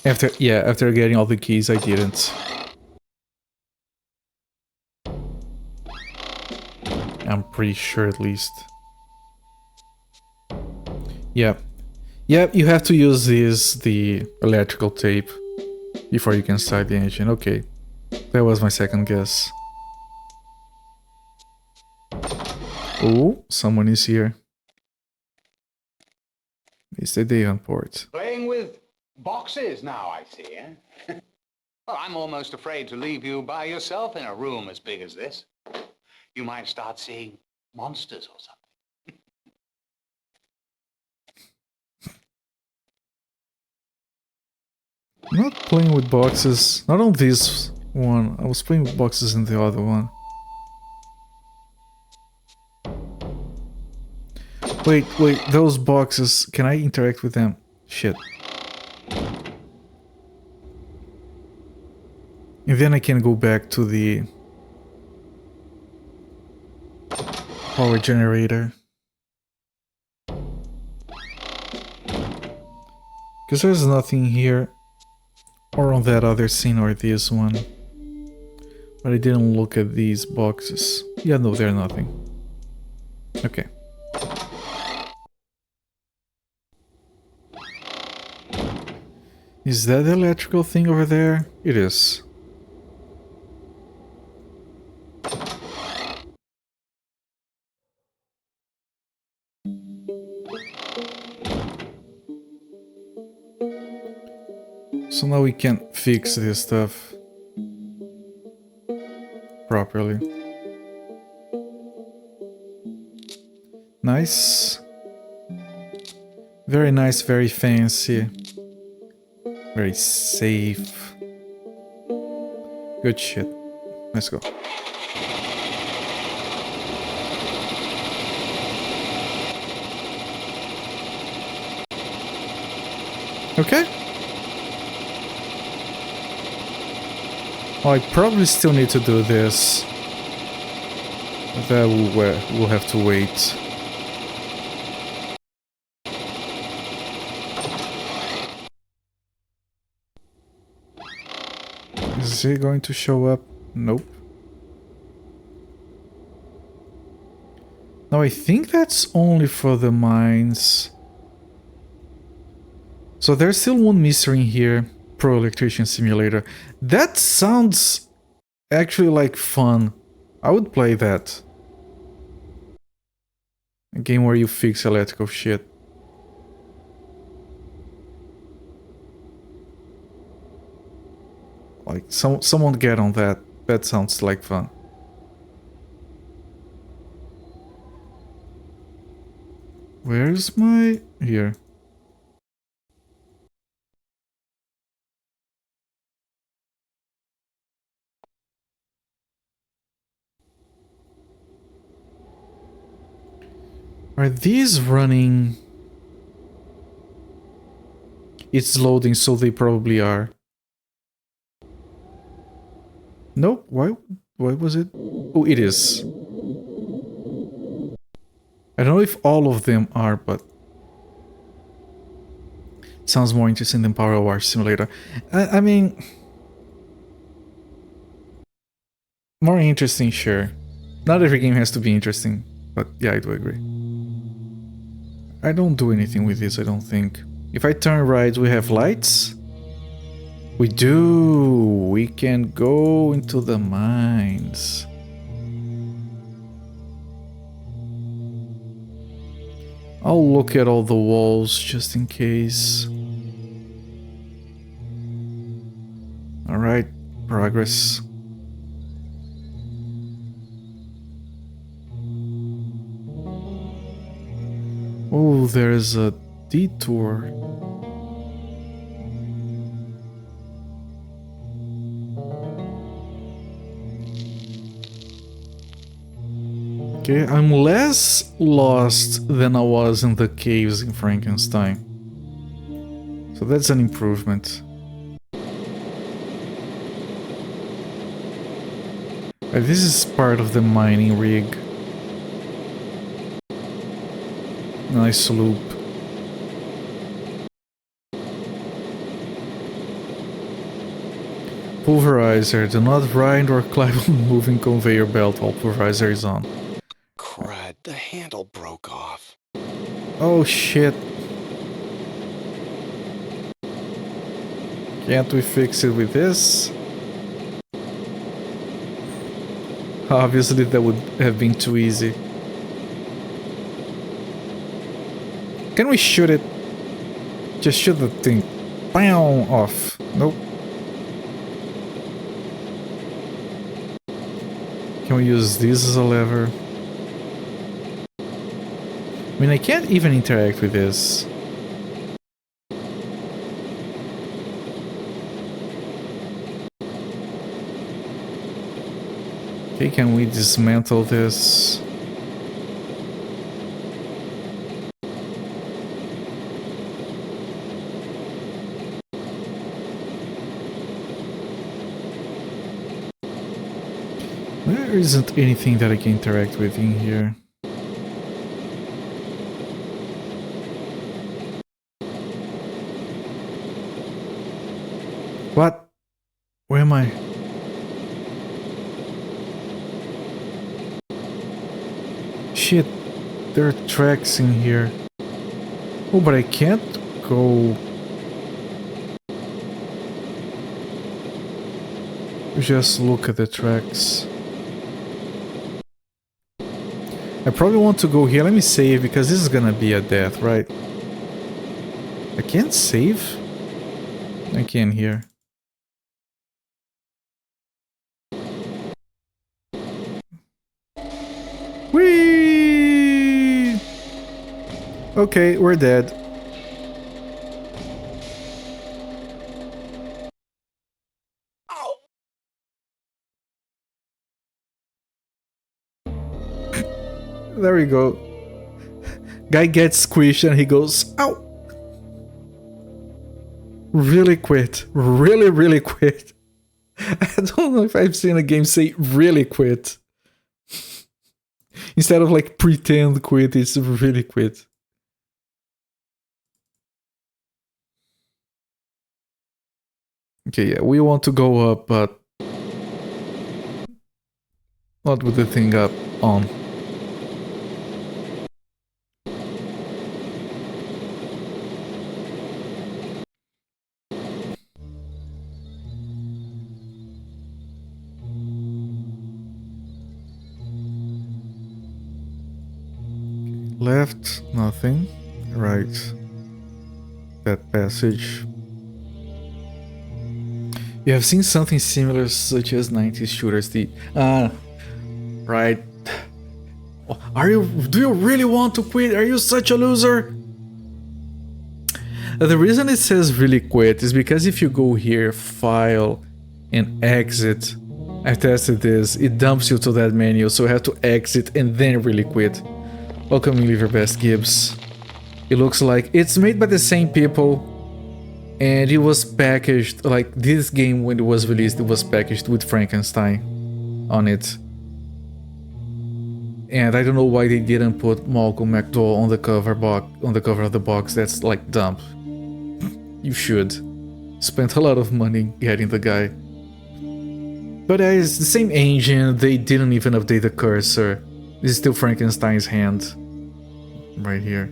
After getting all the keys, I didn't. I'm pretty sure at least. Yep, you have to use the electrical tape before you can start the engine. Okay, that was my second guess. Oh, someone is here. It's the Davenport. Playing with boxes now, I see, eh? Well, I'm almost afraid to leave you by yourself in a room as big as this. You might start seeing monsters or something. I'm not playing with boxes. Not on this one. I was playing with boxes in the other one. Wait, those boxes, can I interact with them? Shit. And then I can go back to the power generator. Because there's nothing here. Or on that other scene or this one. But I didn't look at these boxes. Yeah, no, they're nothing. Okay. Is that the electrical thing over there? It is. So now we can fix this stuff properly. Nice. Very nice, very fancy. Very safe. Good shit. Let's go. Okay. Oh, I probably still need to do this. That we'll have to wait. Is he going to show up? Nope. Now I think that's only for the mines. So there's still one mystery in here. Pro Electrician Simulator. That sounds actually like fun. I would play that. A game where you fix electrical shit. Like, someone get on that. That sounds like fun. Where's my... Here. Are these running? It's loading, so they probably are. Nope. Why was it? Oh, it is. I don't know if all of them are, but sounds more interesting than Power Wash Simulator. I mean, more interesting, sure. Not every game has to be interesting, but yeah, I do agree. I don't do anything with this, I don't think. If I turn right, we have lights. We do. We can go into the mines. I'll look at all the walls just in case. Alright, progress. Oh, there's a detour. Okay, I'm less lost than I was in the caves in Frankenstein. So that's an improvement. This is part of the mining rig. Nice loop. Pulverizer. Do not ride or climb on moving conveyor belt while pulverizer is on. Crud, the handle broke off. Oh shit. Can't we fix it with this? Obviously that would have been too easy. Can we shoot it? Just shoot the thing. Bam! Off. Nope. Can we use this as a lever? I mean, I can't even interact with this. Okay, can we dismantle this? There isn't anything that I can interact with in here. What? Where am I? Shit, there are tracks in here. Oh, but I can't go... Just look at the tracks. I probably want to go here. Let me save, because this is gonna be a death, right? I can't save? I can here. Whee! Okay, we're dead. There we go. Guy gets squished and he goes, ow! Really quit. Really quit. I don't know if I've seen a game say really quit. Instead of like pretend quit, it's really quit. Okay, yeah, we want to go up, but not with the thing up on. Left, nothing. Right. That passage. You have seen something similar, such as 90s shooters. Right. Do you really want to quit? Are you such a loser? The reason it says really quit is because if you go here, file, and exit, I tested this, it dumps you to that menu, so you have to exit and then really quit. Welcome, Leave Your Best Gibbs. It looks like it's made by the same people, and it was packaged, like this game when it was released, it was packaged with Frankenstein on it. And I don't know why they didn't put Malcolm McDowell on the cover of the box. That's like dumb. You should. Spent a lot of money getting the guy. But it's the same engine, they didn't even update the cursor. This is still Frankenstein's hand. Right here.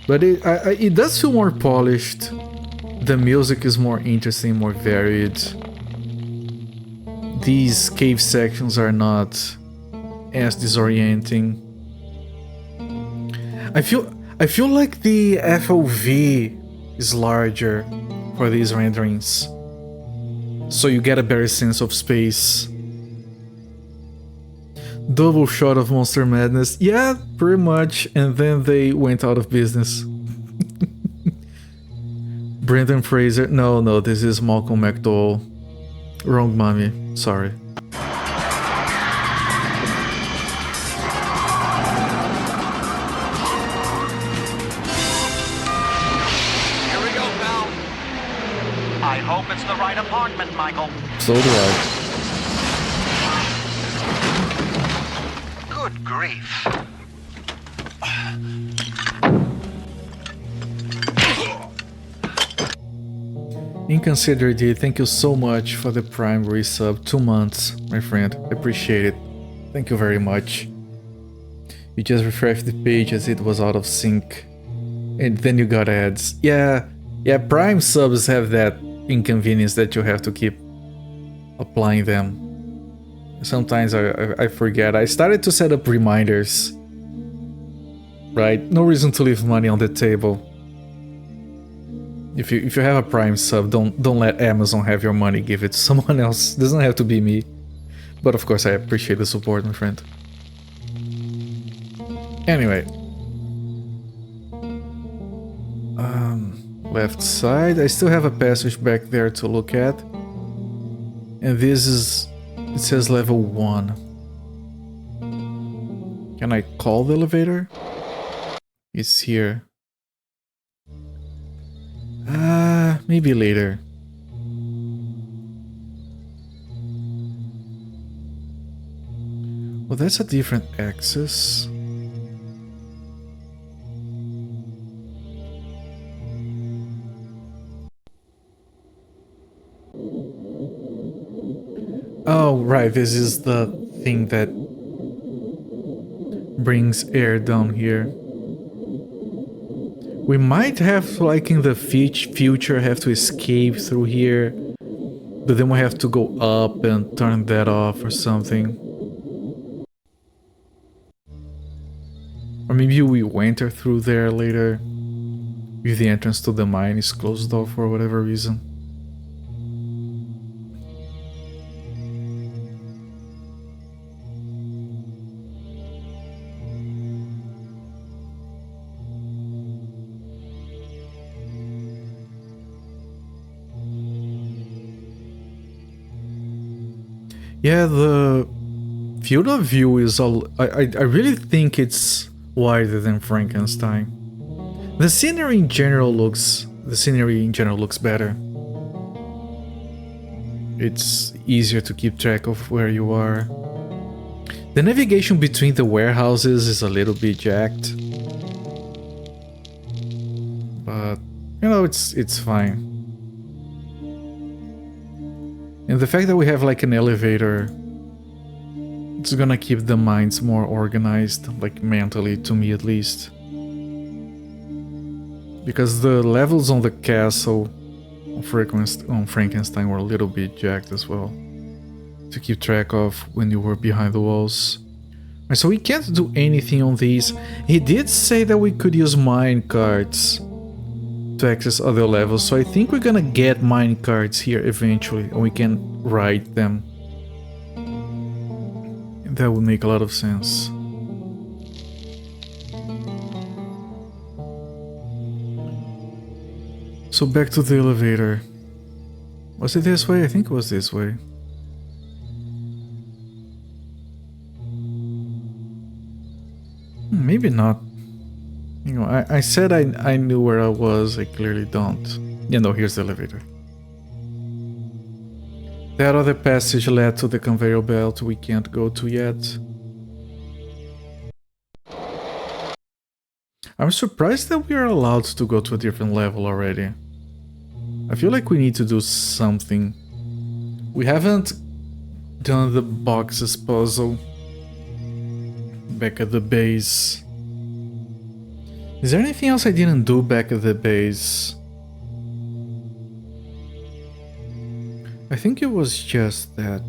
But it does feel more polished. The music is more interesting, more varied. These cave sections are not as disorienting. I feel like the FOV is larger for these renderings, so you get a better sense of space. Double shot of Monster Madness, yeah, pretty much, and then they went out of business. Brendan Fraser, no, this is Malcolm McDowell. Wrong mommy, sorry. Here we go, pal. I hope it's the right apartment, Michael. So do I. Good grief. Inconsiderate D, thank you so much for the Prime resub. 2 months, my friend. Appreciate it. Thank you very much. You just refreshed the page as it was out of sync. And then you got ads. Yeah, Prime subs have that inconvenience that you have to keep applying them. Sometimes I forget. I started to set up reminders. Right? No reason to leave money on the table. If you have a Prime sub, don't let Amazon have your money. Give it to someone else. Doesn't have to be me. But of course, I appreciate the support, my friend. Anyway. Left side. I still have a passage back there to look at. And this is... It says level 1. Can I call the elevator? It's here. Maybe later. Well, that's a different axis. Oh, right, this is the thing that brings air down here. We might have, like in the future, have to escape through here, but then we have to go up and turn that off or something. Or maybe we enter through there later, if the entrance to the mine is closed off for whatever reason. Yeah, the field of view is all... I really think it's wider than Frankenstein. The scenery in general looks better. It's easier to keep track of where you are. The navigation between the warehouses is a little bit jacked. But, you know, it's fine. And the fact that we have like an elevator, it's gonna keep the mines more organized, like mentally, to me at least. Because the levels on the castle on Frankenstein were a little bit jacked as well, to keep track of when you were behind the walls. So we can't do anything on these. He did say that we could use mine carts to access other levels, so I think we're gonna get mine carts here eventually, and we can ride them. That would make a lot of sense. So back to the elevator. Was it this way? I think it was this way. Maybe not. You know, I said I knew where I was. I clearly don't. Yeah, no, here's the elevator. That other passage led to the conveyor belt we can't go to yet. I'm surprised that we are allowed to go to a different level already. I feel like we need to do something. We haven't done the boxes puzzle back at the base. Is there anything else I didn't do back at the base? I think it was just that.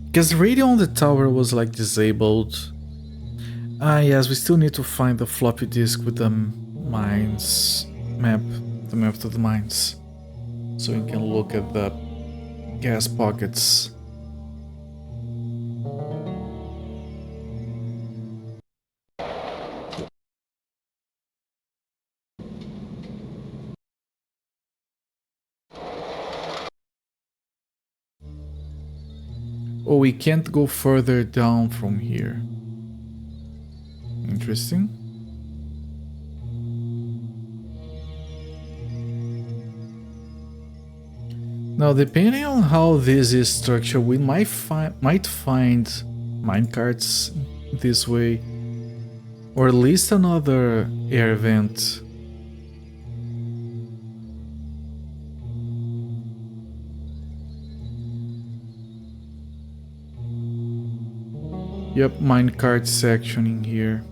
Because the radio on the tower was like disabled. Ah yes, we still need to find the floppy disk with the mines map. The map to the mines. So we can look at the gas pockets. Oh, we can't go further down from here. Interesting. Now, depending on how this is structured, we might find minecarts this way, or at least another air vent. Yep, minecart sectioning here.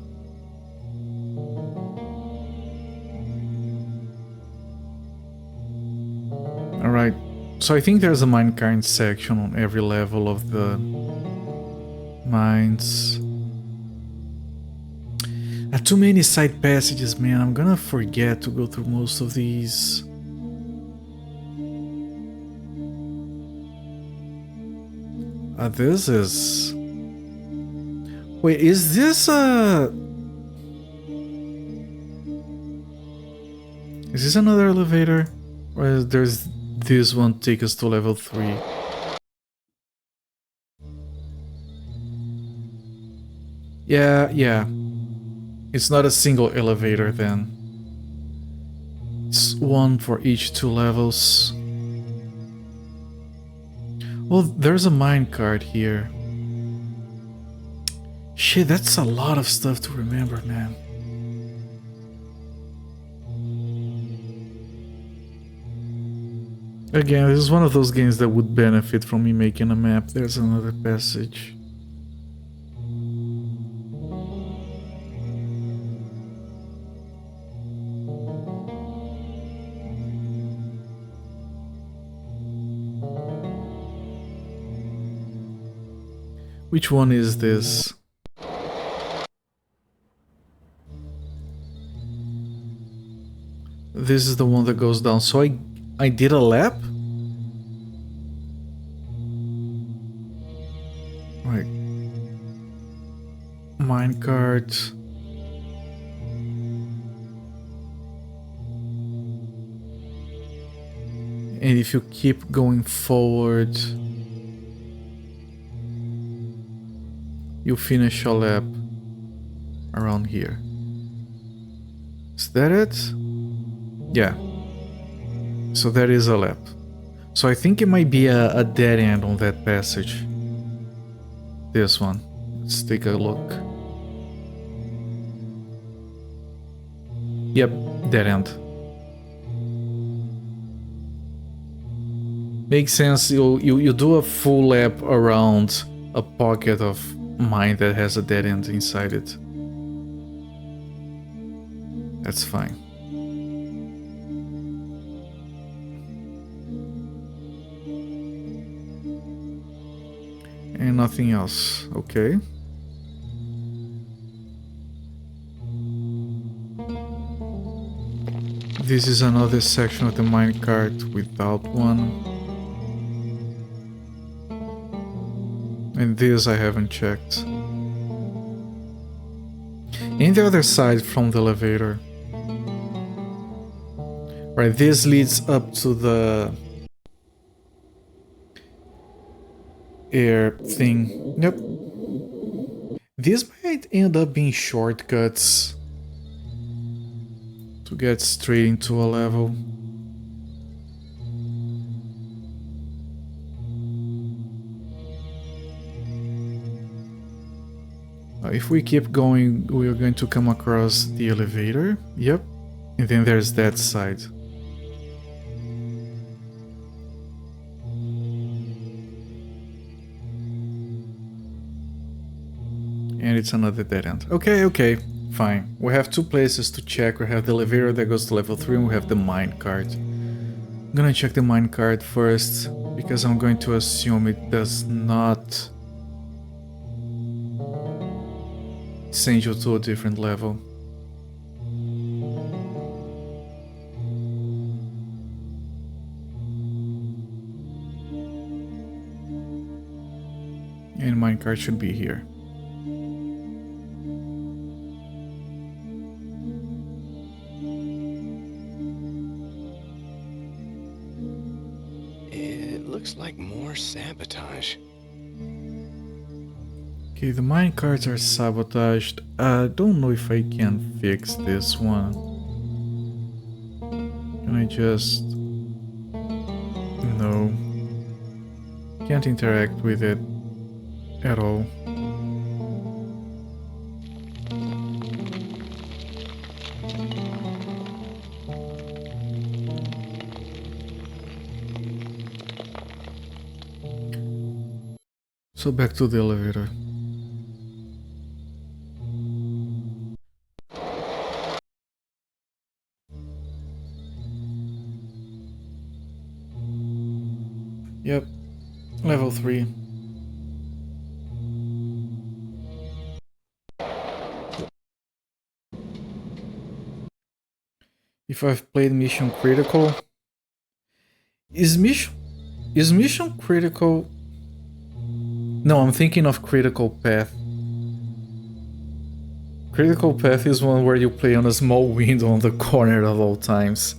Alright, so I think there's a minecart section on every level of the mines. Too many side passages, man. I'm gonna forget to go through most of these. This is... Wait, is this Is this another elevator? Or is there's this one take us to level 3? Yeah. It's not a single elevator then. It's one for each 2 levels. Well, there's a minecart here. Shit, that's a lot of stuff to remember, man. Again, this is one of those games that would benefit from me making a map. There's another passage. Which one is this? This is the one that goes down. So I did a lap? Right. Minecart. And if you keep going forward, you finish a lap around here. Is that it? Yeah. So that is a lap. So I think it might be a dead end on that passage. This one. Let's take a look. Yep, dead end. Makes sense. You do a full lap around a pocket of mine that has a dead end inside it. That's fine. nothing else. Okay. This is another section of the minecart without one. And this I haven't checked. In the other side from the elevator. Right, this leads up to the air thing. Yep. This might end up being shortcuts to get straight into a level. If we keep going, we are going to come across the elevator. Yep. And then there's that side. And it's another dead end. Okay, okay, fine. We have two places to check. We have the elevator that goes to level 3 and we have the minecart. I'm gonna check the minecart first because I'm going to assume it does not send you to a different level. And minecart should be here. It looks like more sabotage. Okay, the minecarts are sabotaged. I don't know if I can fix this one. Can I just... No. Can't interact with it at all. So back to the elevator. Yep, level 3. If I've played Mission Critical... Is Mission Critical... No, I'm thinking of Critical Path. Critical Path is one where you play on a small window on the corner at all times.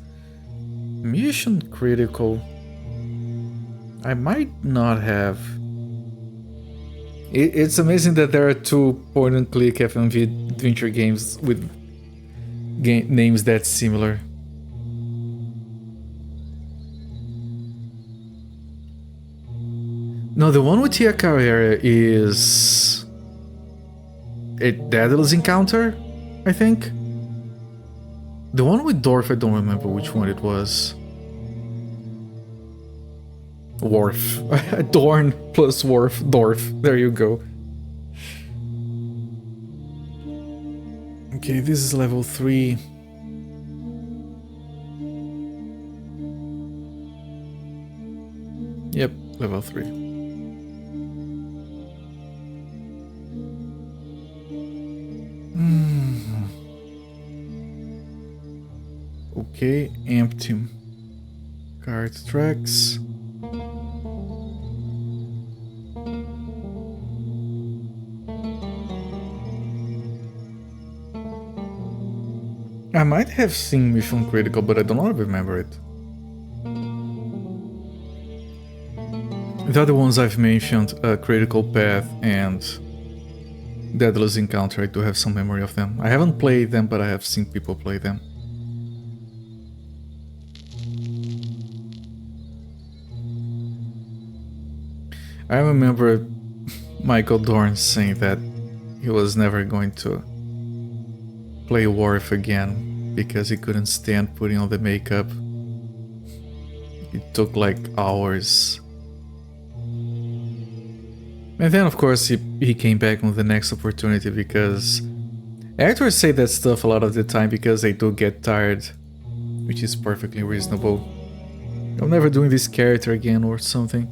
Mission Critical... I might not have. It's amazing that there are two point-and-click FMV adventure games with names that similar. No, the one with Tia Carrera is a Daedalus Encounter, I think. The one with Dorf, I don't remember which one it was. Worf. Dorn plus Worf. Dorf. There you go. Okay, this is level 3. Yep, level 3. Okay, empty. Card tracks. I might have seen Mission Critical, but I do not remember it. The other ones I've mentioned, Critical Path and Daedalus Encounter, I do have some memory of them. I haven't played them, but I have seen people play them. I remember Michael Dorn saying that he was never going to play Worf again because he couldn't stand putting on the makeup. It took like hours. And then of course he came back on the next opportunity because actors say that stuff a lot of the time because they do get tired, which is perfectly reasonable. I'm never doing this character again or something.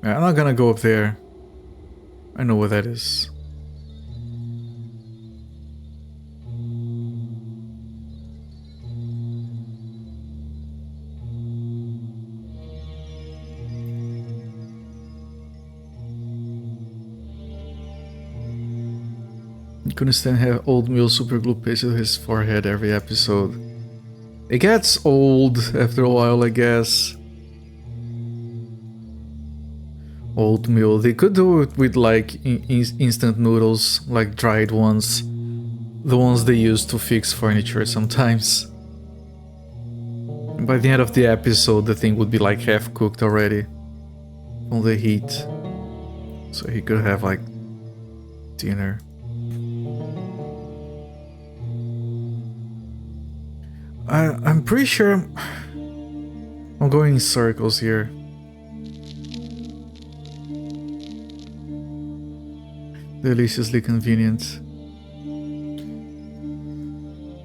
I'm not gonna go up there. I know where that is. Couldn't stand have old meal super glue pasted to his forehead every episode. It gets old after a while, I guess. Oatmeal. They could do it with like instant noodles, like dried ones. The ones they use to fix furniture sometimes. By the end of the episode, the thing would be like half cooked already. On the heat. So he could have like dinner. I'm pretty sure I'm going in circles here. Deliciously convenient.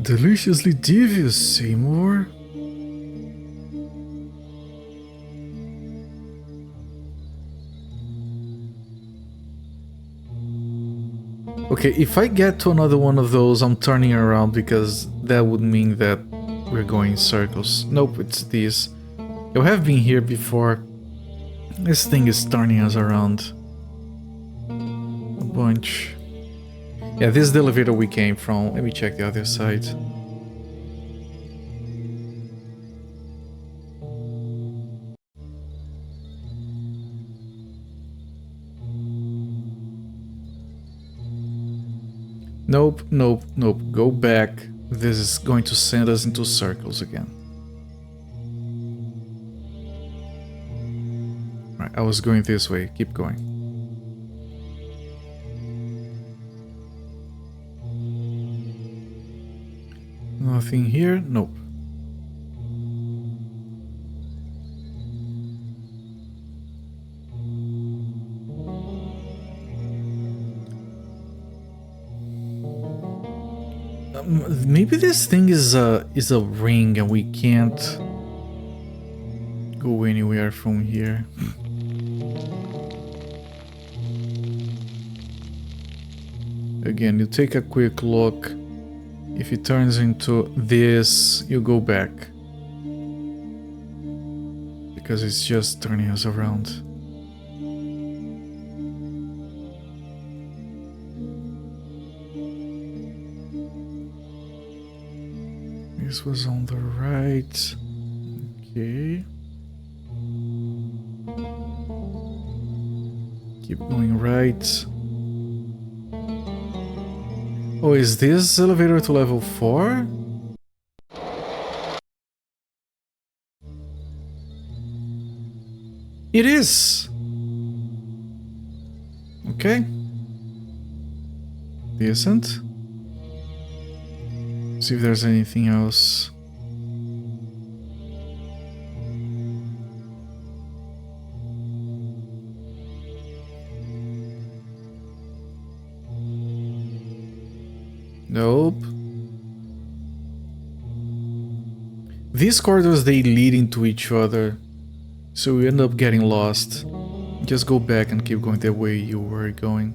Deliciously devious, Seymour. Okay, if I get to another one of those, I'm turning around because that would mean that we're going in circles. Nope, it's these. You have been here before. This thing is turning us around. A bunch. Yeah, this is the elevator we came from. Let me check the other side. Nope, nope, nope. Go back. This is going to send us into circles again. Right, I was going this way. Keep going. Nothing here? Nope. Maybe this thing is a ring and we can't go anywhere from here. Again, you take a quick look. If it turns into this, you go back. Because it's just turning us around. This was on the right. Okay. Keep going right. Oh, is this elevator to level 4? It is! Okay. Decent. See if there's anything else. Nope. These corridors, they lead into each other, so we end up getting lost. Just go back and keep going the way you were going.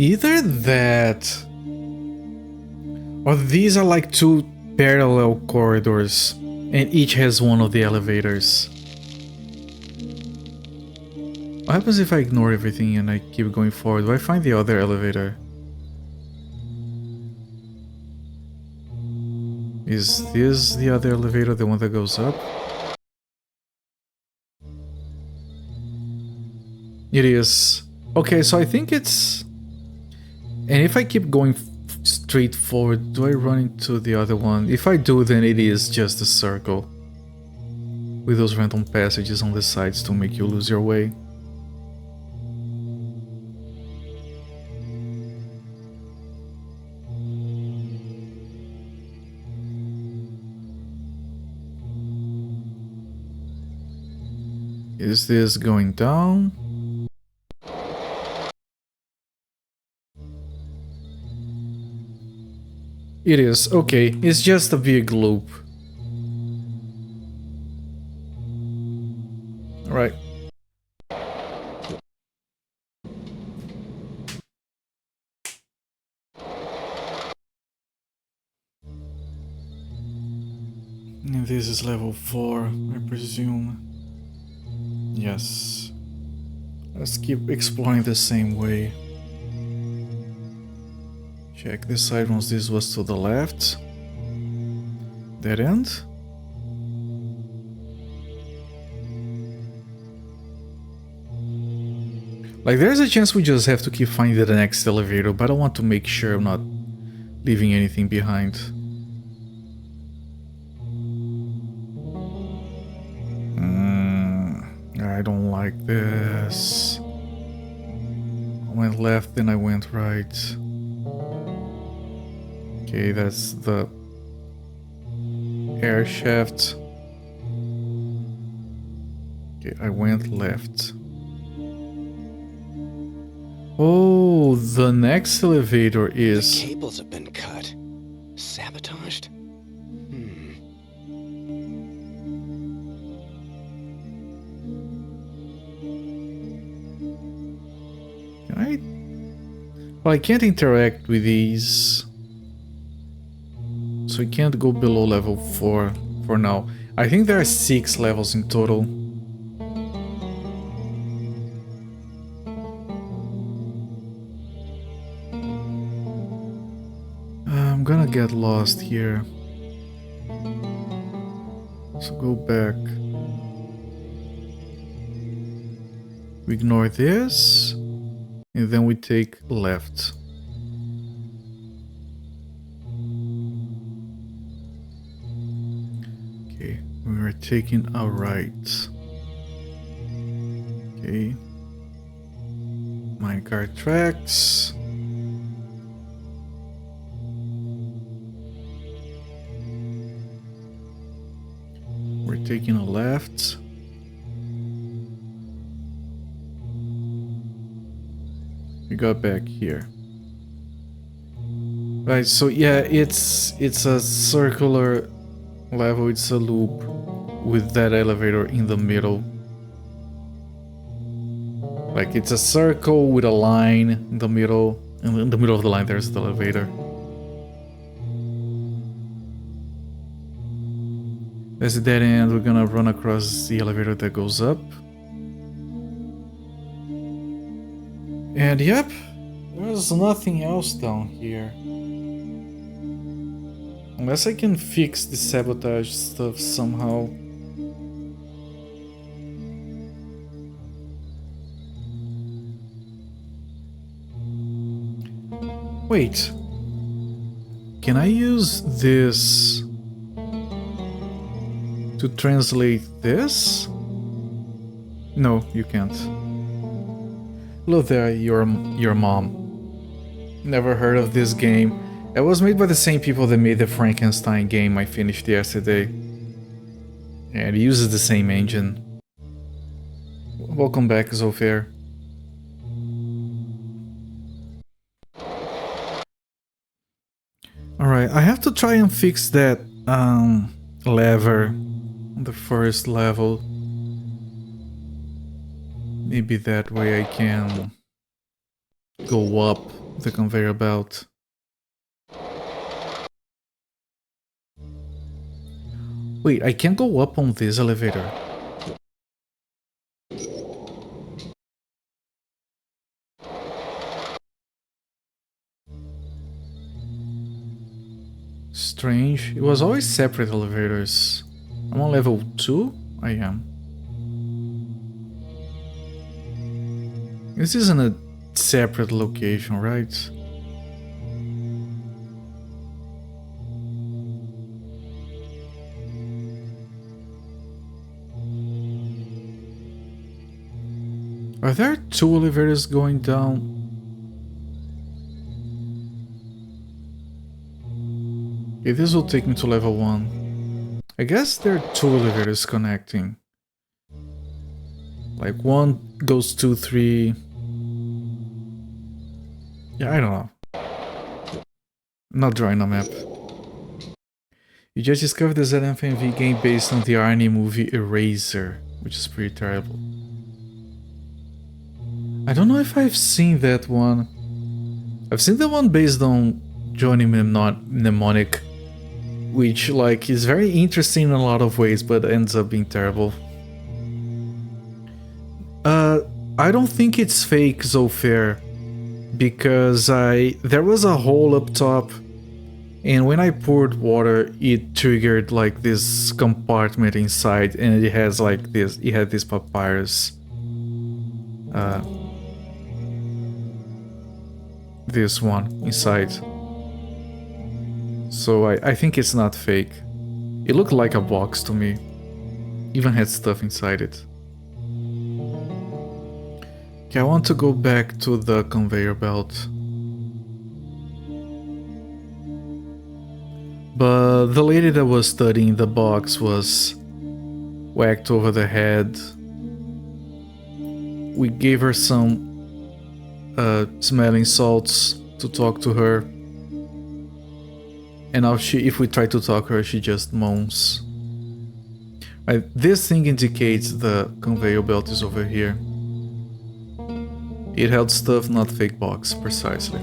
Either that, or these are like two parallel corridors, and each has one of the elevators. What happens if I ignore everything and I keep going forward? Do I find the other elevator? Is this the other elevator, the one that goes up? It is. Okay, so I think it's... And if I keep going straight forward, do I run into the other one? If I do, then it is just a circle. With those random passages on the sides to make you lose your way. Is this going down? It is. Okay, it's just a big loop. Alright. And this is level 4, I presume. Yes. Let's keep exploring the same way. Check this side once this was to the left. Dead end. Like, there's a chance we just have to keep finding the next elevator, but I want to make sure I'm not leaving anything behind. I don't like this. I went left, then I went right. Okay, that's the air shaft. Okay, I went left. Oh, the next elevator is... The cables have been cut. Sabotaged? Well, I can't interact with these. So I can't go below level 4 for now. I think there are 6 levels in total. I'm gonna get lost here. So go back. We ignore this. And then we take left. Okay, we are taking a right. Okay. Minecart tracks. We're taking a left. We got back here. Right, so yeah, it's a circular level, it's a loop with that elevator in the middle. Like, it's a circle with a line in the middle, and in the middle of the line there's the elevator. There's a dead end, we're gonna run across the elevator that goes up. And yep, there's nothing else down here. Unless I can fix the sabotage stuff somehow. Wait. Can I use this to translate this? No, you can't. Hello there, your mom. Never heard of this game. It was made by the same people that made the Frankenstein game I finished yesterday. And it uses the same engine. Welcome back, Zofair. Alright, I have to try and fix that lever on the first level. Maybe that way I can go up the conveyor belt. Wait, I can't go up on this elevator. Strange. It was always separate elevators. I'm on level 2? I am. This isn't a separate location, right? Are there 2 elevators going down? Okay, this will take me to level 1. I guess there are 2 elevators connecting. Like 1 goes 2, 3. Yeah, I don't know. I'm not drawing a map. You just discovered the ZFMV game based on the Arnie movie Eraser, which is pretty terrible. I don't know if I've seen that one. I've seen the one based on Johnny Mnemonic, which like is very interesting in a lot of ways, but ends up being terrible. I don't think it's fake Zofair, because there was a hole up top, and when I poured water, it triggered like this compartment inside, and it has like this. It had this papyrus. This one inside. So I think it's not fake. It looked like a box to me. Even had stuff inside it. Okay, I want to go back to the conveyor belt. But the lady that was studying the box was whacked over the head. We gave her some smelling salts to talk to her. And now if we try to talk to her, she just moans. Right, this thing indicates the conveyor belt is over here. It held stuff, not fake box, precisely.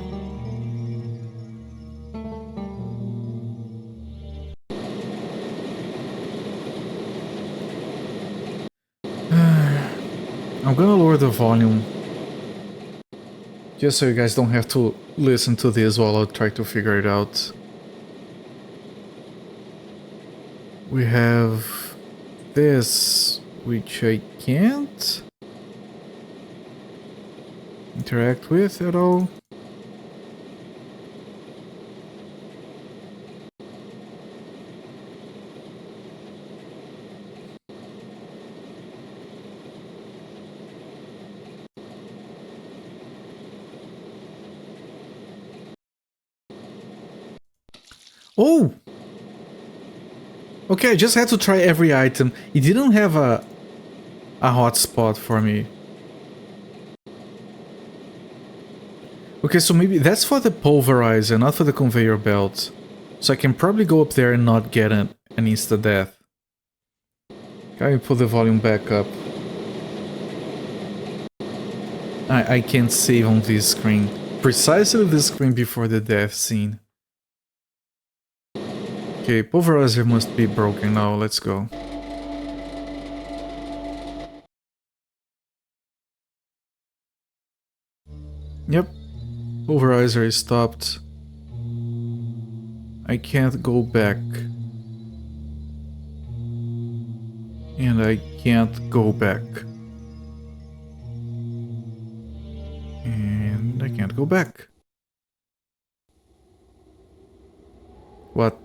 I'm gonna lower the volume, just so you guys don't have to listen to this while I try to figure it out. We have this, which I can't interact with at all. Oh! Okay, I just had to try every item. It didn't have a hotspot for me. Okay, so maybe that's for the pulverizer, not for the conveyor belt. So I can probably go up there and not get an insta-death. Can I put the volume back up? I can't save on this screen. Precisely this screen before the death scene. Okay, pulverizer must be broken now, let's go. Yep, pulverizer is stopped. I can't go back. And I can't go back. And I can't go back. What?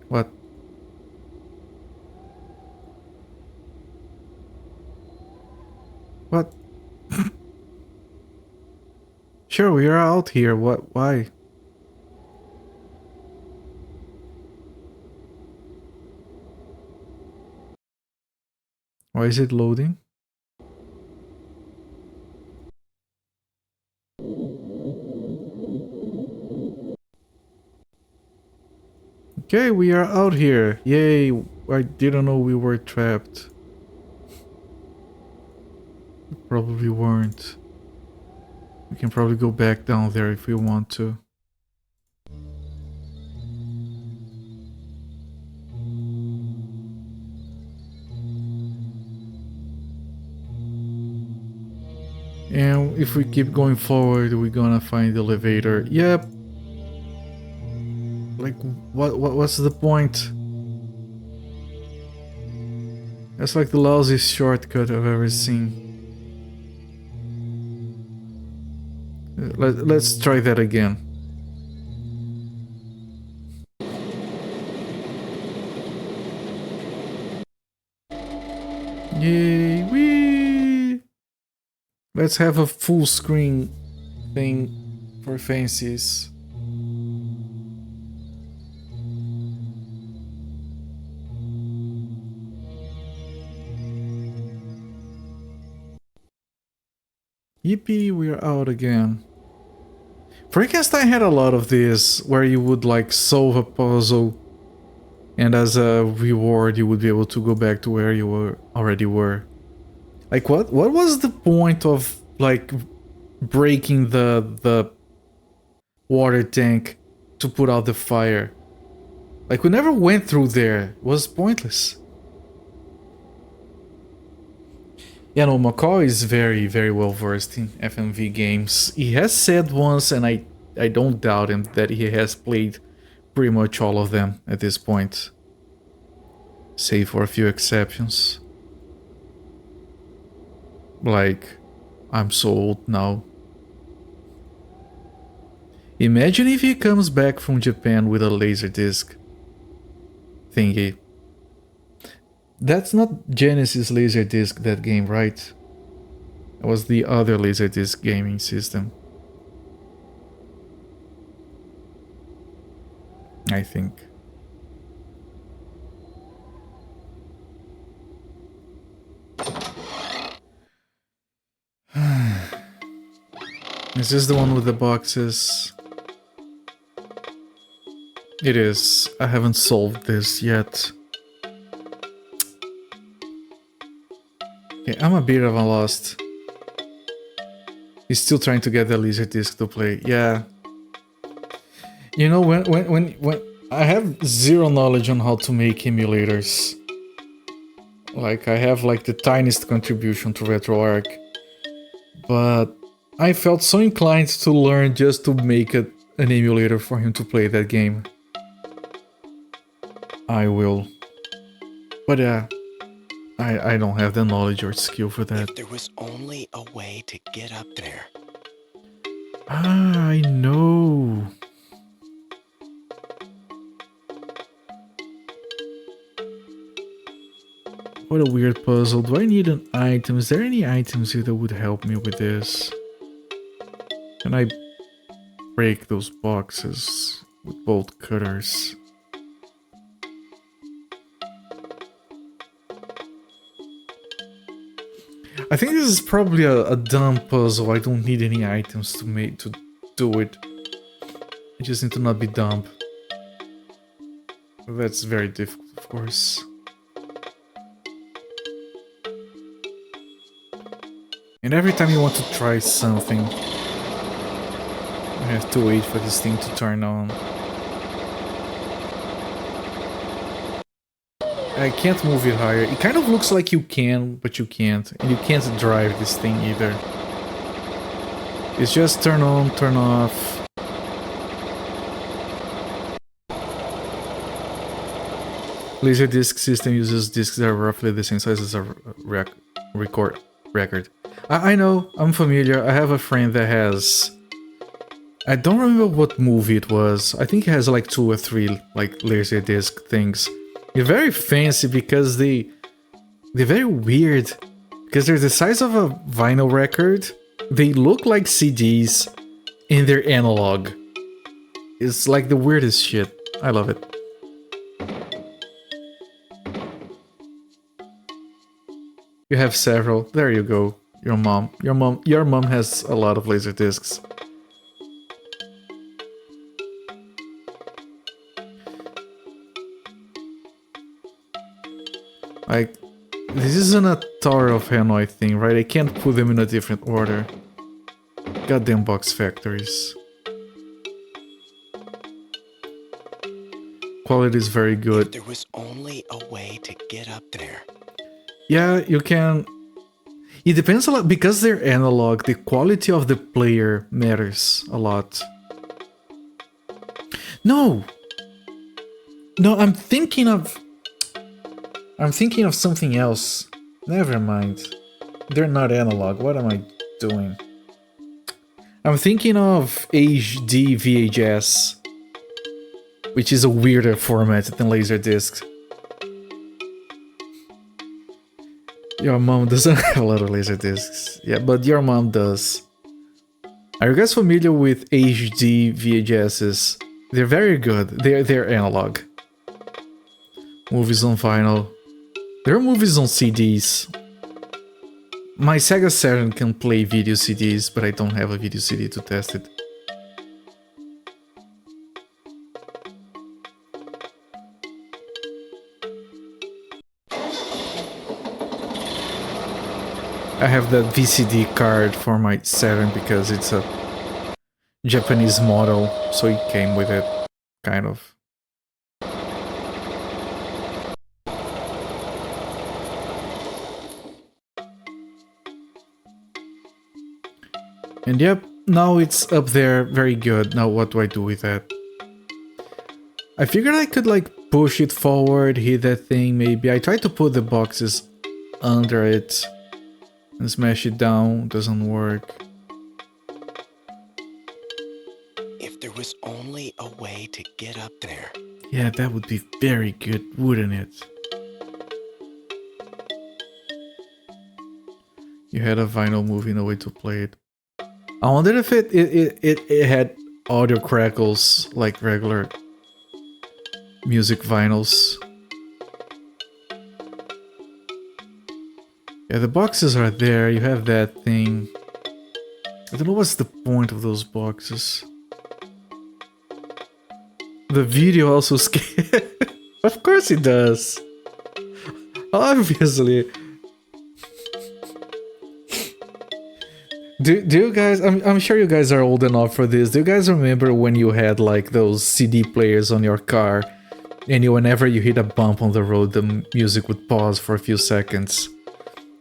What? What? Sure, we are out here. What? Why? Why is it loading? Okay, we are out here. Yay, I didn't know we were trapped. We probably weren't. We can probably go back down there if we want to. And if we keep going forward, we're gonna find the elevator. Yep. Like, what's the point? That's like the lousiest shortcut I've ever seen. Let's try that again. Yay, wee! Let's have a full screen thing for fancies. Yippee, we're out again. Frankenstein had a lot of this, where you would like solve a puzzle, and as a reward you would be able to go back to where you already were. Like what was the point of like breaking the water tank to put out the fire? Like we never went through there. It was pointless. Yeah, no, McCall is very well versed in FMV games. He has said once, and I don't doubt him, that he has played pretty much all of them at this point. Save for a few exceptions. Like, I'm so old now. Imagine if he comes back from Japan with a laserdisc thingy. That's not Genesis Laserdisc, that game, right? It was the other Laserdisc gaming system. I think. Is this the one with the boxes? It is. I haven't solved this yet. Okay, I'm a bit of a lost. He's still trying to get the Laserdisc to play. Yeah. You know, when I have zero knowledge on how to make emulators. Like, I have like the tiniest contribution to RetroArch. But I felt so inclined to learn just to make an emulator for him to play that game. I will. But yeah. I don't have the knowledge or skill for that. If there was only a way to get up there. Ah, I know. What a weird puzzle. Do I need an item? Is there any items here that would help me with this? Can I break those boxes with bolt cutters? I think this is probably a dumb puzzle. I don't need any items to do it. I just need to not be dumb. That's very difficult, of course. And every time you want to try something, you have to wait for this thing to turn on. I can't move it higher. It kind of looks like you can, but you can't. And you can't drive this thing either. It's just turn on, turn off. Laserdisc system uses discs that are roughly the same size as a record. I know, I'm familiar. I have a friend that has... I don't remember what movie it was. I think it has like 2 or 3 like Laserdisc things. They're very fancy because they're very weird. Because they're the size of a vinyl record. They look like CDs and they're analog. It's like the weirdest shit. I love it. You have several. There you go. Your mom has a lot of Laserdiscs. Like, this isn't a Tower of Hanoi thing, right? I can't put them in a different order. Goddamn box factories. Quality is very good. If there was only a way to get up there. Yeah, you can... It depends a lot, because they're analog, the quality of the player matters a lot. No! No, I'm thinking of something else. Never mind. They're not analog. What am I doing? I'm thinking of HD VHS, which is a weirder format than Laserdisc. Your mom doesn't have a lot of Laserdiscs. Yeah, but your mom does. Are you guys familiar with HD VHSs? They're very good. They're analog. Movies on vinyl. There are movies on CDs. My Sega Saturn can play video CDs, but I don't have a video CD to test it. I have that VCD card for my Saturn because it's a Japanese model, so it came with it, kind of. And yep, now it's up there, very good. Now what do I do with that? I figured I could like push it forward, hit that thing maybe. I tried to put the boxes under it and smash it down, doesn't work. If there was only a way to get up there. Yeah, that would be very good, wouldn't it? You had a vinyl movie, no way to play it. I wonder if it had audio crackles like regular music vinyls. Yeah, the boxes are there, you have that thing. I don't know what's the point of those boxes. The video also scares. Of course it does. Obviously. Do you guys, I'm sure you guys are old enough for this. Do you guys remember when you had like those CD players on your car and whenever you hit a bump on the road, the music would pause for a few seconds?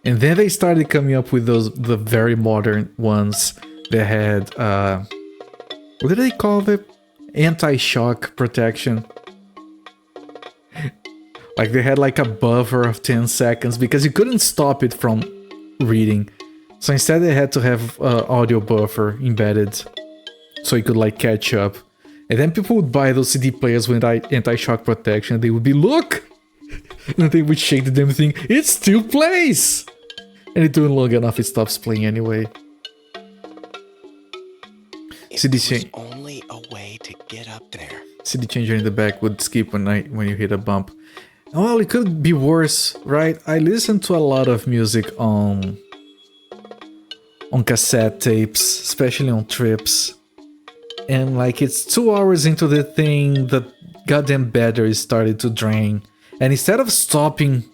And then they started coming up with the very modern ones that had, what did they call them? Anti-shock protection. Like they had like a buffer of 10 seconds because you couldn't stop it from reading. So instead they had to have audio buffer embedded so you could like catch up. And then people would buy those CD players with anti-shock protection. They would be, look! And they would shake the damn thing. It still plays! And it's doing long enough, it stops playing anyway. CD changer. Only a way to get up there. CD changer in the back would skip when you hit a bump. Well, it could be worse, right? I listen to a lot of music on cassette tapes, especially on trips. And like it's 2 hours into the thing, the goddamn battery started to drain. And instead of stopping,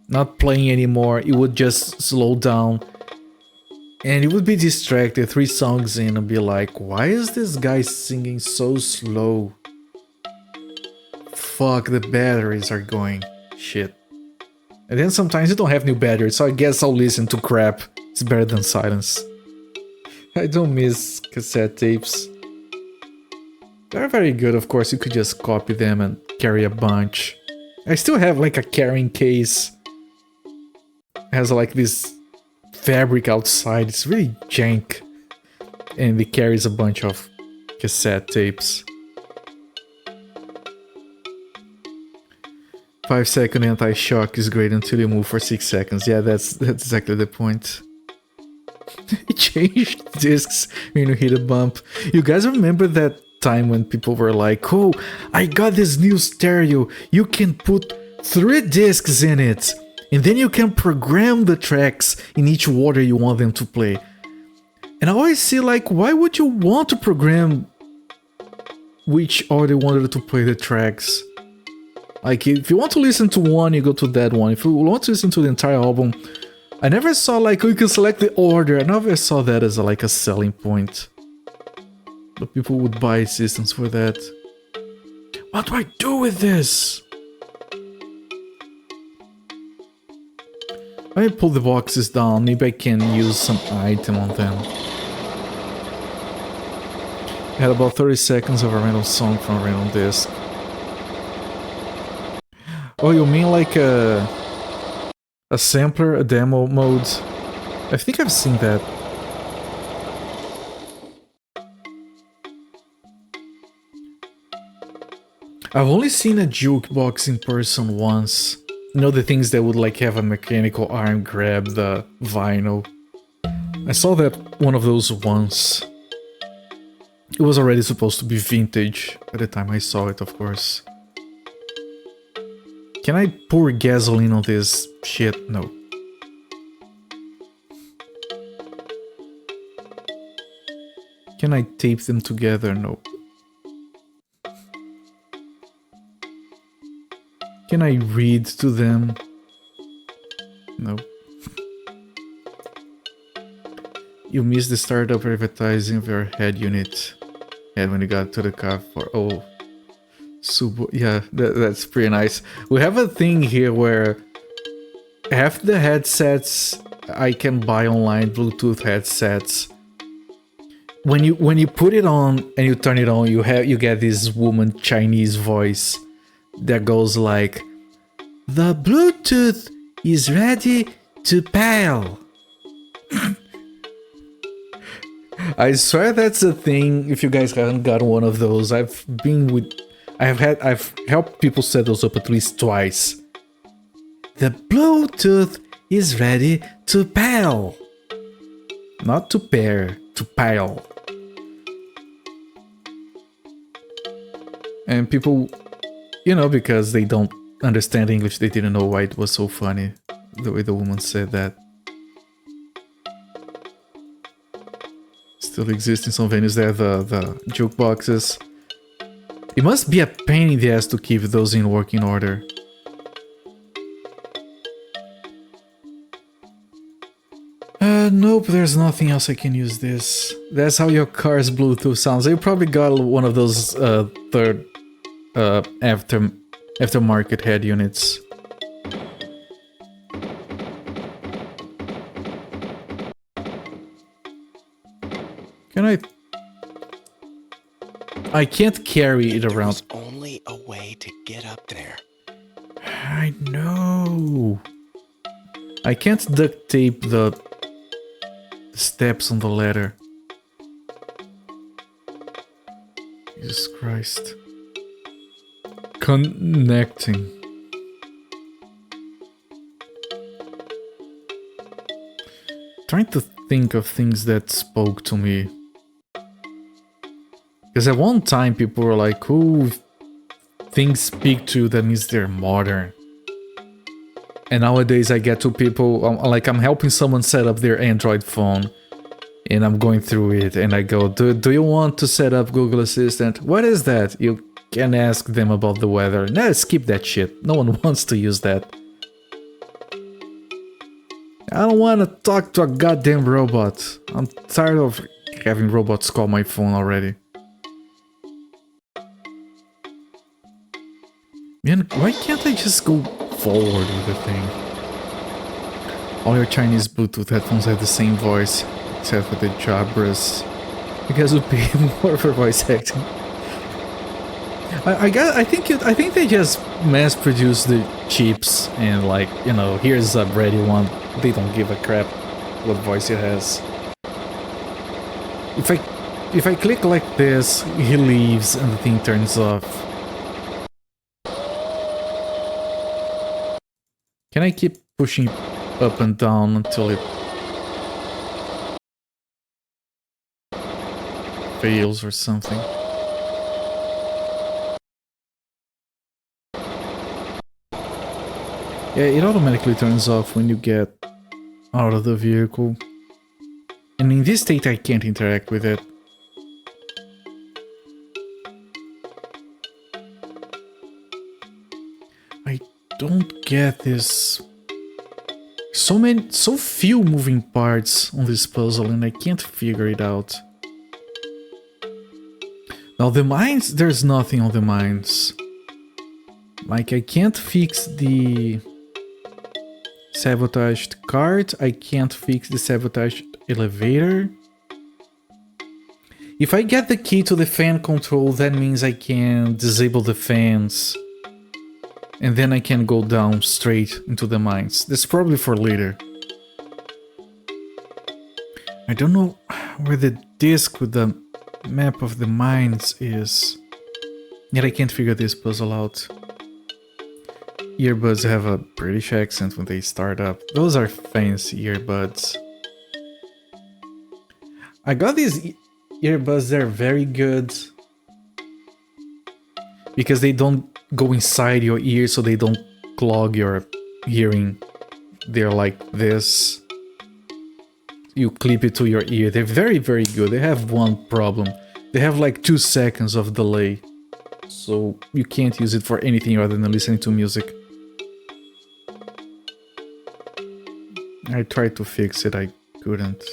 not playing anymore, it would just slow down. And it would be distracted 3 songs in and be like, why is this guy singing so slow? Fuck, the batteries are going. Shit. And then sometimes you don't have new batteries, so I guess I'll listen to crap. It's better than silence. I don't miss cassette tapes. They're very good, of course, you could just copy them and carry a bunch. I still have like a carrying case. It has like this fabric outside, it's really jank. And it carries a bunch of cassette tapes. 5-second anti-shock is great until you move for 6 seconds. Yeah, that's exactly the point. It changed discs when you hit a bump. You guys remember that time when people were like, oh, I got this new stereo. You can put 3 discs in it. And then you can program the tracks in each order you want them to play. And I always see like, why would you want to program which order you wanted to play the tracks? Like, if you want to listen to one, you go to that one. If you want to listen to the entire album, I never saw like, oh, you can select the order. I never saw that as like a selling point. But people would buy systems for that. What do I do with this? Let me pull the boxes down. Maybe I can use some item on them. I had about 30 seconds of a random song from a random disc. Oh, you mean like a sampler, a demo mode? I think I've seen that. I've only seen a jukebox in person once. You know, the things that would like have a mechanical arm grab the vinyl. I saw that one of those once. It was already supposed to be vintage by the time I saw it, of course. Can I pour gasoline on this shit? No. Can I tape them together? No. Can I read to them? No. You missed the startup advertising of your head unit. And when you got to the car for... Oh. Yeah, that's pretty nice. We have a thing here where half the headsets I can buy online, Bluetooth headsets. When you put it on and you turn it on, you get this woman Chinese voice that goes like, "The Bluetooth is ready to pair." I swear that's a thing. If you guys haven't got one of those, I've helped people set those up at least twice. The Bluetooth is ready to pair. Not to pair, to pair. And people, you know, because they don't understand English, they didn't know why it was so funny, the way the woman said that. Still exist in some venues there, the jukeboxes. It must be a pain in the ass to keep those in working order. Nope, there's nothing else I can use this. That's how your car's Bluetooth sounds. You probably got one of those third aftermarket head units. Can I can't carry it around. There's only a way to get up there. I know. I can't duct tape the steps on the ladder. Jesus Christ. Connecting. Trying to think of things that spoke to me. Because at one time people were like, "Ooh, things speak to you, that means they're modern." And nowadays I get to people, like I'm helping someone set up their Android phone. And I'm going through it and I go, do you want to set up Google Assistant? What is that? You can ask them about the weather. Nah, skip that shit. No one wants to use that. I don't want to talk to a goddamn robot. I'm tired of having robots call my phone already. Man, why can't I just go forward with the thing? All your Chinese Bluetooth headphones have the same voice, except for the Jabras. You guys would pay more for voice acting. I think they just mass-produce the chips and, like, you know, here's a ready one. They don't give a crap what voice it has. If I click like this, he leaves and the thing turns off. Can I keep pushing up and down until it fails or something? Yeah, it automatically turns off when you get out of the vehicle. And in this state I can't interact with it. I don't get this. So few moving parts on this puzzle and I can't figure it out. Now the mines, there's nothing on the mines. Like I can't fix the sabotaged cart, I can't fix the sabotaged elevator. If I get the key to the fan control, that means I can disable the fans. And then I can go down straight into the mines. That's probably for later. I don't know where the disc with the map of the mines is. Yet I can't figure this puzzle out. Earbuds have a British accent when they start up. Those are fancy earbuds. I got these earbuds, they're very good. Because they don't go inside your ear, so they don't clog your hearing. They're like this. you clip it to your ear. They're very, very good. They have one problem. They have like 2 seconds of delay. So you can't use it for anything other than listening to music. I tried to fix it, I couldn't.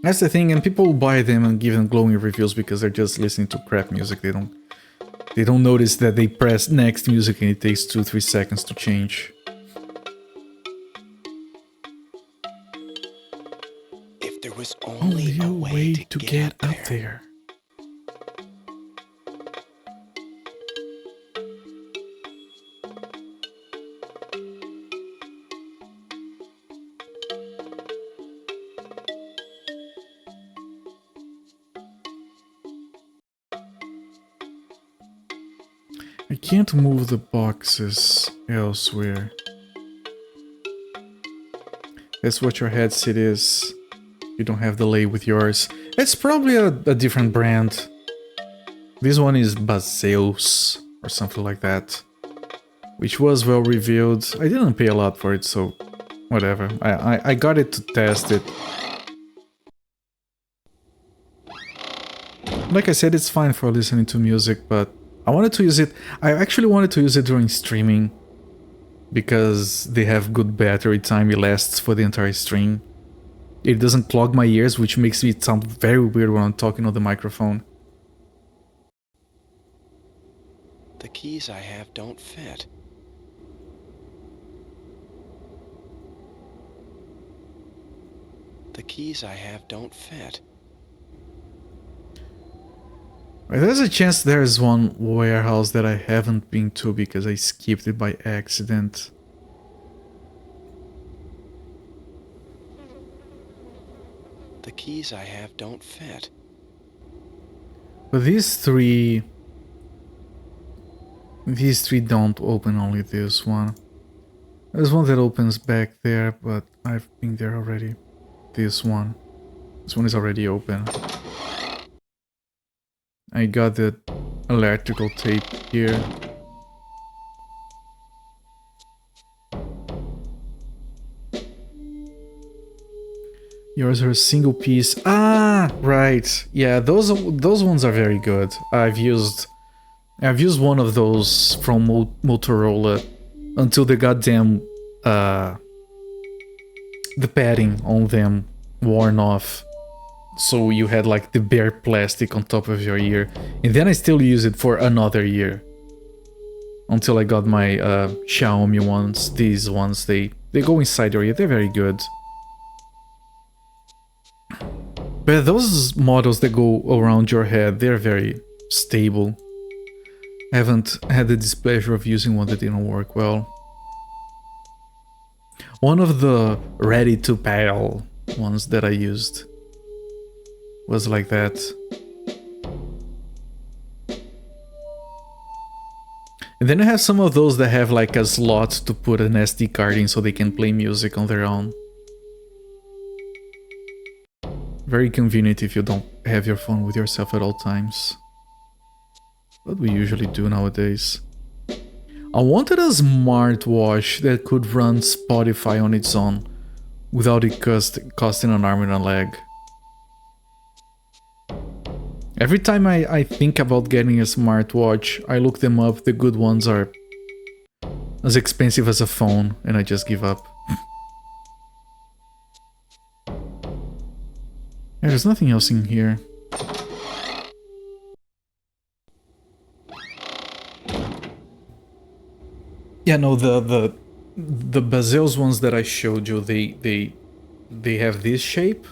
That's the thing, and people buy them and give them glowing reviews because they're just listening to crap music. They don't notice that they press next music and it takes 2-3 seconds to change. If there was only a way to get up there. I can't move the boxes elsewhere. That's what your headset is. You don't have delay with yours. It's probably a different brand. This one is Baseus or something like that, which was well reviewed. I didn't pay a lot for it, so whatever. I got it to test it. Like I said, it's fine for listening to music, but I wanted to use it. I actually wanted to use it during streaming because they have good battery time. It lasts for the entire stream. It doesn't clog my ears, which makes it sound very weird when I'm talking on the microphone. The keys I have don't fit. The keys I have don't fit. There's a chance there's one warehouse that I haven't been to because I skipped it by accident. The keys I have don't fit. But these three don't open, only this one. There's one that opens back there, but I've been there already. This one is already open. I got the electrical tape here. Yours are a single piece. Ah, right. Yeah, those ones are very good. I've used one of those from Motorola until the goddamn the padding on them worn off. So you had like the bare plastic on top of your ear. And then I still use it for another year. Until I got my Xiaomi ones. These ones, they go inside your ear. They're very good. But those models that go around your head, they're very stable. I haven't had the displeasure of using one that didn't work well. One of the ready-to-paddle ones that I used was like that. And then I have some of those that have like a slot to put an SD card in so they can play music on their own. Very convenient if you don't have your phone with yourself at all times. What we usually do nowadays. I wanted a smartwatch that could run Spotify on its own without it costing an arm and a leg. Every time I think about getting a smartwatch, I look them up. The good ones are as expensive as a phone, and I just give up. Yeah, there's nothing else in here. Yeah, no, the Baseus ones that I showed you, they have this shape.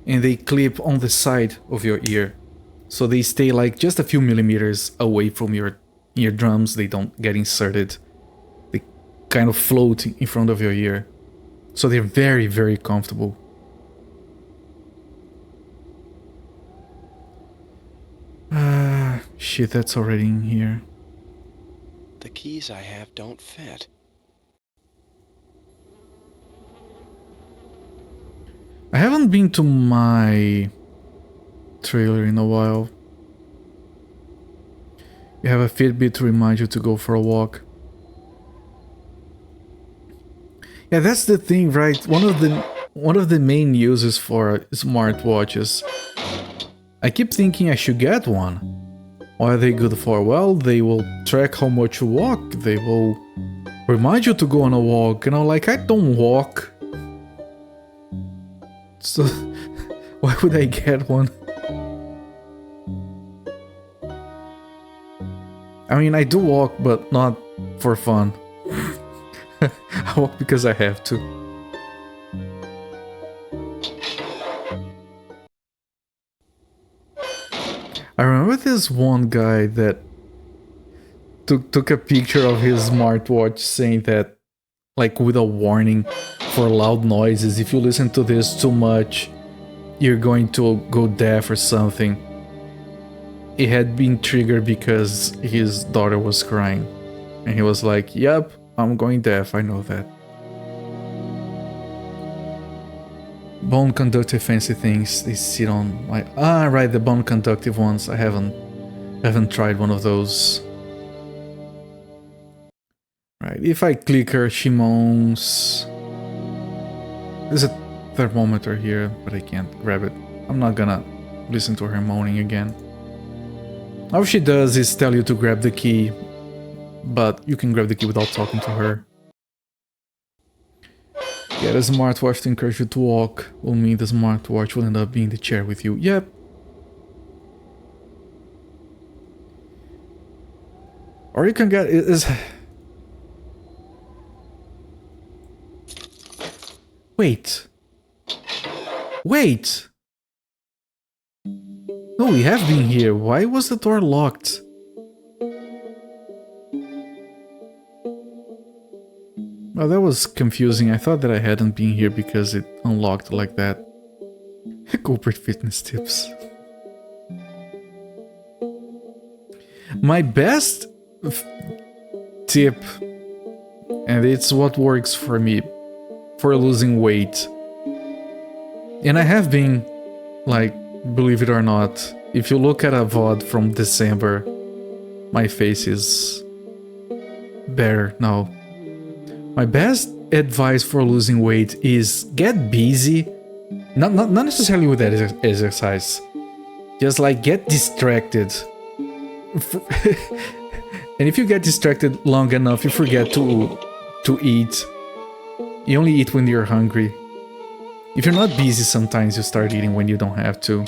And they clip on the side of your ear. So they stay like just a few millimeters away from your eardrums. They don't get inserted. They kind of float in front of your ear. So they're very, very comfortable. Shit, that's already in here. The keys I have don't fit. I haven't been to my trailer in a while. You have a Fitbit to remind you to go for a walk. Yeah, that's the thing, right? One of the main uses for smartwatches. I keep thinking I should get one. What are they good for? Well, they will track how much you walk. They will remind you to go on a walk. And I'm like, I don't walk. So why would I get one? I mean, I do walk, but not for fun. I walk because I have to. I remember this one guy that took a picture of his smartwatch saying that, like, with a warning for loud noises, if you listen to this too much, you're going to go deaf or something. It had been triggered because his daughter was crying. And he was like, yep, I'm going deaf, I know that. Bone conductive fancy things, they sit on my... Ah, right, the bone conductive ones. I haven't tried one of those. Right, if I click her, she moans. There's a thermometer here, but I can't grab it. I'm not gonna listen to her moaning again. All she does is tell you to grab the key, but you can grab the key without talking to her. Get a smartwatch to encourage you to walk will mean the smartwatch will end up being the chair with you. Yep. Or you can get... Wait. Wait! No, we have been here. Why was the door locked? Oh, that was confusing. I thought that I hadn't been here because it unlocked like that. Corporate fitness tips. My best tip, and it's what works for me, for losing weight. And I have been, like, believe it or not, if you look at a VOD from December, my face is better now. My best advice for losing weight is get busy. Not necessarily with that exercise. Just like get distracted. And if you get distracted long enough, you forget to eat. You only eat when you're hungry. If you're not busy, sometimes you start eating when you don't have to.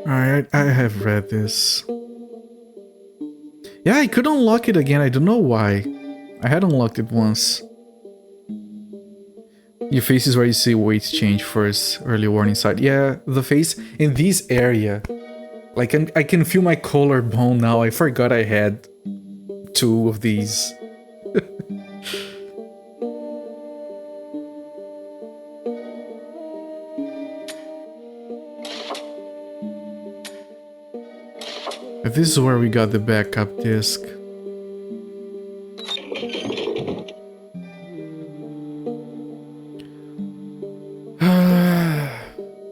Alright, I have read this. Yeah, I could unlock it again, I don't know why. I had unlocked it once. Your face is where you see weight change first, early warning sign. Yeah, the face in this area. Like, I can feel my collarbone now, I forgot I had 2 of these. This is where we got the backup disc.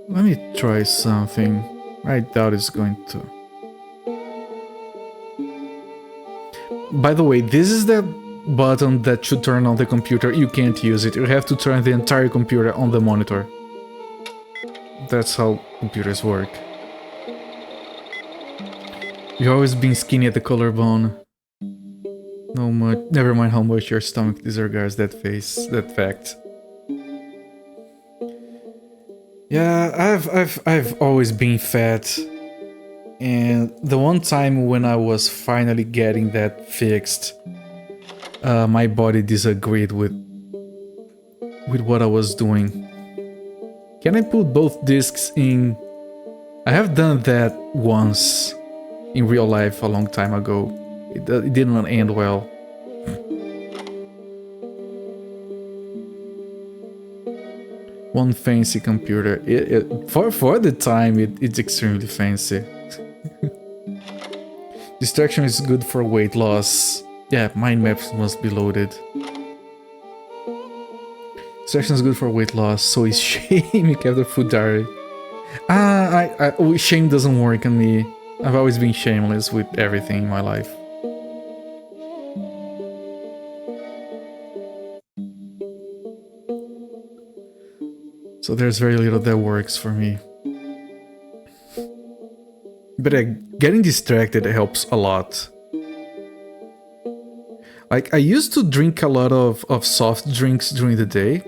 Let me try something. I doubt it's going to. By the way, this is the button that should turn on the computer. You can't use it. You have to turn the entire computer on the monitor. That's how computers work. You've always been skinny at the collarbone. No much. Never mind how much your stomach disregards that fact. Yeah, I've always been fat, and the one time when I was finally getting that fixed, my body disagreed with what I was doing. Can I put both discs in? I have done that once. In real life a long time ago. It didn't end well. One fancy computer. For the time, it's extremely fancy. Distraction is good for weight loss. Yeah, mind maps must be loaded. Distraction is good for weight loss, so is shame. You kept the food diary. Shame doesn't work on me. I've always been shameless with everything in my life. So there's very little that works for me. But getting distracted helps a lot. Like, I used to drink a lot of soft drinks during the day.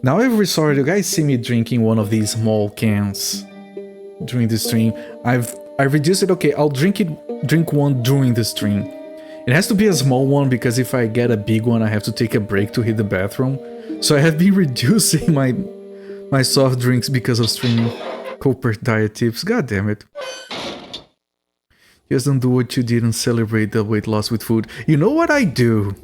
Now I've resorted, you guys see me drinking one of these small cans during the stream. I've reduced it. Okay, I'll drink one during the stream. It has to be a small one because if I get a big one, I have to take a break to hit the bathroom. So I have been reducing my soft drinks because of streaming. Cooper diet tips. God damn it. Just don't do what you did and celebrate the weight loss with food. You know what I do?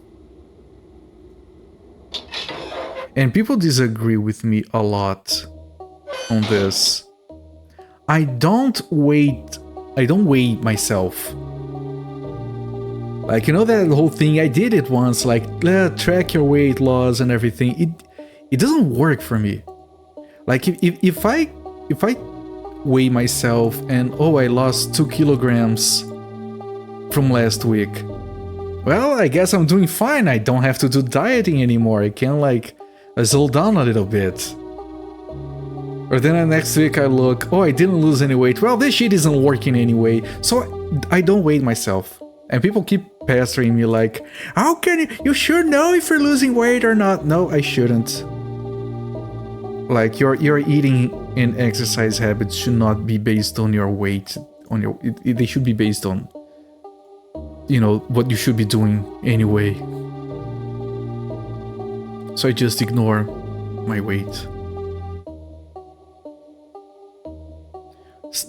And people disagree with me a lot on this. I don't weigh myself. Like, you know that whole thing, I did it once, like, track your weight loss and everything. It doesn't work for me. Like, if I weigh myself and, oh, I lost 2 kilograms from last week. Well, I guess I'm doing fine. I don't have to do dieting anymore. I can, like, slow down a little bit. Or then the next week I look, oh, I didn't lose any weight. Well, this shit isn't working anyway. So I don't weigh myself. And people keep pestering me like, how can you should know if you're losing weight or not. No, I shouldn't. Like, your eating and exercise habits should not be based on your weight. They should be based on, you know, what you should be doing anyway. So I just ignore my weight.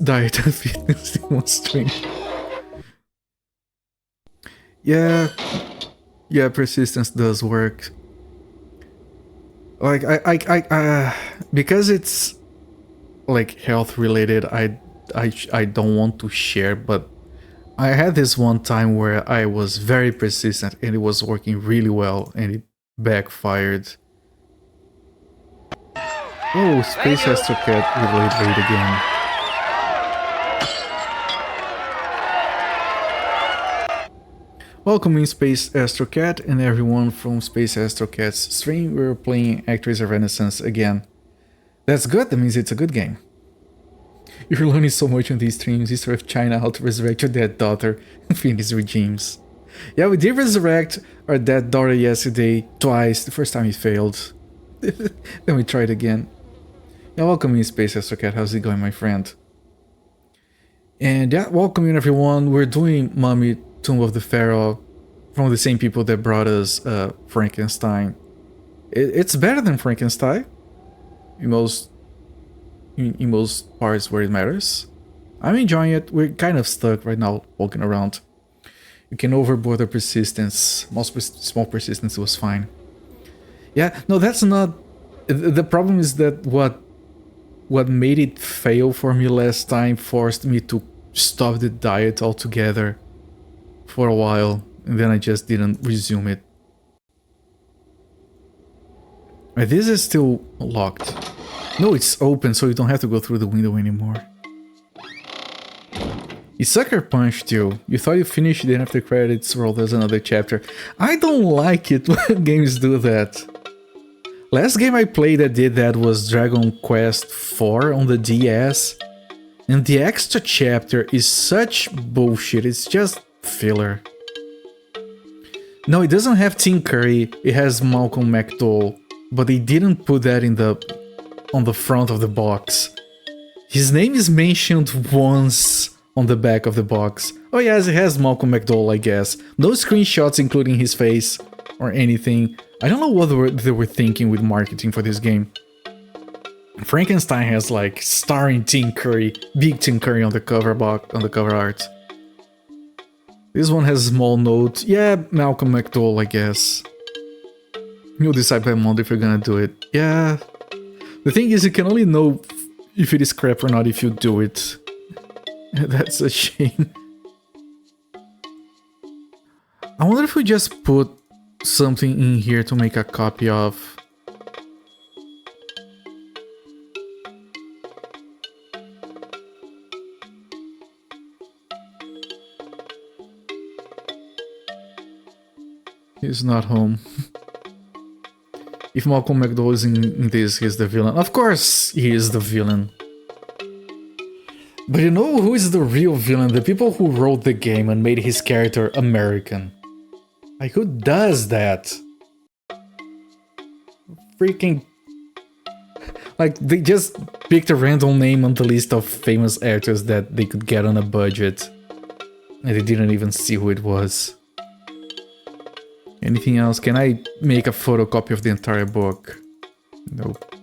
Diet and fitness in one stream. Yeah, persistence does work. Like I because it's like health related, I don't want to share, but I had this one time where I was very persistent and it was working really well and it backfired. Oh, Space Astrocat relayed late again. Welcome in Space Astrocat and everyone from Space Astrocat's stream. We're playing Actraiser Renaissance again. That's good, that means it's a good game. You're learning so much on these streams. History of China, how to resurrect your dead daughter, and finish regimes. Yeah, we did resurrect our dead daughter yesterday, twice. The first time it failed. Then we tried again. Yeah, welcome in Space Astrocat. How's it going, my friend? And yeah, welcome in everyone. We're doing Mummy Tomb of the Pharaoh from the same people that brought us Frankenstein. It's better than Frankenstein in most parts where it matters. I'm enjoying it. We're kind of stuck right now walking around. You can overboard the persistence. Small persistence was fine. Yeah, no, that's not... The problem is that what made it fail for me last time forced me to stop the diet altogether for a while, and then I just didn't resume it. This is still locked. No, it's open, so you don't have to go through the window anymore. You sucker punched you. You thought you finished, then after credits roll, there's another chapter. I don't like it when games do that. Last game I played that did that was Dragon Quest IV on the DS. And the extra chapter is such bullshit, it's just filler. No, it doesn't have Tim Curry, it has Malcolm McDowell, but they didn't put that on the front of the box. His name is mentioned once on the back of the box. Oh yes, it has Malcolm McDowell, I guess. No screenshots including his face or anything. I don't know what they were thinking with marketing for this game. Frankenstein has like starring Tim Curry, big Tim Curry on the cover art. This one has a small note. Yeah, Malcolm McDowell, I guess. You'll decide by Monday if you're gonna do it. Yeah. The thing is, you can only know if it is crap or not if you do it. That's a shame. I wonder if we just put something in here to make a copy of. He's not home. If Malcolm McDowell is in this, he's the villain. Of course he is the villain. But you know who is the real villain? The people who wrote the game and made his character American. Like, who does that? Freaking... Like, they just picked a random name on the list of famous actors that they could get on a budget. And they didn't even see who it was. Anything else? Can I make a photocopy of the entire book? Nope.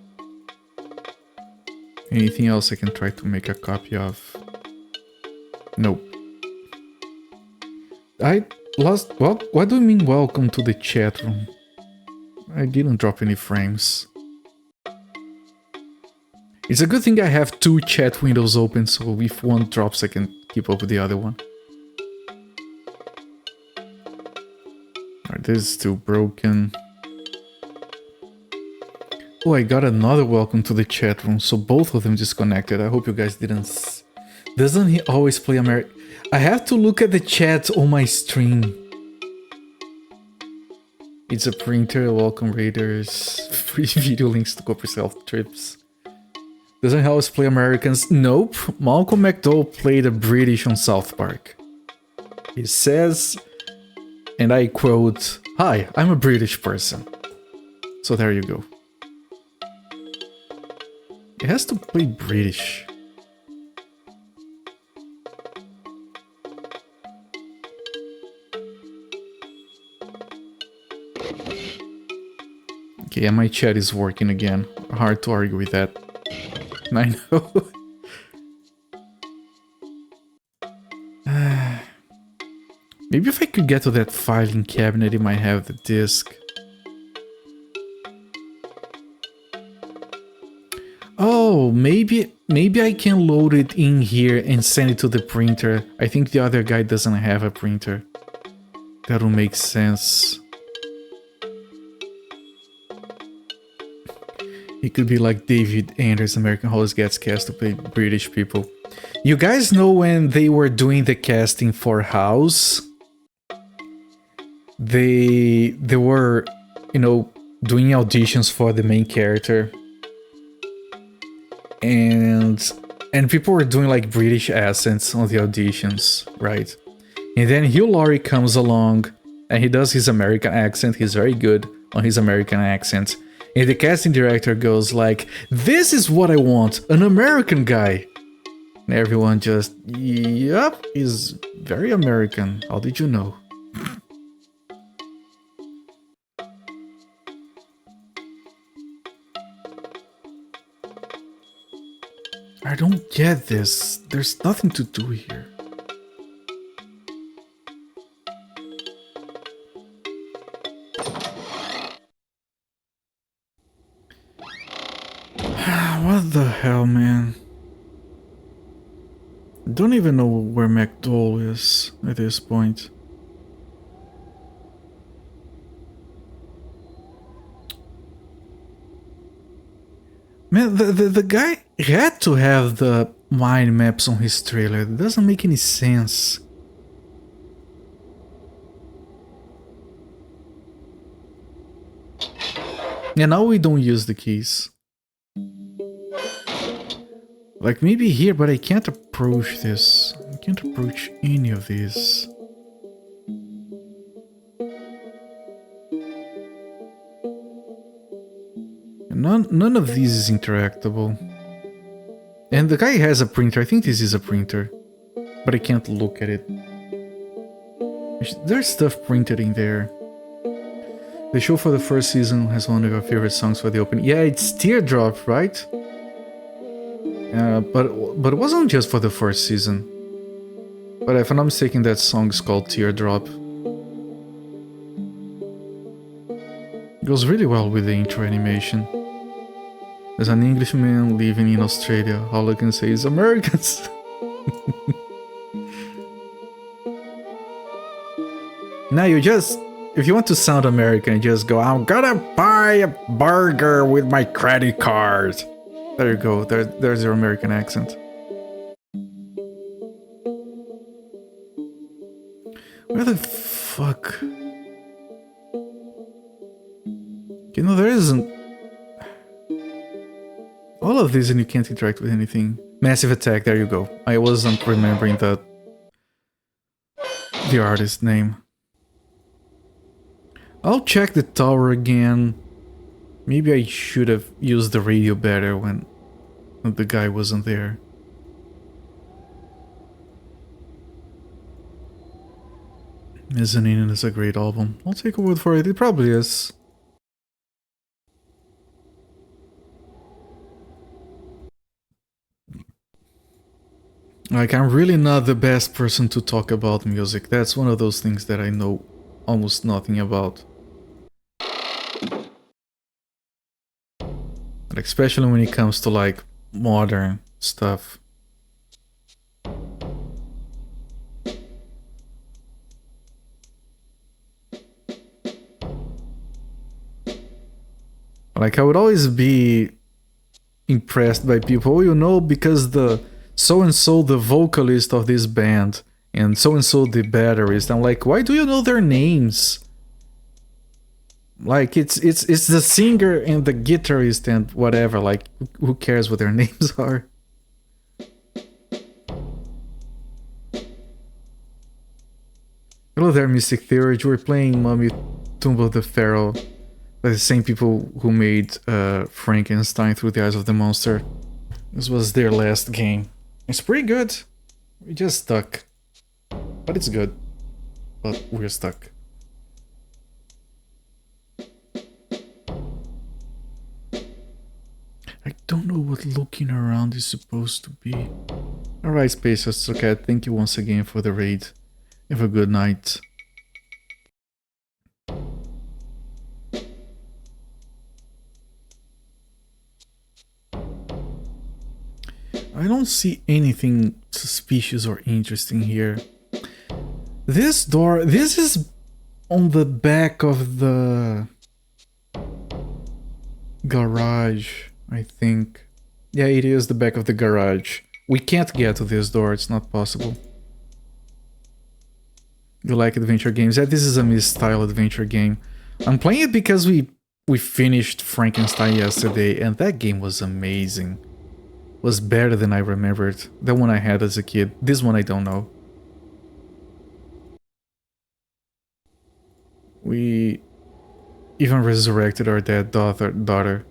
Anything else I can try to make a copy of? Nope. I lost... Well, what do you mean welcome to the chat room? I didn't drop any frames. It's a good thing I have 2 chat windows open, so if one drops I can keep up with the other one. Alright, this is still broken. Oh, I got another welcome to the chat room, so both of them disconnected. I hope you guys didn't... Doesn't he always play American? I have to look at the chat on my stream. It's a printer, welcome raiders, free video links to Copper Self trips. Doesn't he always play Americans? Nope. Malcolm McDowell played a British on South Park. He says, and I quote, "Hi, I'm a British person." So there you go. He has to play British. Okay, yeah, my chat is working again. Hard to argue with that. I know. Maybe if I could get to that filing cabinet, it might have the disc. Oh, maybe I can load it in here and send it to the printer. I think the other guy doesn't have a printer. That'll make sense. It could be like David Anders, American Horror Gets cast to play British people. You guys know when they were doing the casting for House? They were, you know, doing auditions for the main character. And people were doing like British accents on the auditions, right? And then Hugh Laurie comes along and he does his American accent. He's very good on his American accent. And the casting director goes like, "This is what I want, an American guy." And everyone just, "Yup, he's very American. How did you know?" I don't get this. There's nothing to do here. What the hell, man? Don't even know where McDowell is at this point. Man, the guy had to have the mind maps on his trailer. It doesn't make any sense. And now we don't use the keys. Like maybe here, but I can't approach this. I can't approach any of these. None of these is interactable. And the guy has a printer. I think this is a printer. But I can't look at it. There's stuff printed in there. The show for the first season has one of our favorite songs for the opening. Yeah, it's Teardrop, right? But it wasn't just for the first season. But if I'm not mistaken, that song is called Teardrop. It goes really well with the intro animation. There's an Englishman living in Australia. All I can say is Americans. Now you just, if you want to sound American, you just go, "I'm gonna buy a burger with my credit card." There you go, there's your American accent. Where the fuck? Okay, You know, there isn't... All of these and you can't interact with anything. Massive Attack, there you go. I wasn't remembering the artist name. I'll check the tower again. Maybe I should have used the radio better when the guy wasn't there. Mezzanine is a great album. I'll take a word for it. It probably is. Like, I'm really not the best person to talk about music. That's one of those things that I know almost nothing about. Like, especially when it comes to, like, modern stuff. Like, I would always be impressed by people, you know, because the so-and-so the vocalist of this band and so-and-so the batterist. I'm like, why do you know their names? Like, it's the singer and the guitarist and whatever, like, who cares what their names are? Hello there, Mystic Theurge. We're playing Mummy Tomb of the Pharaoh by the same people who made Frankenstein Through the Eyes of the Monster. This was their last game. It's pretty good. We just stuck. But it's good. But we're stuck. I don't know what looking around is supposed to be. Alright, Spacers, okay, thank you once again for the raid. Have a good night. I don't see anything suspicious or interesting here. This door, this is on the back of the garage, I think. Yeah, it is the back of the garage. We can't get to this door, it's not possible. You like adventure games? Yeah, this is a Miss-style adventure game. I'm playing it because we finished Frankenstein yesterday, and that game was amazing. Was better than I remembered. The one I had as a kid. This one I don't know. We even resurrected our dead daughter.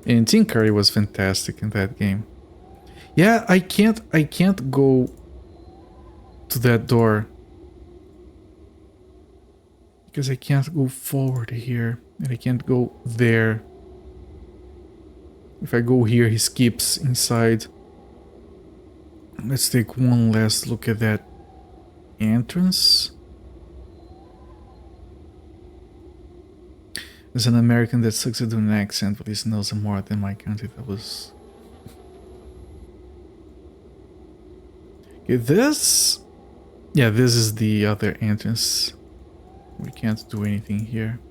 And Tim Curry was fantastic in that game. Yeah, I can't go to that door. Because I can't go forward here. And I can't go there. If I go here, he skips inside. Let's take one last look at that entrance. There's an American that sucks at doing an accent, but he knows more than my country. That was... Okay, this... Yeah, this is the other entrance. We can't do anything here.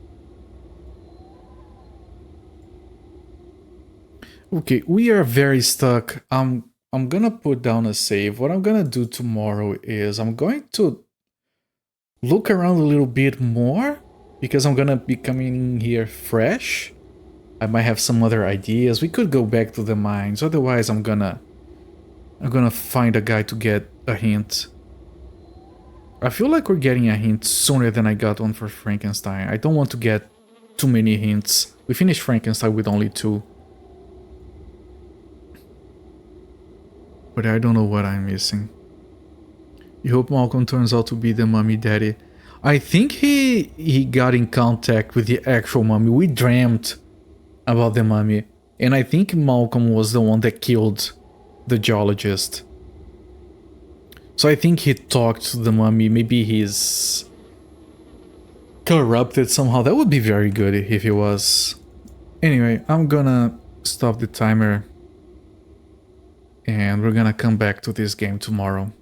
Okay, we are very stuck. I'm gonna put down a save. What I'm gonna do tomorrow is I'm going to look around a little bit more because I'm gonna be coming in here fresh. I might have some other ideas. We could go back to the mines. Otherwise, I'm gonna find a guy to get a hint. I feel like we're getting a hint sooner than I got one for Frankenstein. I don't want to get too many hints. We finished Frankenstein with only 2. But I don't know what I'm missing. You hope Malcolm turns out to be the mummy daddy. I think he got in contact with the actual mummy. We dreamt about the mummy. And I think Malcolm was the one that killed the geologist. So I think he talked to the mummy. Maybe he's corrupted somehow. That would be very good if he was. Anyway, I'm gonna stop the timer. And we're gonna come back to this game tomorrow.